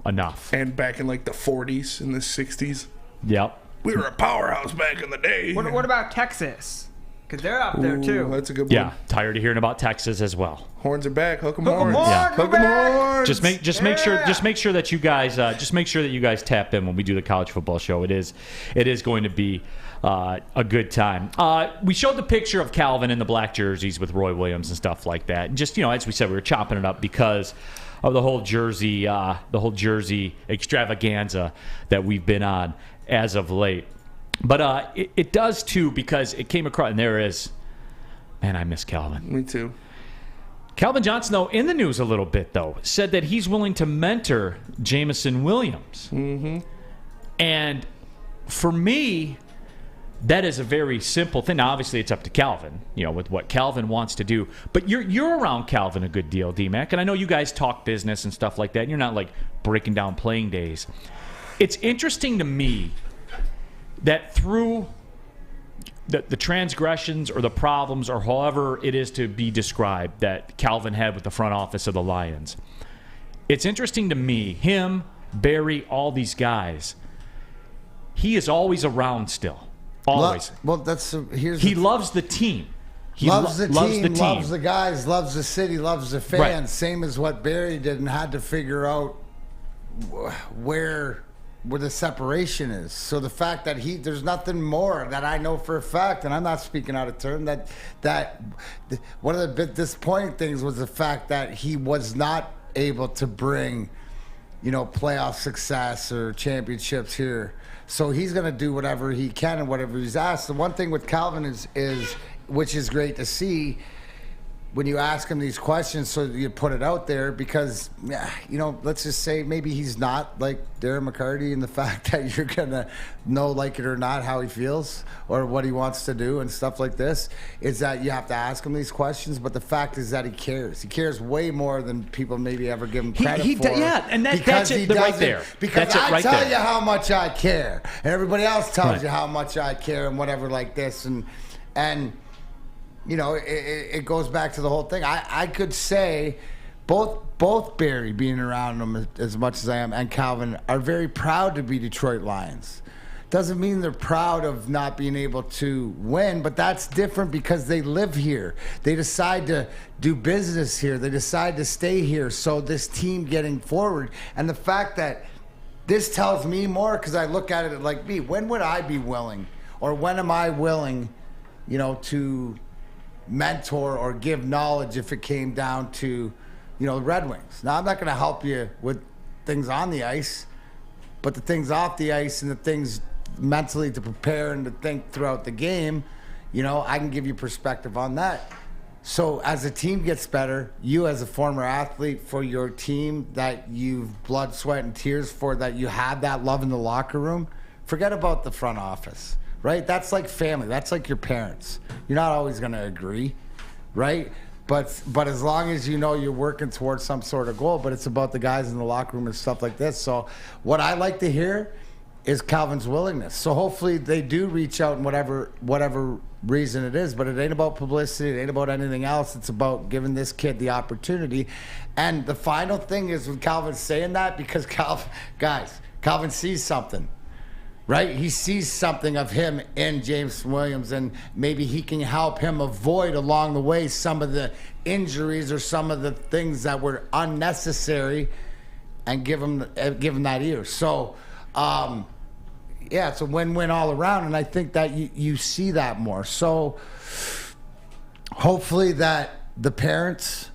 Speaker 2: Enough.
Speaker 4: And back in like the 40s and the 60s.
Speaker 2: Yep.
Speaker 4: We were a powerhouse back in the day.
Speaker 3: What about Texas? Because they're up there too.
Speaker 4: That's a good one.
Speaker 2: Yeah, tired of hearing about Texas as well.
Speaker 4: Horns are back. Hook 'em
Speaker 3: Hook 'em
Speaker 4: horns.
Speaker 3: horns.
Speaker 4: Hook 'em horns.
Speaker 2: Just make sure that you guys tap in when we do the college football show. It is going to be a good time. We showed the picture of Calvin in the black jerseys with Roy Williams and stuff like that. And just as we said, we were chopping it up because of the whole jersey extravaganza that we've been on as of late. But it does too because it came across, and there is, man, I miss Calvin.
Speaker 4: Me too.
Speaker 2: Calvin Johnson, though, in the news a little bit, though, said that he's willing to mentor Jameson Williams.
Speaker 4: Mm-hmm.
Speaker 2: And for me, that is a very simple thing. Now, obviously, it's up to Calvin, with what Calvin wants to do. But you're around Calvin a good deal, D-Mac, and I know you guys talk business and stuff like that, and you're not, like, breaking down playing days. It's interesting to me that through the transgressions or the problems or however it is to be described that Calvin had with the front office of the Lions, it's interesting to me, him, Barry, all these guys, he is always around still. Always. He loves the team. He
Speaker 5: loves the team, loves the guys, loves the city, loves the fans. Right. Same as what Barry did and had to figure out where the separation is. So the fact that there's nothing more that I know for a fact, and I'm not speaking out of turn, that one of the bit disappointing things was the fact that he was not able to bring, playoff success or championships here. So he's going to do whatever he can and whatever he's asked. The one thing with Calvin is which is great to see, when you ask him these questions, so you put it out there because, let's just say maybe he's not like Darren McCarty in the fact that you're going to know, like it or not, how he feels or what he wants to do and stuff like this, is that you have to ask him these questions. But the fact is that he cares. He cares way more than people maybe ever give him credit for.
Speaker 2: Yeah, and that's it right there.
Speaker 5: Because
Speaker 2: I
Speaker 5: tell you how much I care. And everybody else tells you how much I care and whatever like this. And it goes back to the whole thing. I could say both Barry, being around him as much as I am, and Calvin are very proud to be Detroit Lions. Doesn't mean they're proud of not being able to win, but that's different because they live here. They decide to do business here. They decide to stay here. So this team getting forward, and the fact that this tells me more because I look at it like me. When would I be willing, or when am I willing, to mentor or give knowledge if it came down to, the Red Wings? Now, I'm not going to help you with things on the ice, but the things off the ice and the things mentally to prepare and to think throughout the game, I can give you perspective on that. So as the team gets better, you as a former athlete for your team that you've blood, sweat, and tears for, that you had that love in the locker room, forget about the front office, right? That's like family. That's like your parents. You're not always going to agree, right? But as long as you know you're working towards some sort of goal, but it's about the guys in the locker room and stuff like this. So what I like to hear is Calvin's willingness. So hopefully they do reach out in whatever reason it is, but it ain't about publicity, it ain't about anything else. It's about giving this kid the opportunity. And the final thing is when Calvin's saying that, because Calvin sees something, right? He sees something of him in Jameson Williams, and maybe he can help him avoid along the way some of the injuries or some of the things that were unnecessary, and give him that ear. So yeah, it's a win-win all around, and I think that you see that more. So hopefully that the parents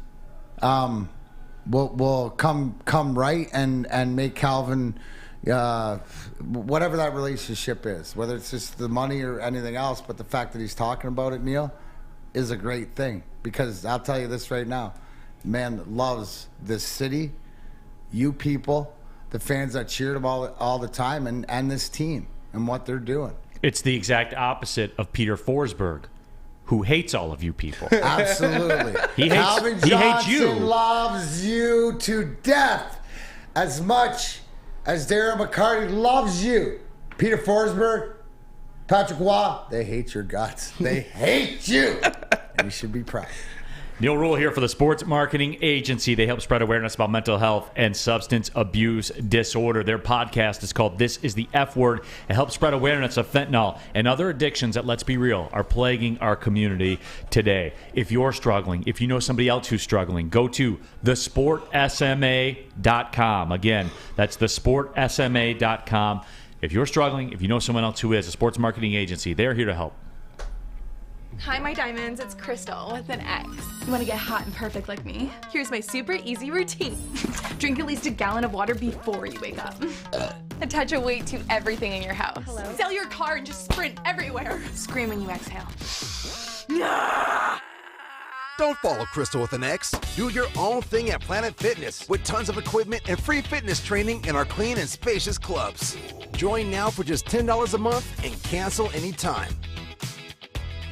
Speaker 5: will come right and make Calvin, whatever that relationship is, whether it's just the money or anything else, but the fact that he's talking about it, Neal, is a great thing. Because I'll tell you this right now, man loves this city, you people, the fans that cheered him all the time, and this team and what they're doing.
Speaker 2: It's the exact opposite of Peter Forsberg, who hates all of you people.
Speaker 5: Absolutely.
Speaker 2: Calvin Johnson hates you.
Speaker 5: Loves you to death as much as Darren McCarty loves you. Peter Forsberg, Patrick Waugh, they hate your guts. They hate you. And you should be proud.
Speaker 2: Neal Ruhl here for the Sports Marketing Agency. They help spread awareness about mental health and substance abuse disorder. Their podcast is called This is the F Word. It helps spread awareness of fentanyl and other addictions that, let's be real, are plaguing our community today. If you're struggling, if you know somebody else who's struggling, go to thesportsma.com. Again, that's thesportsma.com. If you're struggling, if you know someone else who is, a sports marketing agency, they're here to help.
Speaker 15: Hi, my diamonds. It's Crystal with an X. You want to get hot and perfect like me? Here's my super easy routine. Drink at least a gallon of water before you wake up. Attach a weight to everything in your house. Hello? Sell your car and just sprint everywhere. Scream when you exhale.
Speaker 16: Don't follow Crystal with an X. Do your own thing at Planet Fitness with tons of equipment and free fitness training in our clean and spacious clubs. Join now for just $10 a month and cancel anytime.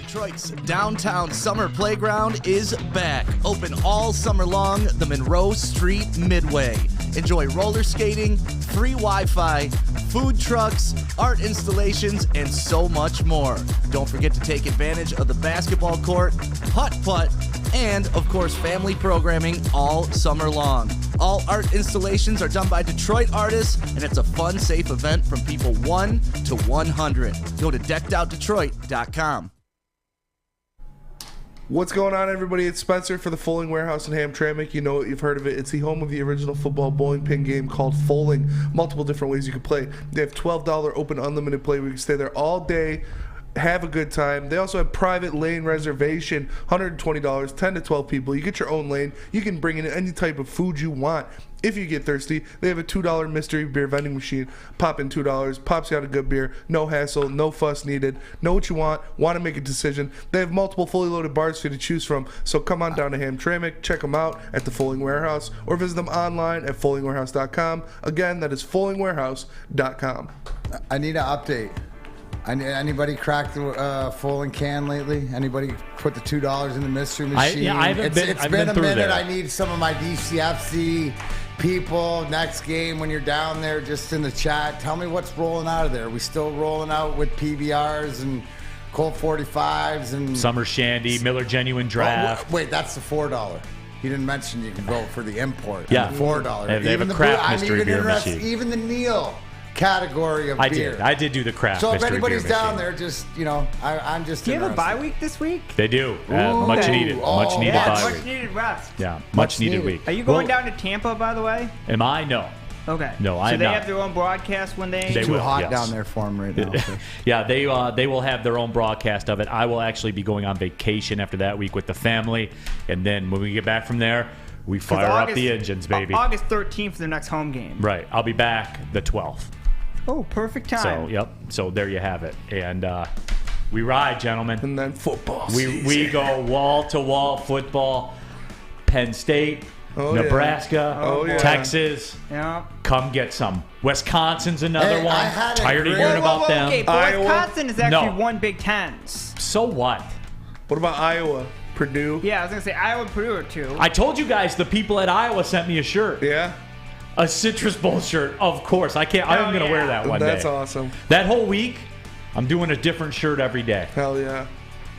Speaker 9: Detroit's downtown summer playground is back. Open all summer long, the Monroe Street Midway. Enjoy roller skating, free Wi-Fi, food trucks, art installations, and so much more. Don't forget to take advantage of the basketball court, putt-putt, and, of course, family programming all summer long. All art installations are done by Detroit artists, and it's a fun, safe event from people 1 to 100. Go to deckedoutdetroit.com.
Speaker 4: What's going on, everybody? It's Spencer for the Foaling Warehouse in Hamtramck. You know it, you've heard of it. It's the home of the original football bowling pin game called Foaling. Multiple different ways you can play. They have $12 open unlimited play where you can stay there all day, have a good time. They also have private lane reservation, $120, 10 to 12 people. You get your own lane. You can bring in any type of food you want. If you get thirsty, they have a $2 mystery beer vending machine. Pop in $2, pops you out a good beer. No hassle, no fuss needed. Know what you want to make a decision. They have multiple fully loaded bars for you to choose from. So come on down to Hamtramck, check them out at the Foaling Warehouse, or visit them online at foalingwarehouse.com. Again, that is foalingwarehouse.com.
Speaker 5: I need an update. Anybody cracked the Foaling can lately? Anybody put the $2 in the mystery machine? It's been a minute. There. I need some of my DCFC people next game when you're down there, just in the chat. Tell me what's rolling out of there. Are we still rolling out with PBRs and Colt 45s and
Speaker 2: Summer Shandy, Miller Genuine Draft?
Speaker 5: Wait, that's the $4. You didn't mention you can vote for the import.
Speaker 2: Yeah,
Speaker 5: the $4.
Speaker 2: They have a craft mystery beer machine.
Speaker 5: Even the Neal category of beer.
Speaker 2: I did do the craft.
Speaker 5: So if anybody's down there, just I'm just.
Speaker 3: Do you have a bye week this week?
Speaker 2: They do. Much needed. Much needed bye week.
Speaker 3: Much needed rest.
Speaker 2: Yeah, much needed week.
Speaker 3: Are you going down to Tampa, by the way?
Speaker 2: Am I? No.
Speaker 3: Okay.
Speaker 2: No, I am not.
Speaker 3: So they have their own broadcast when they.
Speaker 5: It's too hot down there for them right now.
Speaker 2: Yeah, they will have their own broadcast of it. I will actually be going on vacation after that week with the family, and then when we get back from there, we fire up the engines, baby.
Speaker 3: August 13th for the next home game.
Speaker 2: Right. I'll be back the 12th.
Speaker 3: Oh, perfect time.
Speaker 2: So, yep. So there you have it. And We ride, gentlemen.
Speaker 4: And then football
Speaker 2: We go wall-to-wall football. Penn State, Nebraska, Texas.
Speaker 3: Yeah.
Speaker 2: Come get some. Wisconsin's another
Speaker 5: Hey,
Speaker 2: one.
Speaker 5: I had a
Speaker 2: Tired of
Speaker 5: great-
Speaker 2: hearing about them.
Speaker 3: Okay, but
Speaker 4: Iowa?
Speaker 3: Wisconsin is actually
Speaker 2: No.
Speaker 3: won Big Tens.
Speaker 2: So what?
Speaker 4: What about Iowa? Purdue?
Speaker 3: Yeah, I was going to say Iowa and Purdue are 2.
Speaker 2: I told you guys the people at Iowa sent me a shirt.
Speaker 4: Yeah.
Speaker 2: A Citrus Bowl shirt. Of course. I'm going to wear that one day.
Speaker 4: That's awesome.
Speaker 2: That whole week, I'm doing a different shirt every day.
Speaker 4: Hell yeah.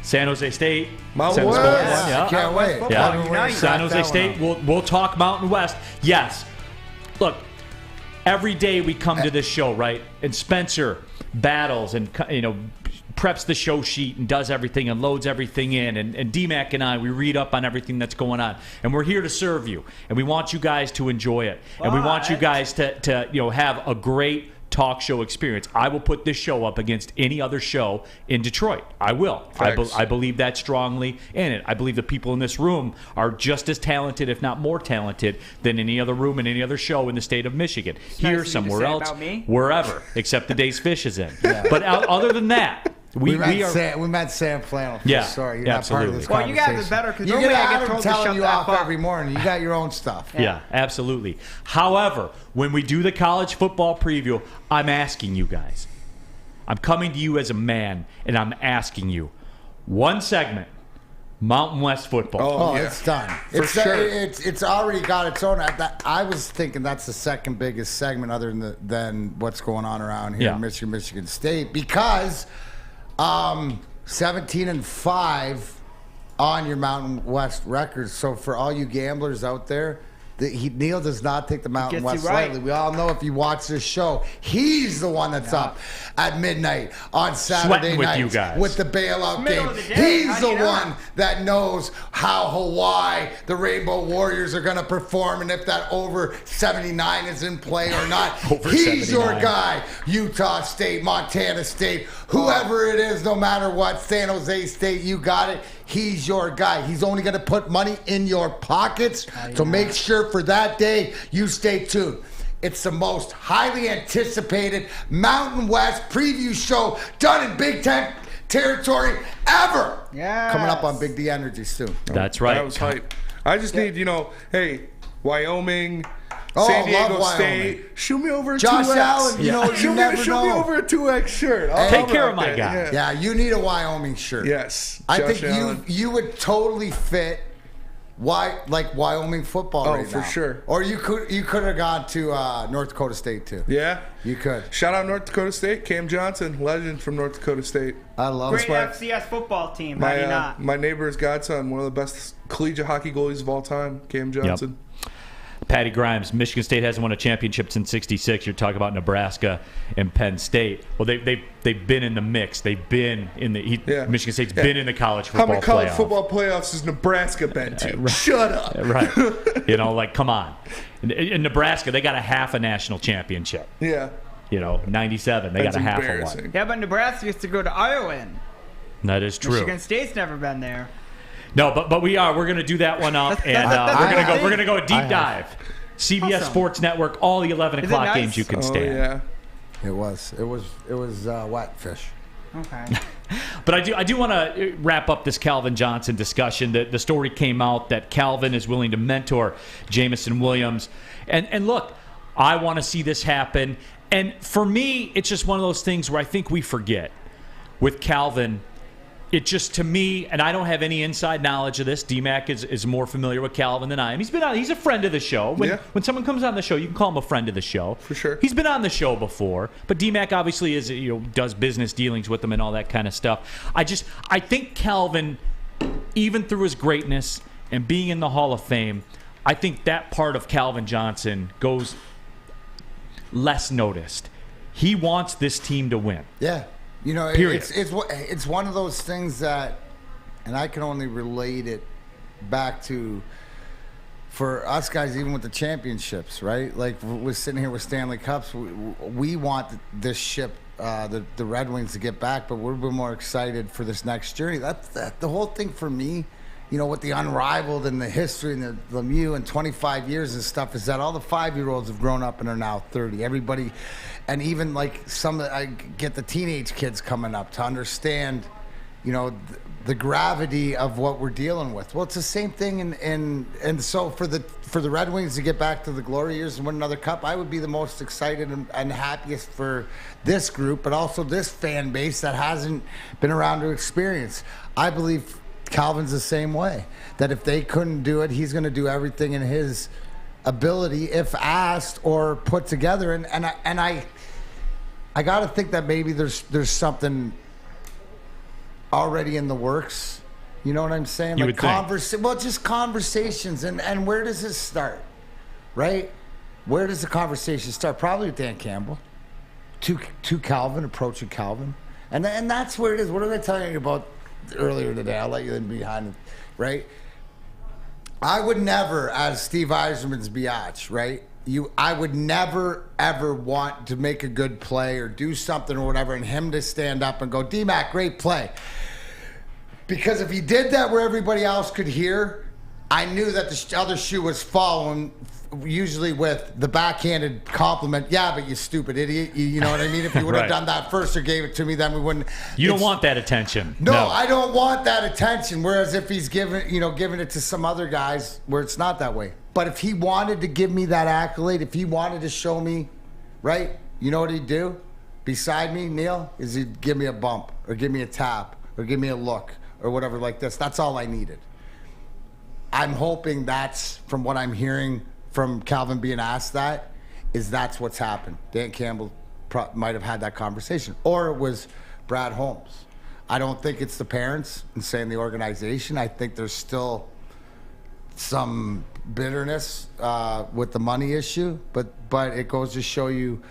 Speaker 2: San Jose State.
Speaker 4: Mountain
Speaker 2: San Jose
Speaker 4: West.
Speaker 2: State,
Speaker 5: Yeah, can't wait.
Speaker 2: Yeah. San Jose State. We'll talk Mountain West. Yes. Look, every day we come to this show, right? And Spencer battles and preps the show sheet and does everything and loads everything in. And D-Mac and I, we read up on everything that's going on. And we're here to serve you. And we want you guys to enjoy it. And we want you guys to have a great talk show experience. I will put this show up against any other show in Detroit. I will. I believe that strongly in it. I believe the people in this room are just as talented, if not more talented, than any other room and any other show in the state of Michigan. Here,
Speaker 3: nice
Speaker 2: somewhere else,
Speaker 3: about me.
Speaker 2: wherever, except the days Fish is in. But other than that, we
Speaker 5: met Sam Flannel. For
Speaker 2: Yeah,
Speaker 5: sure. You're not part of this
Speaker 3: Well, you guys
Speaker 5: conversation.
Speaker 3: are better because
Speaker 5: You
Speaker 3: normally
Speaker 5: get
Speaker 3: I get
Speaker 5: Adam
Speaker 3: told to
Speaker 5: telling
Speaker 3: shut
Speaker 5: you
Speaker 3: that
Speaker 5: off
Speaker 3: up.
Speaker 5: every morning. You got your own stuff.
Speaker 2: Yeah, absolutely. However, when we do the college football preview, I'm asking you guys. I'm coming to you as a man, and I'm asking you. One segment, Mountain West football.
Speaker 5: Oh, it's done.
Speaker 4: For sure.
Speaker 5: It's already got its own. I was thinking that's the second biggest segment other than what's going on around here in Michigan State, because 17-5 on your Mountain West records. So for all you gamblers out there, Neal does not take the Mountain West lightly. We all know if you watch this show, he's the one that's up at midnight on Saturday night with the bailout game. He's the one that knows how Hawaii, the Rainbow Warriors, are going to perform and if that over 79 is in play or not. He's 79. Your guy. Utah State, Montana State, whoever it is, no matter what, San Jose State, you got it. He's your guy. He's only going to put money in your pockets. So make sure for that day you stay tuned. It's the most highly anticipated Mountain West preview show done in Big Ten territory ever.
Speaker 3: Yeah.
Speaker 5: Coming up on Big D Energy soon.
Speaker 2: That's right.
Speaker 4: That was hype. I just need, hey, Wyoming, San Diego State, shoot me over a
Speaker 5: Josh
Speaker 4: 2X.
Speaker 5: Allen, you know, you never
Speaker 4: shoot me over a 2X shirt.
Speaker 2: Take care of my guy.
Speaker 5: Yeah, you need a Wyoming shirt.
Speaker 4: Yes.
Speaker 5: I
Speaker 4: Josh
Speaker 5: think
Speaker 4: Allen.
Speaker 5: you would totally fit Wyoming football right now.
Speaker 4: Oh, for sure.
Speaker 5: Or you could have gone to North Dakota State too.
Speaker 4: Yeah.
Speaker 5: You could.
Speaker 4: Shout out North Dakota State. Cam Johnson, legend from North Dakota State.
Speaker 5: I love
Speaker 3: Great FCS football team. How do you not?
Speaker 4: My neighbor's godson, one of the best collegiate hockey goalies of all time, Cam Johnson.
Speaker 2: Yep. Patty Grimes, Michigan State hasn't won a championship since '66. You're talking about Nebraska and Penn State. Well, they've been in the mix. They've been in the Michigan State's been in the college football playoffs.
Speaker 4: How many college football playoffs has Nebraska been to?
Speaker 2: Right.
Speaker 4: Shut up.
Speaker 2: Right. Come on. In Nebraska, they got a half a national championship.
Speaker 4: Yeah.
Speaker 2: 97, they got a half of one.
Speaker 3: Yeah, but Nebraska used to go to Iowa.
Speaker 2: That is true.
Speaker 3: Michigan State's never been there.
Speaker 2: No, but we're going to do that one up, and we're going to go a deep dive. CBS Sports Network, all the 11 o'clock games you can stand.
Speaker 4: Yeah.
Speaker 5: It was wet fish.
Speaker 3: Okay.
Speaker 2: But I do want to wrap up this Calvin Johnson discussion. The story came out that Calvin is willing to mentor Jameson Williams, and look, I want to see this happen. And for me, it's just one of those things where I think we forget with Calvin. It just, to me, and I don't have any inside knowledge of this. D-Mac is more familiar with Calvin than I am. He's a friend of the show. When someone comes on the show, you can call him a friend of the show.
Speaker 4: For sure.
Speaker 2: He's been on the show before, but D-Mac obviously does business dealings with them and all that kind of stuff. I think Calvin, even through his greatness and being in the Hall of Fame, I think that part of Calvin Johnson goes less noticed. He wants this team to win.
Speaker 5: Yeah. It's one of those things that, and I can only relate it back to, for us guys, even with the championships, right? Like we're sitting here with Stanley Cups, we want this ship, the Red Wings, to get back, but we're more excited for this next journey. That's the whole thing for me. With the Unrivaled and the history and the Lemieux and 25 years and stuff, is that all the 5-year-olds have grown up and are now 30. Everybody, and even like I get the teenage kids coming up to understand the gravity of what we're dealing with. Well, it's the same thing, and so for the Red Wings to get back to the glory years and win another cup, I would be the most excited and happiest for this group, but also this fan base that hasn't been around to experience. I believe Calvin's the same way, that if they couldn't do it, he's going to do everything in his ability, if asked or put together. And I got to think that maybe there's something already in the works. You know what I'm saying?
Speaker 2: You
Speaker 5: like
Speaker 2: would think.
Speaker 5: Well, just conversations. And where does this start? Right? Where does the conversation start? Probably with Dan Campbell. To Calvin, approaching Calvin. And that's where it is. What was I telling you about earlier today? I'll let you in behind it, right? I would never, as Steve Yzerman's biatch, right? I would never, ever want to make a good play or do something or whatever and him to stand up and go, D-Mac, great play. Because if he did that where everybody else could hear, I knew that the other shoe was following, usually with the backhanded compliment. Yeah, but you stupid idiot. You know what I mean? If you would have
Speaker 2: Right.
Speaker 5: done that first or gave it to me, then we wouldn't.
Speaker 2: You don't want that attention.
Speaker 5: No, I don't want that attention. Whereas if he's giving it to some other guys where it's not that way. But if he wanted to give me that accolade, if he wanted to show me, right, you know what he'd do? Beside me, Neal, is he'd give me a bump or give me a tap or give me a look or whatever like this. That's all I needed. I'm hoping that's, from what I'm hearing from Calvin being asked that, that's what's happened. Dan Campbell might have had that conversation. Or it was Brad Holmes. I don't think it's the parents and saying the organization. I think there's still some bitterness with the money issue, but it goes to show you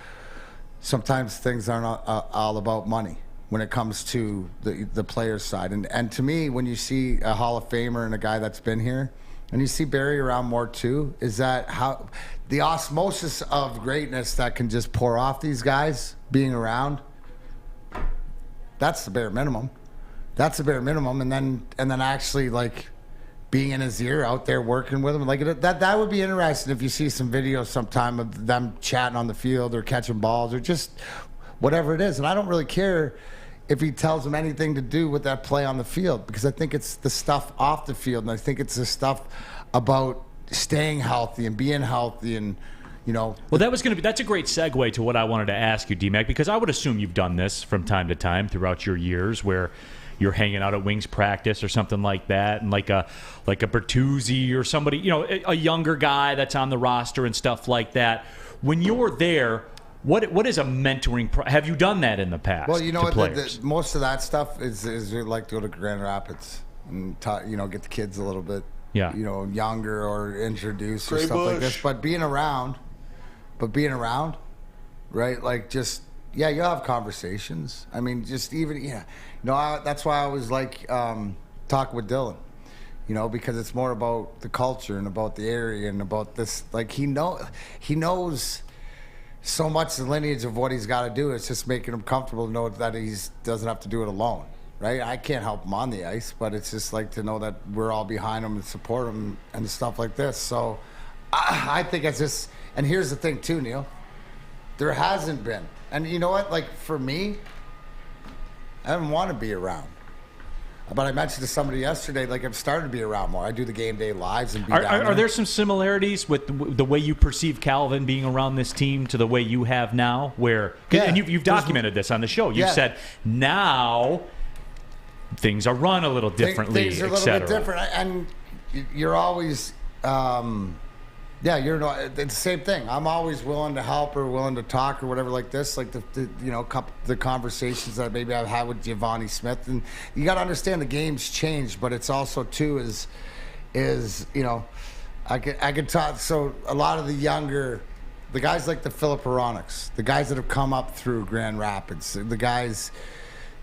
Speaker 5: sometimes things aren't all about money when it comes to the players' side. And to me, when you see a Hall of Famer and a guy that's been here, and you see Barry around more too, is that how the osmosis of greatness that can just pour off these guys being around, that's the bare minimum. That's the bare minimum. And then actually like being in his ear out there working with him, like that would be interesting if you see some videos sometime of them chatting on the field or catching balls or just whatever it is. And I don't really care if he tells them anything to do with that play on the field, because I think it's the stuff off the field, and I think it's the stuff about staying healthy and being healthy and, you know.
Speaker 2: Well, that's a great segue to what I wanted to ask you, D-Mac, because I would assume you've done this from time to time throughout your years where you're hanging out at Wings practice or something like that, and like a Bertuzzi or somebody, you know, a younger guy that's on the roster and stuff like that. When you're there, what is a mentoring? Have you done that in the past?
Speaker 5: Well, you know
Speaker 2: what,
Speaker 5: most of that stuff is we like to go to Grand Rapids and get the kids a little bit, younger or introduce or stuff like this. But being around, right? Like just you'll have conversations. I mean, just even that's why I was like talking with Dylan, because it's more about the culture and about the area and about this. Like he knows so much the lineage of what he's got to do. It's just making him comfortable to know that he doesn't have to do it alone, right? I can't help him on the ice, but it's just like to know that we're all behind him and support him and stuff like this. So I think it's just, and here's the thing too, Neal, there hasn't been, and you know what, like for me, I don't want to be around. But I mentioned to somebody yesterday, like I'm starting to be around more. I do the game day lives and be down there.
Speaker 2: Are there some similarities with the way you perceive Calvin being around this team to the way you have now? And you've documented this on the show. You've said now things are run a little differently,
Speaker 5: things are a little bit different, and you're always. It's the same thing. I'm always willing to help or willing to talk or whatever like this, like the conversations that maybe I've had with Giovanni Smith. And you got to understand the game's changed, but it's also too is I could talk. So a lot of the guys like the Philip Aronics, the guys that have come up through Grand Rapids, the guys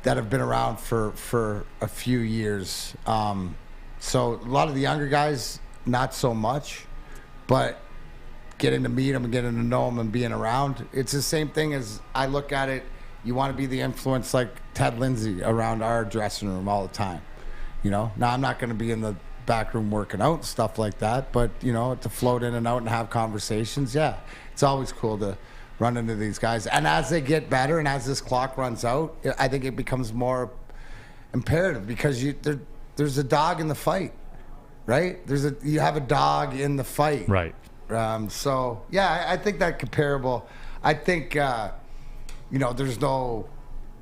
Speaker 5: that have been around for a few years. So a lot of the younger guys, not so much. But getting to meet them and getting to know them and being around, it's the same thing as I look at it. You want to be the influence like Ted Lindsay around our dressing room all the time. Now I'm not going to be in the back room working out and stuff like that, but to float in and out and have conversations, it's always cool to run into these guys. And as they get better and as this clock runs out, I think it becomes more imperative because there's a dog in the fight, right? You have a dog in the fight,
Speaker 2: right?
Speaker 5: So yeah, I think that comparable. I think there's no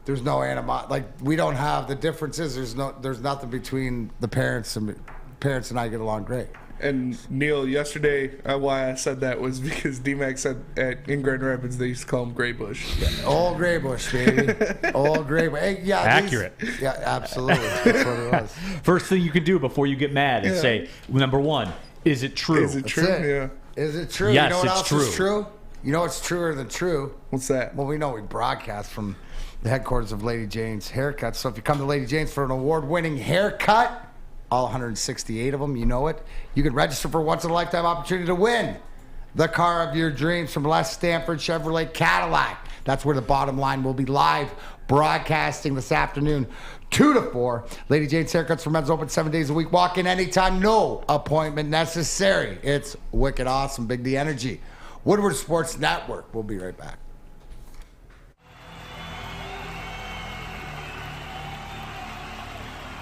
Speaker 5: animosity. Like we don't have the differences. There's nothing between the parents and I get along great.
Speaker 4: And Neal, yesterday, why I said that was because D-Mac said in Grand Rapids they used to call him Gray Bush.
Speaker 5: Old Gray Bush, baby. Old Gray Bush. Hey, yeah,
Speaker 2: accurate.
Speaker 5: Yeah, absolutely. That's what it was.
Speaker 2: First thing you can do before you get mad is say, number one, is it true?
Speaker 4: Is it true? Yeah.
Speaker 5: Is it true?
Speaker 2: Yes,
Speaker 5: you know what
Speaker 2: it's
Speaker 5: else
Speaker 2: true.
Speaker 5: is true? You know what's truer than true?
Speaker 4: What's that?
Speaker 5: Well, we know we broadcast from the headquarters of Lady Jane's Haircuts. So if you come to Lady Jane's for an award-winning haircut, all 168 of them, you know it. You can register for a once-in-a-lifetime opportunity to win the car of your dreams from Les Stanford Chevrolet Cadillac. That's where the bottom line will be live broadcasting this afternoon, 2 to 4. Lady Jane's Haircuts for men's open 7 days a week. Walk in anytime, no appointment necessary. It's wicked awesome. Big D Energy. Woodward Sports Network. We'll be right back.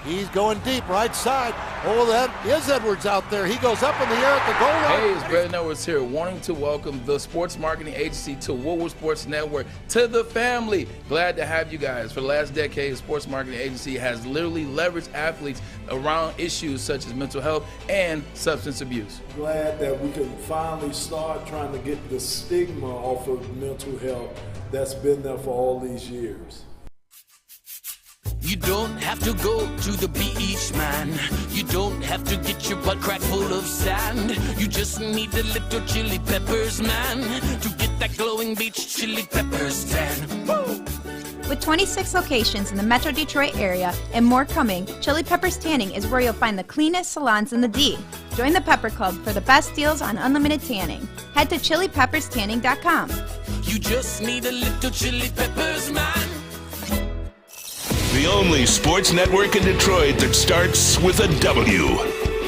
Speaker 17: He's going deep, right side. Oh, that is Edwards out there. He goes up in the air at the goal line.
Speaker 18: Hey, it's Brandon Edwards here, wanting to welcome the sports marketing agency to Woodward Sports Network, to the family. Glad to have you guys. For the last decade, the sports marketing agency has literally leveraged athletes around issues such as mental health and substance abuse.
Speaker 19: Glad that we can finally start trying to get the stigma off of mental health that's been there for all these years.
Speaker 20: You don't have to go to the beach, man. You don't have to get your butt crack full of sand. You just need a little chili peppers, man, to get that glowing beach chili peppers tan. Woo!
Speaker 21: With 26 locations in the Metro Detroit area and more coming, Chili Peppers Tanning is where you'll find the cleanest salons in the D. Join the Pepper Club for the best deals on unlimited tanning. Head to chilipepperstanning.com.
Speaker 20: You just need a little chili peppers, man.
Speaker 1: The only sports network in Detroit that starts with a W.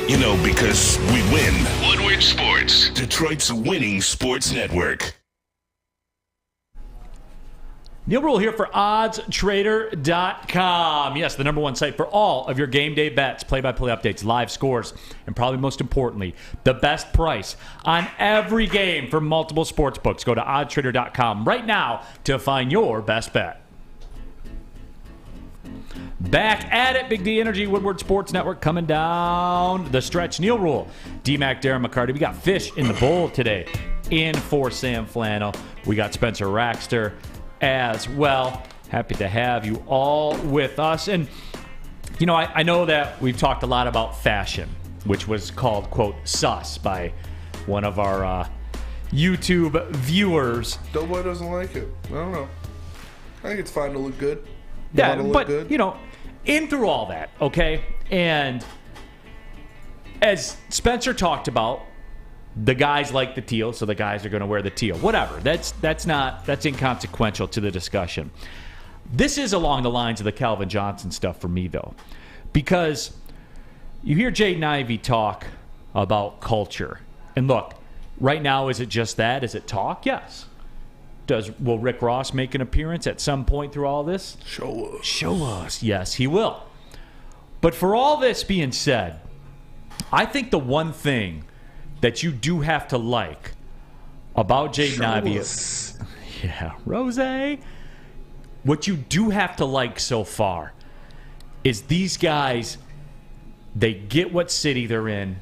Speaker 1: You know, because we win. Woodward Sports, Detroit's winning sports network.
Speaker 2: Neal Ruhl here for oddstrader.com. Yes, the number one site for all of your game day bets, play-by-play updates, live scores, and probably most importantly, the best price on every game for multiple sports books. Go to oddstrader.com right now to find your best bet. Back at it, Big D Energy, Woodward Sports Network coming down the stretch. Neal Ruhl, D-Mac, Darren, McCarty. We got Fish in the bowl today in for Sam Flannel. We got Spencer Raxter as well. Happy to have you all with us. And, you know, I know that we've talked a lot about fashion, which was called, quote, sus by one of our YouTube viewers.
Speaker 4: Doughboy doesn't like it. I don't know. I think it's fine to look good.
Speaker 2: Yeah, but, you know, in through all that, okay? And as Spencer talked about, the guys like the teal, so the guys are going to wear the teal. Whatever. That's inconsequential to the discussion. This is along the lines of the Calvin Johnson stuff for me, though. Because you hear Jaden Ivey talk about culture. And look, right now, is it just that? Is it talk? Yes. Will Rick Ross make an appearance at some point through all this?
Speaker 4: Show us.
Speaker 2: Show us. Yes, he will. But for all this being said, I think the one thing that you do have to like about Jaden Ivey is, Rose, what you do have to like so far is these guys, they get what city they're in,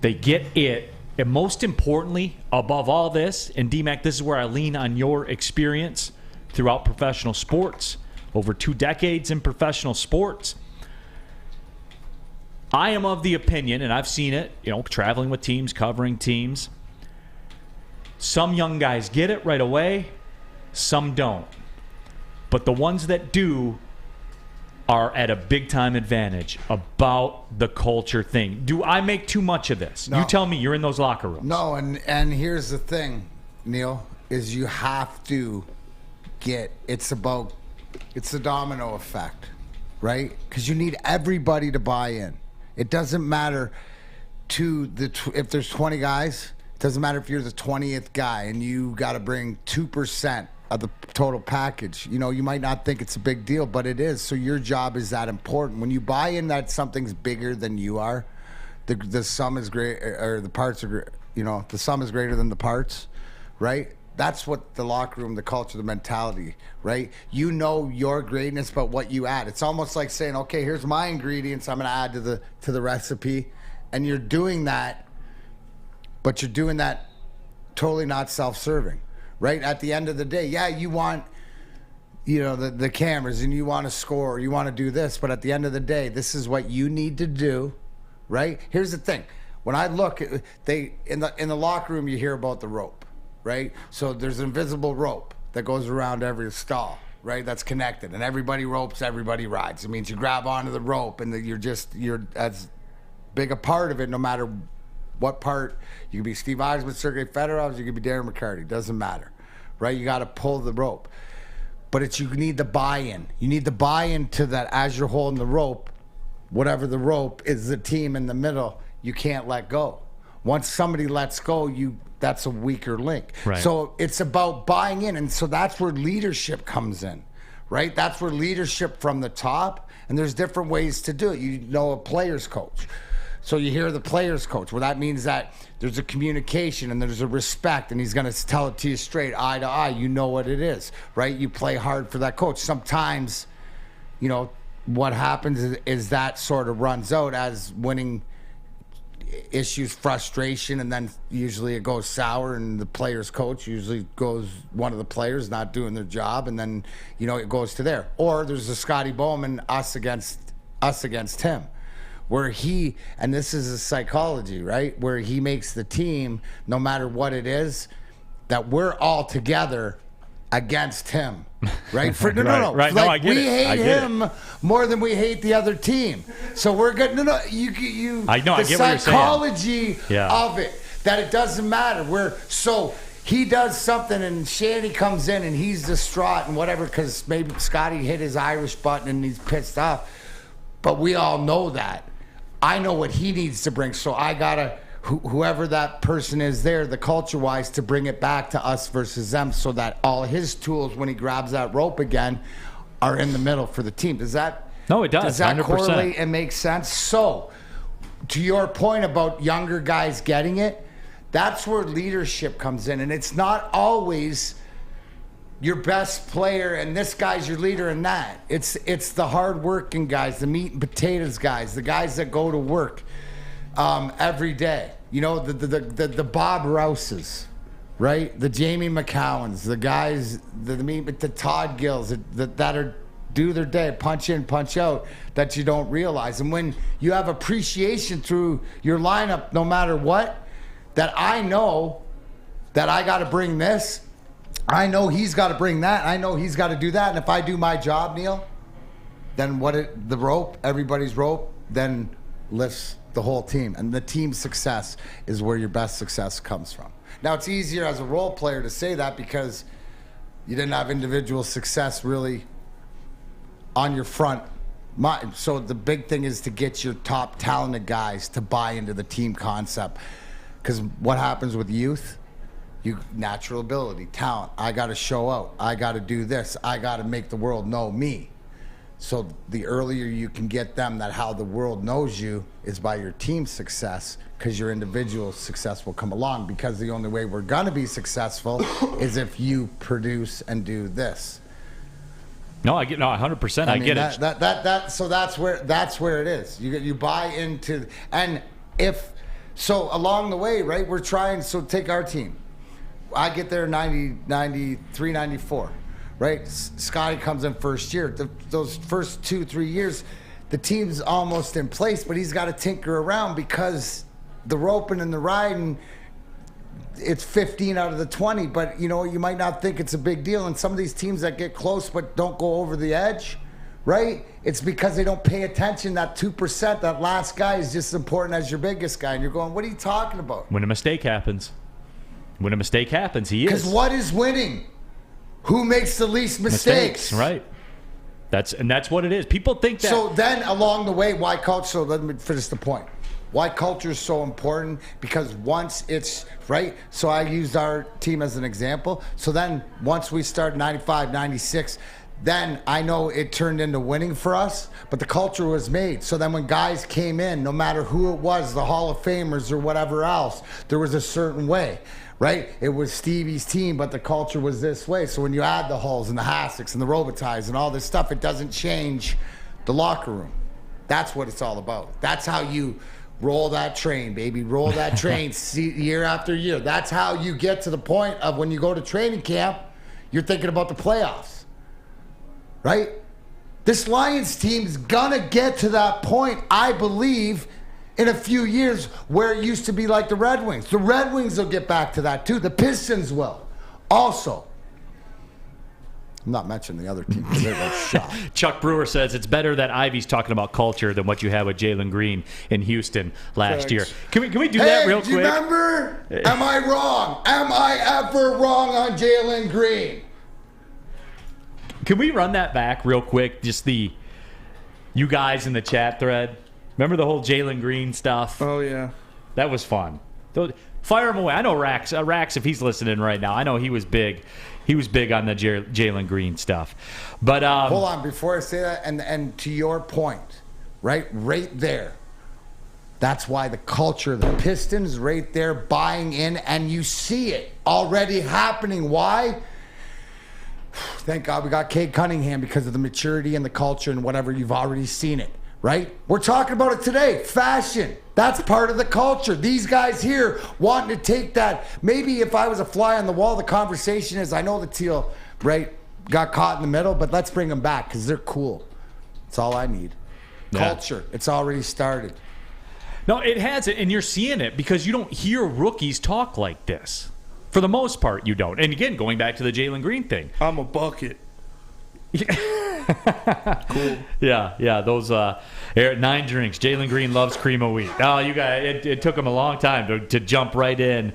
Speaker 2: they get it. And most importantly, above all this, and D-Mac, this is where I lean on your experience throughout professional sports, over 2 decades in professional sports. I am of the opinion, and I've seen it, you know, traveling with teams, covering teams. Some young guys get it right away, some don't. But the ones that do are at a big-time advantage about the culture thing. Do I make too much of this? No. You tell me. You're in those locker rooms.
Speaker 5: No, and here's the thing, Neal, is you have to get, it's the domino effect, right? Because you need everybody to buy in. It doesn't matter if there's 20 guys, it doesn't matter if you're the 20th guy and you got to bring 2% of the total package. You know, you might not think it's a big deal, but it is. So your job is that important. When you buy in that something's bigger than you are, the sum is great, or the parts are, you know, the sum is greater than the parts, right? That's what the locker room, the culture, the mentality, right? You know your greatness, but what you add. It's almost like saying, okay, here's my ingredients I'm going to add to the recipe, and you're doing that, but you're doing that totally not self-serving, right? At the end of the day, yeah, you want, you know, the cameras, and you want to score, you want to do this, but at the end of the day, this is what you need to do, right? Here's the thing. When I look at in the locker room, you hear about the rope, right? So there's an invisible rope that goes around every stall, right? That's connected, and everybody ropes, everybody rides. It means you grab onto the rope, and you're as big a part of it, no matter what part. You can be Steve Eisman, Sergei Fedorov, you can be Darren McCarty. Doesn't matter, right? You got to pull the rope, but you need the buy-in. You need the buy-in to that as you're holding the rope. Whatever the rope is, the team in the middle, you can't let go. Once somebody lets go, that's a weaker link.
Speaker 2: Right.
Speaker 5: So it's about buying in, and so that's where leadership comes in, right? That's where leadership from the top, and there's different ways to do it. You know, a player's coach. So you hear the player's coach. Well, that means that there's a communication and there's a respect, and he's going to tell it to you straight, eye to eye. You know what it is, right? You play hard for that coach. Sometimes, you know, what happens is that sort of runs out as winning issues, frustration, and then usually it goes sour, and the player's coach usually goes, one of the players not doing their job, and then, you know, it goes to there. Or there's a Scotty Bowman, us against him, where he, and this is a psychology, right, where he makes the team, no matter what it is, that we're all together against him, right? No.
Speaker 2: Right.
Speaker 5: Like,
Speaker 2: No, I get
Speaker 5: we
Speaker 2: it.
Speaker 5: hate him more than we hate the other team. So we're good. You.
Speaker 2: I know. I get what you're saying.
Speaker 5: The psychology of it, that it doesn't matter. So he does something, and Shanny comes in, and he's distraught and whatever, because maybe Scotty hit his Irish button and he's pissed off. But we all know that. I know what he needs to bring, so I gotta. Whoever that person is there, the culture-wise, to bring it back to us versus them, so that all his tools, when he grabs that rope again, are in the middle for the team. Does that?
Speaker 2: No, it does.
Speaker 5: Does that
Speaker 2: 100%.
Speaker 5: correlate and make sense? So, to your point about younger guys getting it, that's where leadership comes in, and it's not always your best player and this guy's your leader and that. It's the hard-working guys, the meat and potatoes guys, the guys that go to work every day. You know, the Bob Rouses, right? The Jamie McCowans, the guys, the Todd Gills that are do their day, punch in, punch out, that you don't realize. And when you have appreciation through your lineup, no matter what, that I know that I got to bring this, I know he's got to bring that, I know he's got to do that. And if I do my job, Neal, then the rope, everybody's rope, then lifts the whole team. And the team success is where your best success comes from. Now, it's easier as a role player to say that because you didn't have individual success really on your front. So the big thing is to get your top talented guys to buy into the team concept. Because what happens with youth? Natural ability, talent. I got to show out. I got to do this. I got to make the world know me. So the earlier you can get them that how the world knows you is by your team success, because your individual success will come along, because the only way we're going to be successful is if you produce and do this.
Speaker 2: No, I get 100%. I get it.
Speaker 5: So that's where it is. You buy into, and if so along the way, right? We're trying. So take our team. I get there 93, 94. Right? Scotty comes in first year. Those first 2-3 years, the team's almost in place, but he's got to tinker around because the roping and the riding, it's 15 out of the 20. But, you know, you might not think it's a big deal. And some of these teams that get close but don't go over the edge, right? It's because they don't pay attention. That 2%, that last guy is just as important as your biggest guy. And you're going, what are you talking about?
Speaker 2: When a mistake happens, he is.
Speaker 5: Because what is winning? Who makes the least mistakes?
Speaker 2: Right. That's what it is. People think that.
Speaker 5: So then along the way, why coach? So let me finish the point. Why culture is so important? Because once it's, right? So I used our team as an example. So then once we started 95, 96, then I know it turned into winning for us, but the culture was made. So then when guys came in, no matter who it was, the Hall of Famers or whatever else, there was a certain way, right? It was Stevie's team, but the culture was this way. So when you add the Hulls and the Hassicks and the Robitailles and all this stuff, it doesn't change the locker room. That's what it's all about. That's how you roll that train, baby. Roll that train year after year. That's how you get to the point of when you go to training camp, you're thinking about the playoffs. Right? This Lions team's gonna get to that point, I believe, in a few years where it used to be like the Red Wings. The Red Wings will get back to that too. The Pistons will. Also, I'm not mentioning the other team because they're going to shot.
Speaker 2: Chuck Brewer says it's better that Ivey's talking about culture than what you had with Jalen Green in Houston last year. Can we do that real quick?
Speaker 5: Do you remember? Am I wrong? Am I ever wrong on Jalen Green?
Speaker 2: Can we run that back real quick? Just you guys in the chat thread. Remember the whole Jalen Green stuff?
Speaker 4: Oh, yeah.
Speaker 2: That was fun. Fire him away. I know Rax, if he's listening right now, I know he was big. He was big on the Jalen Green stuff. But
Speaker 5: hold on, before I say that, and to your point, right there, that's why the culture of the Pistons right there buying in, and you see it already happening. Why? Thank God we got Cade Cunningham because of the maturity and the culture and whatever. You've already seen it, right? We're talking about it today. Fashion. That's part of the culture. These guys here wanting to take that. Maybe if I was a fly on the wall, the conversation is, I know the Teal, right, got caught in the middle, but let's bring them back because they're cool. That's all I need.
Speaker 2: Yeah.
Speaker 5: Culture. It's already started.
Speaker 2: No, it hasn't, and you're seeing it because you don't hear rookies talk like this. For the most part, you don't. And again, going back to the Jalen Green thing.
Speaker 4: I'm a bucket.
Speaker 2: Cool. Yeah. Those 9 drinks. Jalen Green loves cream of wheat. Oh, you guys, it took him a long time to jump right in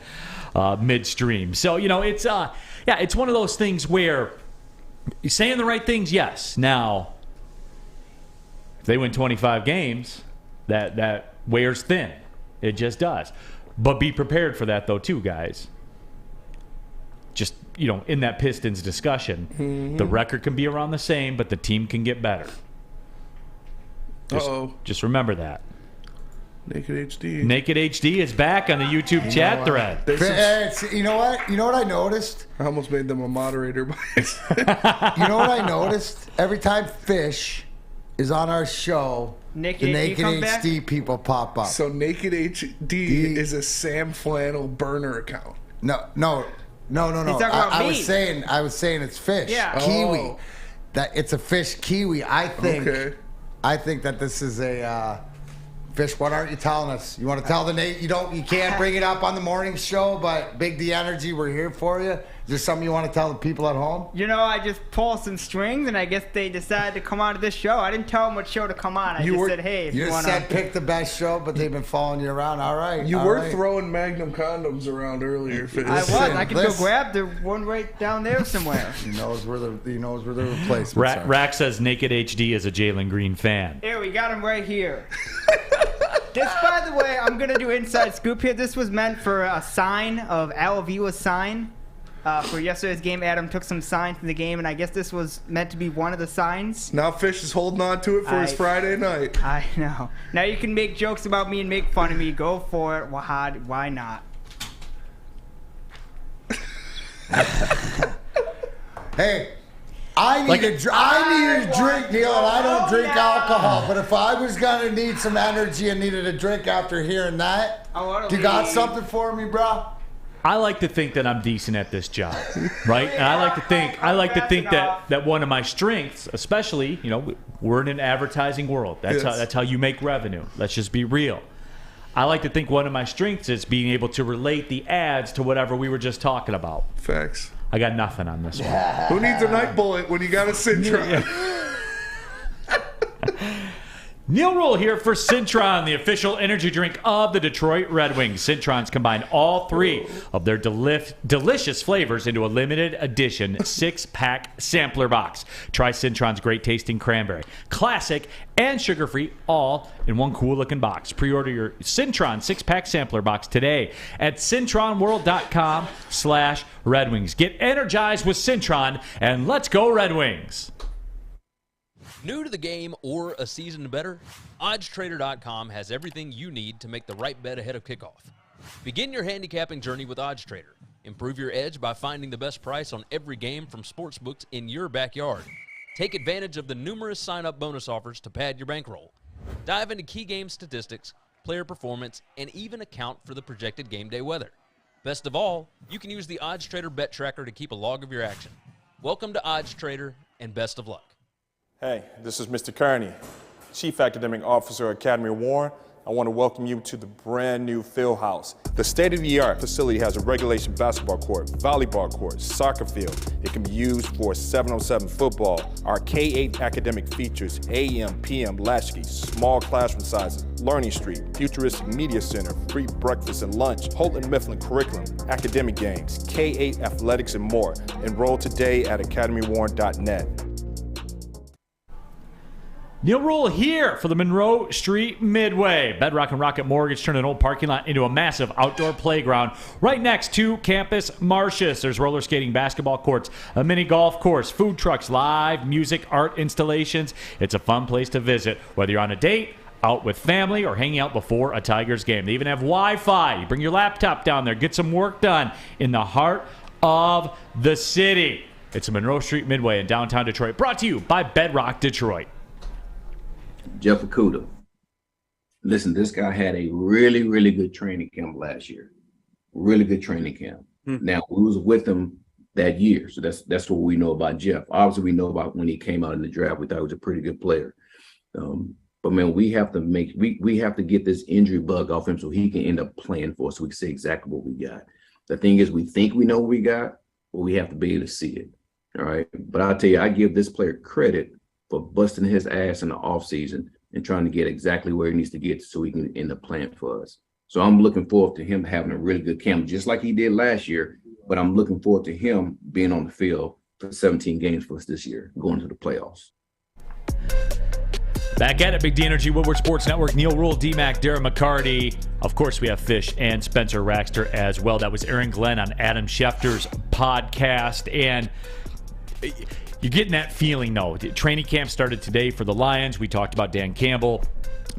Speaker 2: midstream. So it's it's one of those things where you're saying the right things. Yes. Now, if they win 25 games, that wears thin. It just does. But be prepared for that, though, too, guys. Just, in that Pistons discussion, the record can be around the same, but the team can get better. Just remember that.
Speaker 4: Naked HD.
Speaker 2: Naked HD is back on the YouTube chat thread.
Speaker 5: You know what? You know what I noticed?
Speaker 4: I almost made them a moderator.
Speaker 5: You know what I noticed? Every time Fish is on our show, the Naked HD people pop up.
Speaker 4: So Naked HD is a Sam Flannel burner account.
Speaker 5: No. I was saying it's Fish.
Speaker 3: Yeah.
Speaker 5: Kiwi. That it's a Fish Kiwi. I think that this is a Fish. What aren't you telling us? You want to tell the Nate? You can't bring it up on the morning show, but Big D Energy, we're here for you. Is there something you want to tell the people at home?
Speaker 3: I just pulled some strings, and I guess they decided to come on to this show. I didn't tell them what show to come on. I just said, hey, if you want to...
Speaker 5: said pick the best show, but they've been following you around. All right.
Speaker 4: You were throwing Magnum condoms around earlier.
Speaker 3: I was. I could go grab the one right down there somewhere.
Speaker 5: He knows where the replacements are.
Speaker 2: Rack says Naked HD is a Jalen Green fan.
Speaker 3: Here, we got him right here. This, by the way, I'm going to do inside scoop here. This was meant for a sign of Avila's sign. For yesterday's game, Adam took some signs from the game, and I guess this was meant to be one of the signs.
Speaker 4: Now Fish is holding on to it for his Friday night.
Speaker 3: I know. Now you can make jokes about me and make fun of me. Go for it. Why not?
Speaker 5: Hey, I need a drink, Neal, and I don't drink alcohol. But if I was going to need some energy and needed a drink after hearing that, you got something for me, bro?
Speaker 2: I like to think that I'm decent at this job, right? And I like to think that one of my strengths, especially, we're in an advertising world. That's how you make revenue. Let's just be real. I like to think one of my strengths is being able to relate the ads to whatever we were just talking about.
Speaker 4: Facts.
Speaker 2: I got nothing on this one.
Speaker 4: Who needs a night bullet when you got a Citron?
Speaker 2: Neal Ruhl here for Cintron, the official energy drink of the Detroit Red Wings. Cintrons combine all three of their delicious flavors into a limited edition 6-pack sampler box. Try Cintron's great tasting cranberry, classic and sugar-free, all in one cool-looking box. Pre-order your Cintron 6-pack sampler box today at cintronworld.com/Red Wings. Get energized with Cintron, and let's go Red Wings.
Speaker 6: New to the game or a season better? OddsTrader.com has everything you need to make the right bet ahead of kickoff. Begin your handicapping journey with OddsTrader. Improve your edge by finding the best price on every game from sportsbooks in your backyard. Take advantage of the numerous sign-up bonus offers to pad your bankroll. Dive into key game statistics, player performance, and even account for the projected game day weather. Best of all, you can use the OddsTrader bet tracker to keep a log of your action. Welcome to OddsTrader, and best of luck.
Speaker 22: Hey, this is Mr. Kearney, Chief Academic Officer at Academy of Warren. I want to welcome you to the brand new field house. The state-of-the-art facility has a regulation basketball court, volleyball court, soccer field. It can be used for 7-on-7 football. Our K-8 academic features AM, PM, latchkey, small classroom sizes, Learning Street, futuristic media center, free breakfast and lunch, Houghton Mifflin curriculum, academic games, K-8 athletics, and more. Enroll today at academywarren.net.
Speaker 2: Neal Ruhl here for the Monroe Street Midway. Bedrock and Rocket Mortgage turned an old parking lot into a massive outdoor playground right next to Campus Martius. There's roller skating, basketball courts, a mini golf course, food trucks, live music, art installations. It's a fun place to visit, whether you're on a date, out with family, or hanging out before a Tigers game. They even have Wi-Fi. You bring your laptop down there, get some work done in the heart of the city. It's a Monroe Street Midway in downtown Detroit, brought to you by Bedrock Detroit.
Speaker 23: Jeff Okudah. Listen, this guy had a really, really good training camp last year. Really good training camp. Now, we was with him that year, so that's what we know about Jeff. Obviously, we know about when he came out in the draft. We thought he was a pretty good player. But man, we have to get this injury bug off him so he can end up playing for us, so we can see exactly what we got. The thing is, we think we know what we got, but we have to be able to see it. All right. But I'll tell you, I give this player credit for busting his ass in the offseason and trying to get exactly where he needs to get so he can end up playing for us. So I'm looking forward to him having a really good camp, just like he did last year, but I'm looking forward to him being on the field for 17 games for us this year, going to the playoffs.
Speaker 2: Back at it, Big D Energy, Woodward Sports Network, Neal Ruhl, D-Mac, Darren McCarty. Of course, we have Fish and Spencer Raxter as well. That was Aaron Glenn on Adam Schefter's podcast. And you're getting that feeling, though. Training camp started today for the Lions. We talked about Dan Campbell.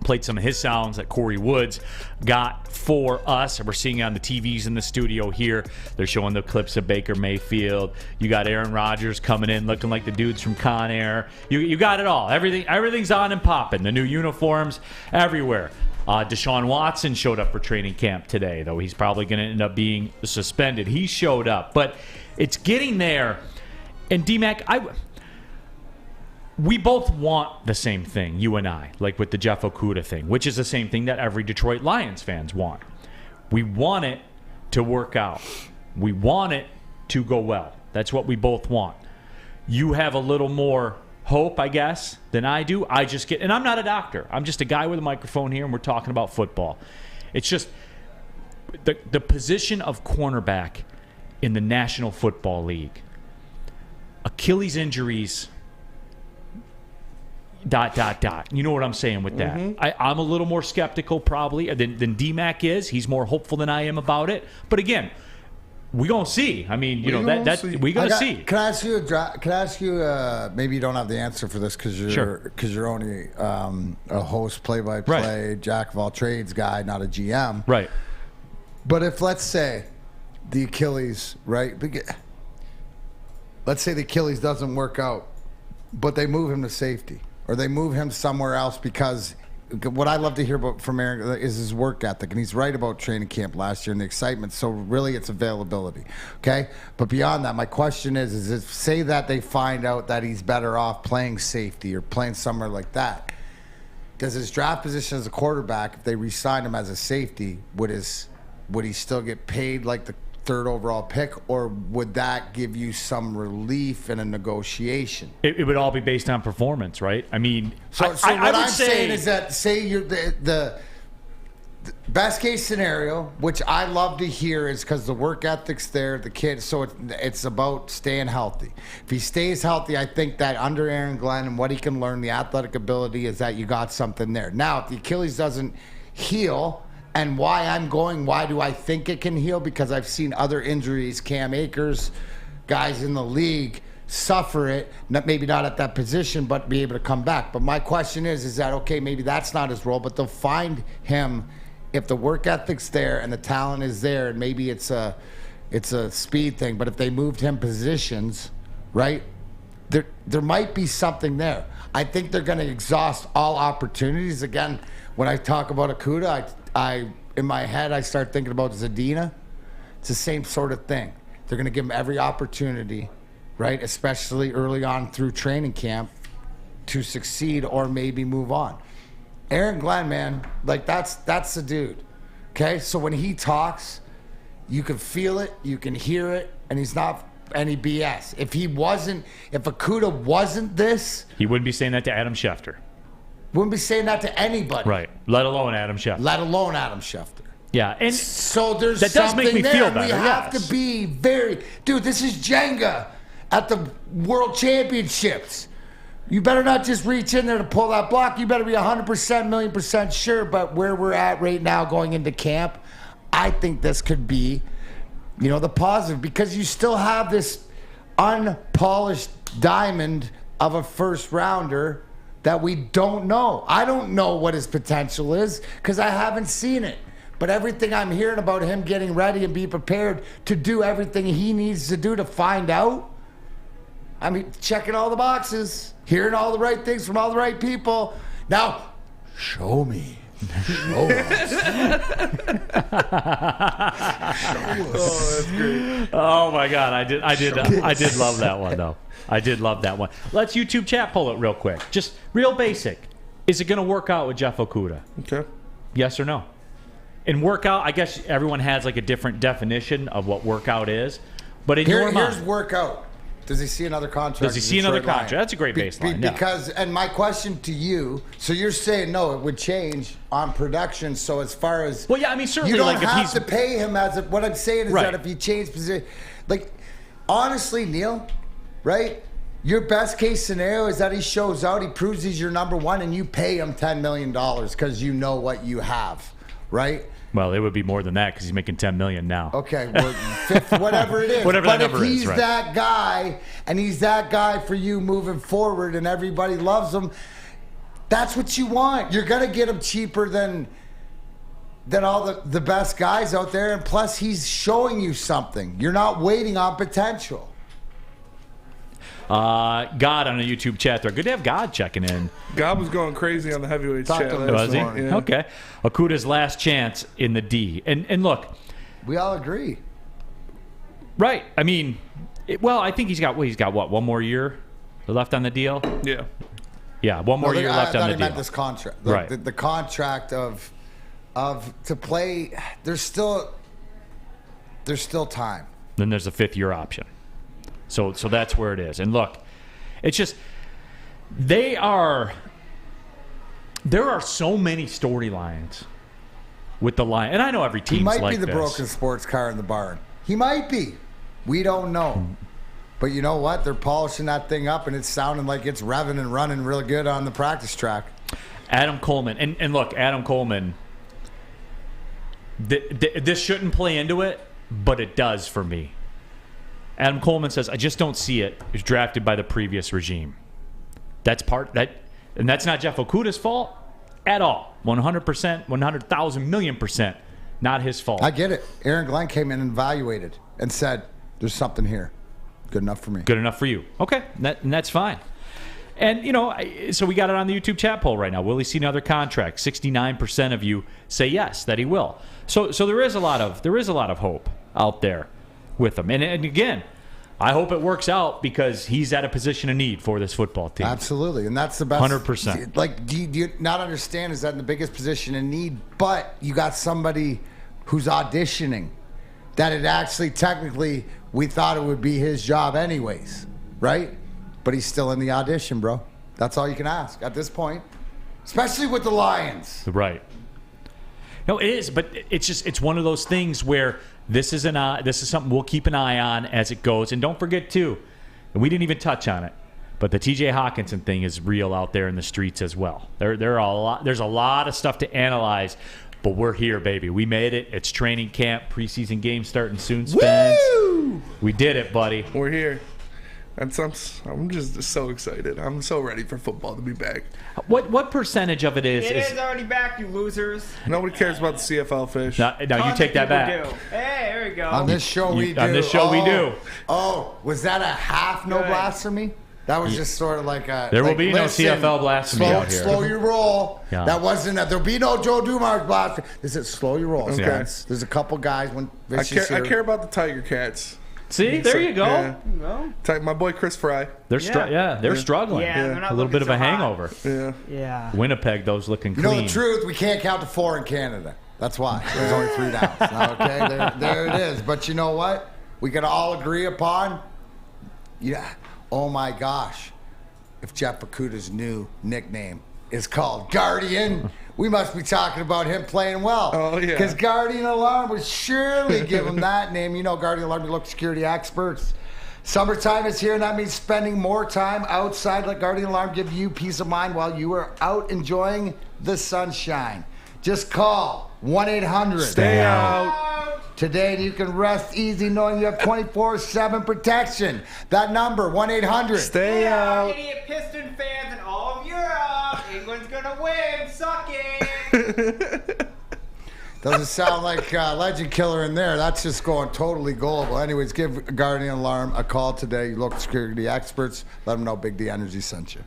Speaker 2: Played some of his sounds that Corey Woods got for us. We're seeing on the TVs in the studio here. They're showing the clips of Baker Mayfield. You got Aaron Rodgers coming in looking like the dudes from Con Air. You got it all. Everything's on and popping. The new uniforms everywhere. Deshaun Watson showed up for training camp today, though he's probably going to end up being suspended. He showed up. But it's getting there. And D-Mac, we both want the same thing, you and I, like with the Jeff Okudah thing, which is the same thing that every Detroit Lions fans want. We want it to work out. We want it to go well. That's what we both want. You have a little more hope, I guess, than I do. And I'm not a doctor. I'm just a guy with a microphone here, and we're talking about football. It's just the position of cornerback in the National Football League. Achilles injuries, ... You know what I'm saying with that. I'm a little more skeptical probably than D-Mac is. He's more hopeful than I am about it. But again, we're going to see. I mean, we're going to see.
Speaker 5: Can I ask you, maybe you don't have the answer for this because you're only a host, play-by-play, jack of all trades guy, not a GM.
Speaker 2: Right.
Speaker 5: But if, let's say, the Achilles, right? Let's say the Achilles doesn't work out, but they move him to safety, or they move him somewhere else, because what I love to hear about from Aaron is his work ethic, and he's right about training camp last year and the excitement. So really, it's availability, okay? But beyond that, my question is if say that they find out that he's better off playing safety or playing somewhere like that, does his draft position as a quarterback, if they re-sign him as a safety, would he still get paid like the third overall pick, or would that give you some relief in a negotiation?
Speaker 2: It would all be based on performance, right? I mean,
Speaker 5: So what I'm saying is that, say you're the best case scenario, which I love to hear, is because the work ethic's there, the kids. So it's about staying healthy. If he stays healthy, I think that under Aaron Glenn and what he can learn, the athletic ability, is that you got something there. Now, if the Achilles doesn't heal, and why do I think it can heal? Because I've seen other injuries, Cam Akers, guys in the league suffer it, maybe not at that position, but be able to come back. But my question is that, okay, maybe that's not his role, but they'll find him if the work ethic's there and the talent is there, and maybe it's a speed thing, but if they moved him positions, right, there might be something there. I think they're going to exhaust all opportunities. Again, when I talk about Okudah, I in my head, I start thinking about Zadina. It's the same sort of thing. They're going to give him every opportunity, right, especially early on through training camp, to succeed or maybe move on. Aaron Glenn, man, like that's the dude. Okay, so when he talks, you can feel it, you can hear it, and he's not any BS. If Okudah wasn't this,
Speaker 2: he wouldn't be saying that to Adam Schefter.
Speaker 5: Wouldn't be saying that to anybody.
Speaker 2: Right. Let alone Adam Schefter.
Speaker 5: Yeah,
Speaker 2: and
Speaker 5: so there's
Speaker 2: that does make me
Speaker 5: there.
Speaker 2: feel better.
Speaker 5: We have to be dude. This is Jenga at the World Championships. You better not just reach in there to pull that block. You better be 100%, million percent sure. But where we're at right now going into camp, I think this could be, the positive, because you still have this unpolished diamond of a first rounder that we don't know. I don't know what his potential is because I haven't seen it. But everything I'm hearing about him getting ready and be prepared to do everything he needs to do to find out, I mean, checking all the boxes, hearing all the right things from all the right people. Now, show me. Show us.
Speaker 4: Oh, that's great.
Speaker 2: Oh my God, I did love that one though. I did love that one. Let's YouTube chat pull it real quick. Just real basic. Is it going to work out with Jeff Okudah?
Speaker 4: Okay.
Speaker 2: Yes or no? And workout, I guess everyone has like a different definition of what workout is. But in your mind,
Speaker 5: here's workout. Does he see another contract?
Speaker 2: Does he see another contract? That's a great baseline.
Speaker 5: Because, and my question to you, so you're saying no, it would change on production. So as far as,
Speaker 2: well, yeah, I mean, certainly,
Speaker 5: you don't
Speaker 2: like
Speaker 5: have
Speaker 2: if
Speaker 5: to pay him what I'm saying is that if you change position, like honestly, Neal, right? Your best case scenario is that he shows out, he proves he's your number one, and you pay him $10 million because you know what you have, right?
Speaker 2: Well, it would be more than that because he's making $10 million now.
Speaker 5: Okay, well, whatever it is.
Speaker 2: Whatever that number is,
Speaker 5: But if he's
Speaker 2: right.
Speaker 5: that guy, and he's that guy for you moving forward, and everybody loves him, that's what you want. You're gonna get him cheaper than all the best guys out there, and plus he's showing you something. You're not waiting on potential.
Speaker 2: God on the YouTube chat there. Good to have God checking in.
Speaker 4: God was going crazy on the heavyweight chat.
Speaker 2: Was he?
Speaker 4: Yeah.
Speaker 2: Okay. Okudah's last chance in the D. And look.
Speaker 5: We all agree.
Speaker 2: Right. I mean, I think he's got what, one more year left on the deal?
Speaker 4: Yeah.
Speaker 2: Yeah, one more year left on the deal.
Speaker 5: I meant this contract.
Speaker 2: Right.
Speaker 5: The contract of to play, there's still time.
Speaker 2: Then there's a 5th-year option. So that's where it is. And look, it's just there are so many storylines with the Lions. And I know every team's like this.
Speaker 5: He might be the broken sports car in the barn. He might be. We don't know. But you know what? They're polishing that thing up, and it's sounding like it's revving and running really good on the practice track.
Speaker 2: Adam Coleman. And look, Adam Coleman, this shouldn't play into it, but it does for me. Adam Coleman says, I just don't see it. He was drafted by the previous regime. And that's not Jeff Okudah's fault at all. 100%, 100,000 million %, not his fault.
Speaker 5: I get it. Aaron Glenn came in and evaluated and said, there's something here. Good enough for me.
Speaker 2: Good enough for you. Okay, and that's fine. And, so we got it on the YouTube chat poll right now. Will he see another contract? 69% of you say yes, that he will. So there is a lot of hope out there with him. And again, I hope it works out because he's at a position of need for this football team.
Speaker 5: Absolutely. And that's the best.
Speaker 2: 100%.
Speaker 5: Like, do you not understand is that in the biggest position of need, but you got somebody who's auditioning that it actually technically we thought it would be his job anyways, right? But he's still in the audition, bro. That's all you can ask at this point, especially with the Lions.
Speaker 2: Right. No, it is, but it's one of those things where this is something we'll keep an eye on as it goes. And don't forget too, and we didn't even touch on it, but the TJ Hawkinson thing is real out there in the streets as well. There's a lot of stuff to analyze, but we're here, baby. We made it. It's training camp, preseason game starting soon, Spence.
Speaker 4: Woo!
Speaker 2: We did it, buddy.
Speaker 4: We're here. I'm just so excited. I'm so ready for football to be back.
Speaker 2: What percentage of it is?
Speaker 3: It is already back, you losers.
Speaker 4: Nobody cares about the CFL fish.
Speaker 2: No, you take that back.
Speaker 3: Do. Hey, there we go.
Speaker 5: On this show we do.
Speaker 2: On this show we do.
Speaker 5: Oh, was that a half no blasphemy? That was just sort of like a...
Speaker 2: There will be no CFL blasphemy out here.
Speaker 5: Slow your roll.
Speaker 2: Yeah.
Speaker 5: That wasn't... There'll be no Joe Dumars blasphemy. This is slow your roll.
Speaker 4: Okay.
Speaker 5: There's a couple guys when...
Speaker 4: I care about the Tiger Cats.
Speaker 2: See, there you go.
Speaker 4: Yeah. My boy Chris Fry.
Speaker 2: They're struggling.
Speaker 3: Yeah, they're not
Speaker 2: a little bit of a hangover.
Speaker 4: Yeah.
Speaker 2: Winnipeg, those looking clean.
Speaker 5: You know the truth, we can't count to 4 in Canada. That's why. There's only 3 downs. Okay, there it is. But you know what? We can all agree upon... Yeah. Oh, my gosh. If Jeff Okudah's new nickname is called Guardian, we must be talking about him playing well.
Speaker 4: Oh, yeah.
Speaker 5: Because Guardian Alarm would surely give him that name. You know, Guardian Alarm, you look security experts. Summertime is here, and that means spending more time outside. Let Guardian Alarm give you peace of mind while you are out enjoying the sunshine. Just call 1-800.
Speaker 4: Stay out.
Speaker 5: Today, you can rest easy knowing you have 24/7 protection. That number, 1-800.
Speaker 4: Stay out.
Speaker 3: Idiot Piston fans in all of Europe. England's gonna win. Sucking.
Speaker 5: Doesn't sound like Legend Killer in there. That's just going totally gullible. Anyways, give Guardian Alarm a call today. Local security experts. Let them know Big D Energy sent you.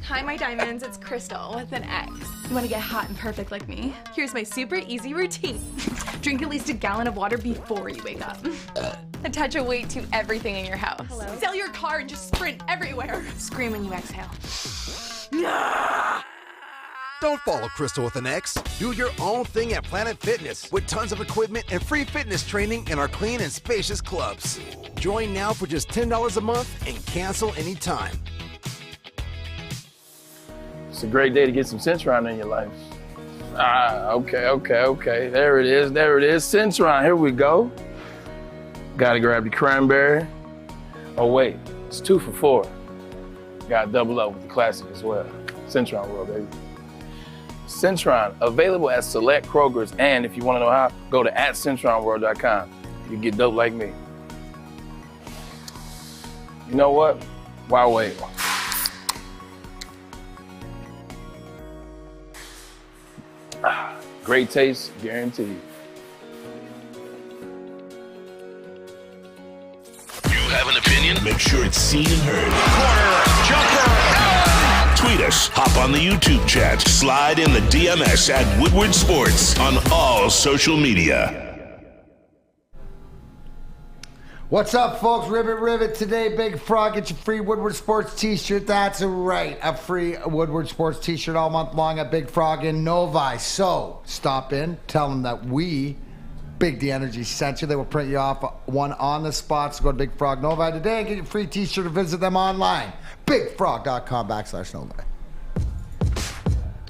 Speaker 15: Hi, my diamonds. It's Crystal with an X. You want to get hot and perfect like me? Here's my super easy routine. Drink at least a gallon of water before you wake up. Attach a weight to everything in your house. Hello? Sell your car and just sprint everywhere. Scream when you exhale.
Speaker 16: Don't follow Crystal with an X. Do your own thing at Planet Fitness with tons of equipment and free fitness training in our clean and spacious clubs. Join now for just $10 a month and cancel anytime.
Speaker 18: It's a great day to get some Centron in your life. Okay. There it is. Centron, here we go. Gotta grab the cranberry. Oh wait, it's 2 for $4. Gotta double up with the classic as well. Centron World, baby. Centron, available at select Krogers, and if you wanna know how, go to @CentronWorld.com. You can get dope like me. You know what? Why wait? Great taste, guaranteed.
Speaker 1: You have an opinion? Make sure it's seen and heard. Corner jumper. Tweet us, hop on the YouTube chat, slide in the DMS at Woodward Sports on all social media.
Speaker 5: What's up, folks? Rivet today. Big Frog, get your free Woodward Sports t-shirt. That's right, a free Woodward Sports t-shirt all month long at Big Frog in Novi. So stop in, tell them that we, Big D Energy, sent you. They will print you off one on the spot. So go to Big Frog Novi today and get your free t-shirt or visit them online. BigFrog.com/Novi.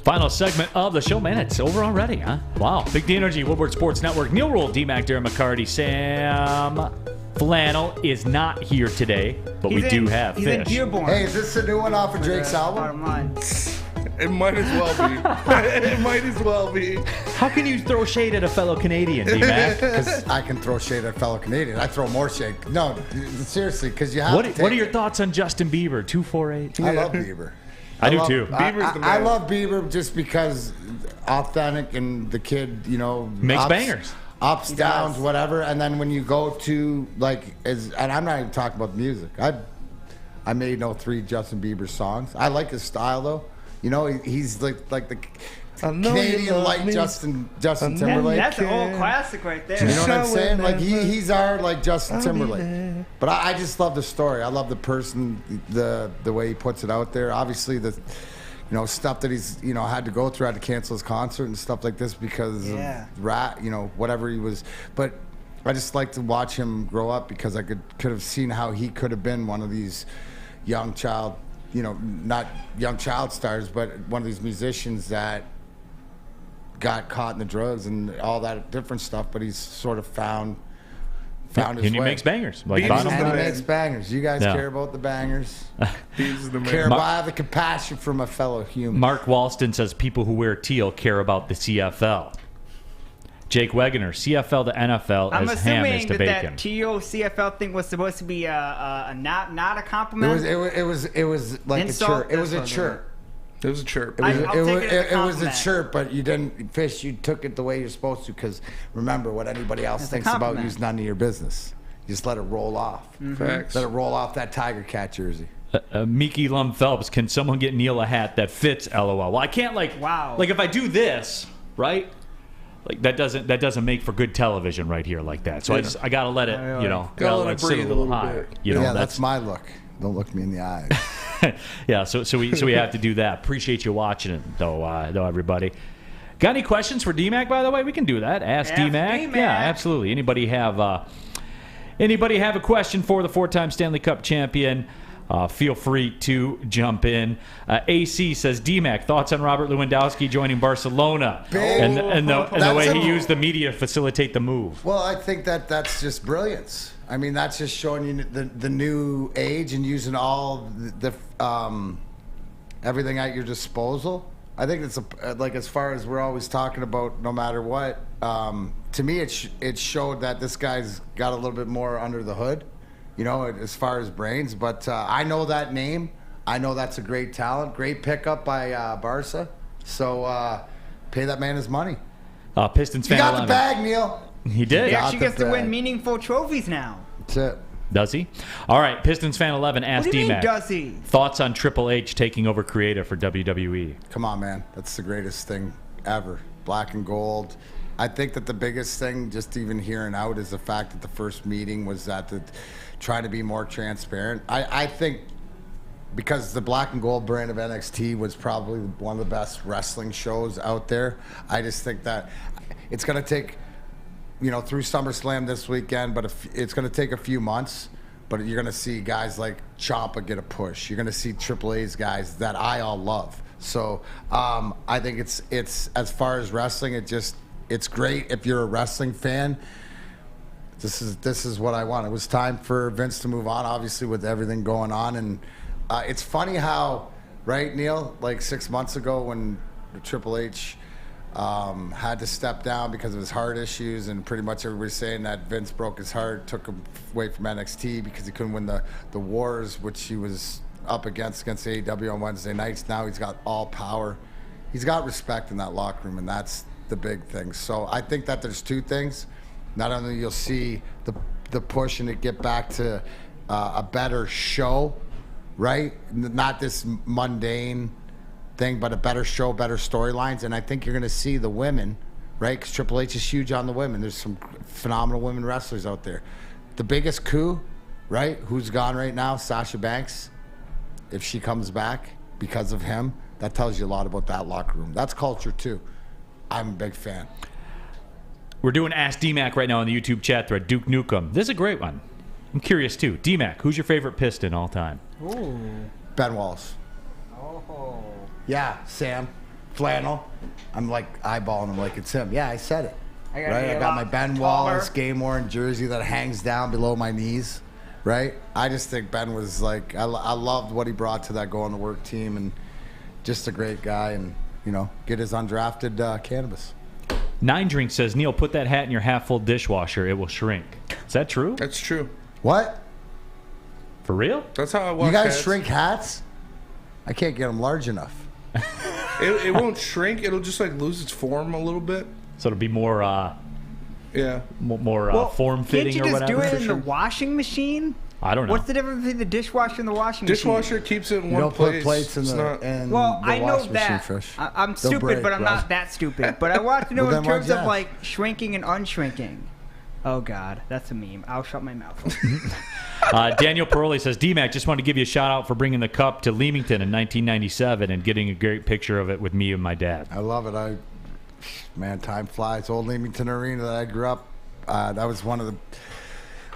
Speaker 2: Final segment of the show, man. It's over already, huh? Wow. Big D Energy, Woodward Sports Network. Neal, Ruhl, D-Mac, Darren, McCarty, Sam Flannel is not here today, but we do have
Speaker 3: he's
Speaker 2: Fish.
Speaker 3: In Dearborn.
Speaker 5: Hey, is this a new one off of Drake's album?
Speaker 4: It might as well be. It might as well be.
Speaker 2: How can you throw shade at a fellow Canadian, D-Mac?
Speaker 5: Because I can throw shade at a fellow Canadian. I throw more shade. No, seriously, because you have to
Speaker 2: What are your thoughts on Justin Bieber, 248?
Speaker 5: I love Bieber.
Speaker 2: I do too.
Speaker 4: Bieber's the man.
Speaker 5: I love Bieber just because authentic and the kid, you know,
Speaker 2: makes bangers.
Speaker 5: Ups, downs, whatever. And then when you go to and I'm not even talking about the music. I made no 3 Justin Bieber songs. I like his style though. You know, he's like the Canadian like Justin Timberlake.
Speaker 3: That's an old classic right there.
Speaker 5: You know what I'm saying? Like he's our like Justin Timberlake. But I just love the story. I love the person, the way he puts it out there. Obviously the stuff that he's had to go through, had to cancel his concert and stuff like this because of whatever he was. But I just like to watch him grow up because I could have seen how he could have been one of these young child, not young child stars, but one of these musicians that got caught in the drugs and all that different stuff. But he's sort of found his way.
Speaker 2: And he makes bangers.
Speaker 5: And he makes bangers. You guys care about the bangers. Care about the compassion from a fellow human.
Speaker 2: Mark Walston says people who wear teal care about the CFL. Jake Wegener, CFL to NFL
Speaker 3: I'm
Speaker 2: as ham is
Speaker 3: assuming
Speaker 2: to
Speaker 3: that
Speaker 2: bacon.
Speaker 3: Teal CFL thing was supposed to be not a compliment.
Speaker 5: It was like
Speaker 3: Insult?
Speaker 5: a chirp. It was a chirp.
Speaker 4: It was a chirp.
Speaker 5: It was a chirp, but you didn't fish. You took it the way you're supposed to, because remember what anybody else thinks about you is none of your business. You just let it roll off.
Speaker 4: Facts.
Speaker 5: Let it roll off that Tiger Cat jersey.
Speaker 2: Mickey Lum Phelps, can someone get Neal a hat that fits? LOL. Well, I can't like if I do this right. Like that doesn't make for good television right here like that. So I gotta let it,
Speaker 4: gotta let it breathe a little
Speaker 2: higher.
Speaker 4: bit.
Speaker 5: That's my look. Don't look me in the eyes.
Speaker 2: Yeah, so we have to do that. Appreciate you watching it though everybody. Got any questions for DMAC, by the way? We can do that. Ask DMAC. Yeah, absolutely. Anybody have a question for the 4-time Stanley Cup champion? Feel free to jump in. AC says, DMAC, thoughts on Robert Lewandowski joining Barcelona and the way he used the media to facilitate the move?
Speaker 5: Well, I think that's just brilliance. I mean, that's just showing you the new age and using all the everything at your disposal. I think it's as far as we're always talking about, no matter what. To me, it showed that this guy's got a little bit more under the hood. As far as brains. But I know that name. I know that's a great talent. Great pickup by Barca. So pay that man his money.
Speaker 2: Pistons fan.
Speaker 5: He got the bag, Neal.
Speaker 2: He did.
Speaker 3: He actually gets to win meaningful trophies now.
Speaker 5: That's it.
Speaker 2: Does he? All right, Pistons fan 11 asked
Speaker 3: What do you mean,
Speaker 2: DMAC.
Speaker 3: does he?
Speaker 2: Thoughts on Triple H taking over creative for WWE?
Speaker 5: Come on, man. That's the greatest thing ever. Black and gold. I think that the biggest thing, just even hearing out, is the fact that the first meeting was trying to be more transparent. I think because the black and gold brand of NXT was probably one of the best wrestling shows out there. I just think that it's going to take, through SummerSlam this weekend, but it's going to take a few months. But you're going to see guys like Ciampa get a push. You're going to see Triple H's guys that I all love. So I think it's as far as wrestling, it's great if you're a wrestling fan. This is what I want. It was time for Vince to move on, obviously, with everything going on. And it's funny how, right, Neal, like 6 months ago when Triple H had to step down because of his heart issues, and pretty much everybody's saying that Vince broke his heart, took him away from NXT because he couldn't win the wars, which he was up against AEW on Wednesday nights. Now he's got all power. He's got respect in that locker room, and that's the big thing. So I think that there's two things. Not only you'll see the push and it get back to a better show, right? Not this mundane thing, but a better show, better storylines. And I think you're going to see the women, right? Because Triple H is huge on the women. There's some phenomenal women wrestlers out there. The biggest coup, right? Who's gone right now? Sasha Banks. If she comes back because of him, that tells you a lot about that locker room. That's culture too. I'm a big fan.
Speaker 2: We're doing Ask DMAC right now on the YouTube chat thread. Duke Nukem. This is a great one. I'm curious too. DMAC, who's your favorite Piston all time?
Speaker 3: Ooh.
Speaker 5: Ben Wallace.
Speaker 3: Oh.
Speaker 5: Yeah, Sam. Flannel. I'm like eyeballing him like it's him. Yeah, I said it. I got my Ben Wallace game-worn jersey that hangs down below my knees. Right? I just think Ben was like, I loved what he brought to that going to work team, and just a great guy, and get his undrafted cannabis.
Speaker 2: 9 Drink says, Neal, put that hat in your half-full dishwasher. It will shrink. Is that true?
Speaker 4: That's true.
Speaker 5: What?
Speaker 2: For real?
Speaker 4: That's how I wash
Speaker 5: You guys
Speaker 4: hats.
Speaker 5: shrink hats? I can't get them large enough.
Speaker 4: It won't shrink. It'll just lose its form a little bit.
Speaker 2: So it'll be more more form-fitting or whatever?
Speaker 3: Can't you just do it in the washing machine?
Speaker 2: I don't know.
Speaker 3: What's the difference between the dishwasher and the washing machine?
Speaker 4: Dishwasher keeps it in one place.
Speaker 5: Put plates in
Speaker 3: Well, I know that. I'm stupid, but I'm not that stupid. But I want to know in terms of shrinking and unshrinking. Oh, God. That's a meme. I'll shut my mouth.
Speaker 2: Daniel Paroli says, DMAC, just wanted to give you a shout-out for bringing the cup to Leamington in 1997 and getting a great picture of it with me and my dad.
Speaker 5: I love it. Man, time flies. Old Leamington Arena that I grew up That was one of the.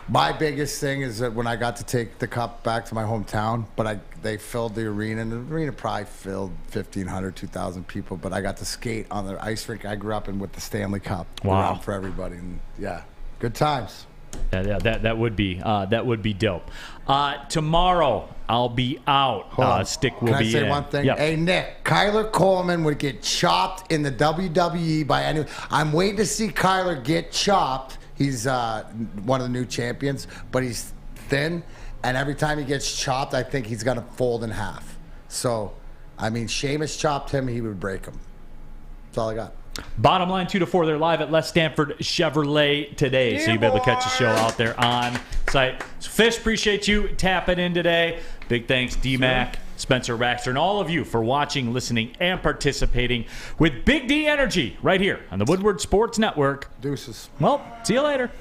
Speaker 5: My biggest thing is that when I got to take the cup back to my hometown, but they filled the arena, and the arena probably filled 1,500, 2,000 people, but I got to skate on the ice rink I grew up in with the Stanley Cup around for everybody, and yeah, good times.
Speaker 2: Yeah, that would be dope. Tomorrow I'll be out. Stick will be in.
Speaker 5: Can I say one thing?
Speaker 2: Yep.
Speaker 5: Hey, Nick, Kyler Coleman would get chopped in the WWE by anyone. I'm waiting to see Kyler get chopped. He's one of the new champions, but he's thin, and every time he gets chopped, I think he's going to fold in half. So, I mean, Sheamus chopped him, he would break him. That's all I got.
Speaker 2: Bottom line, 2 to 4. They're live at Les Stanford Chevrolet today, so you be able to catch the show out there on site. So Fish, appreciate you tapping in today. Big thanks, D-Mac, Spencer Baxter, and all of you for watching, listening, and participating with Big D Energy right here on the Woodward Sports Network.
Speaker 5: Deuces.
Speaker 2: Well, see you later.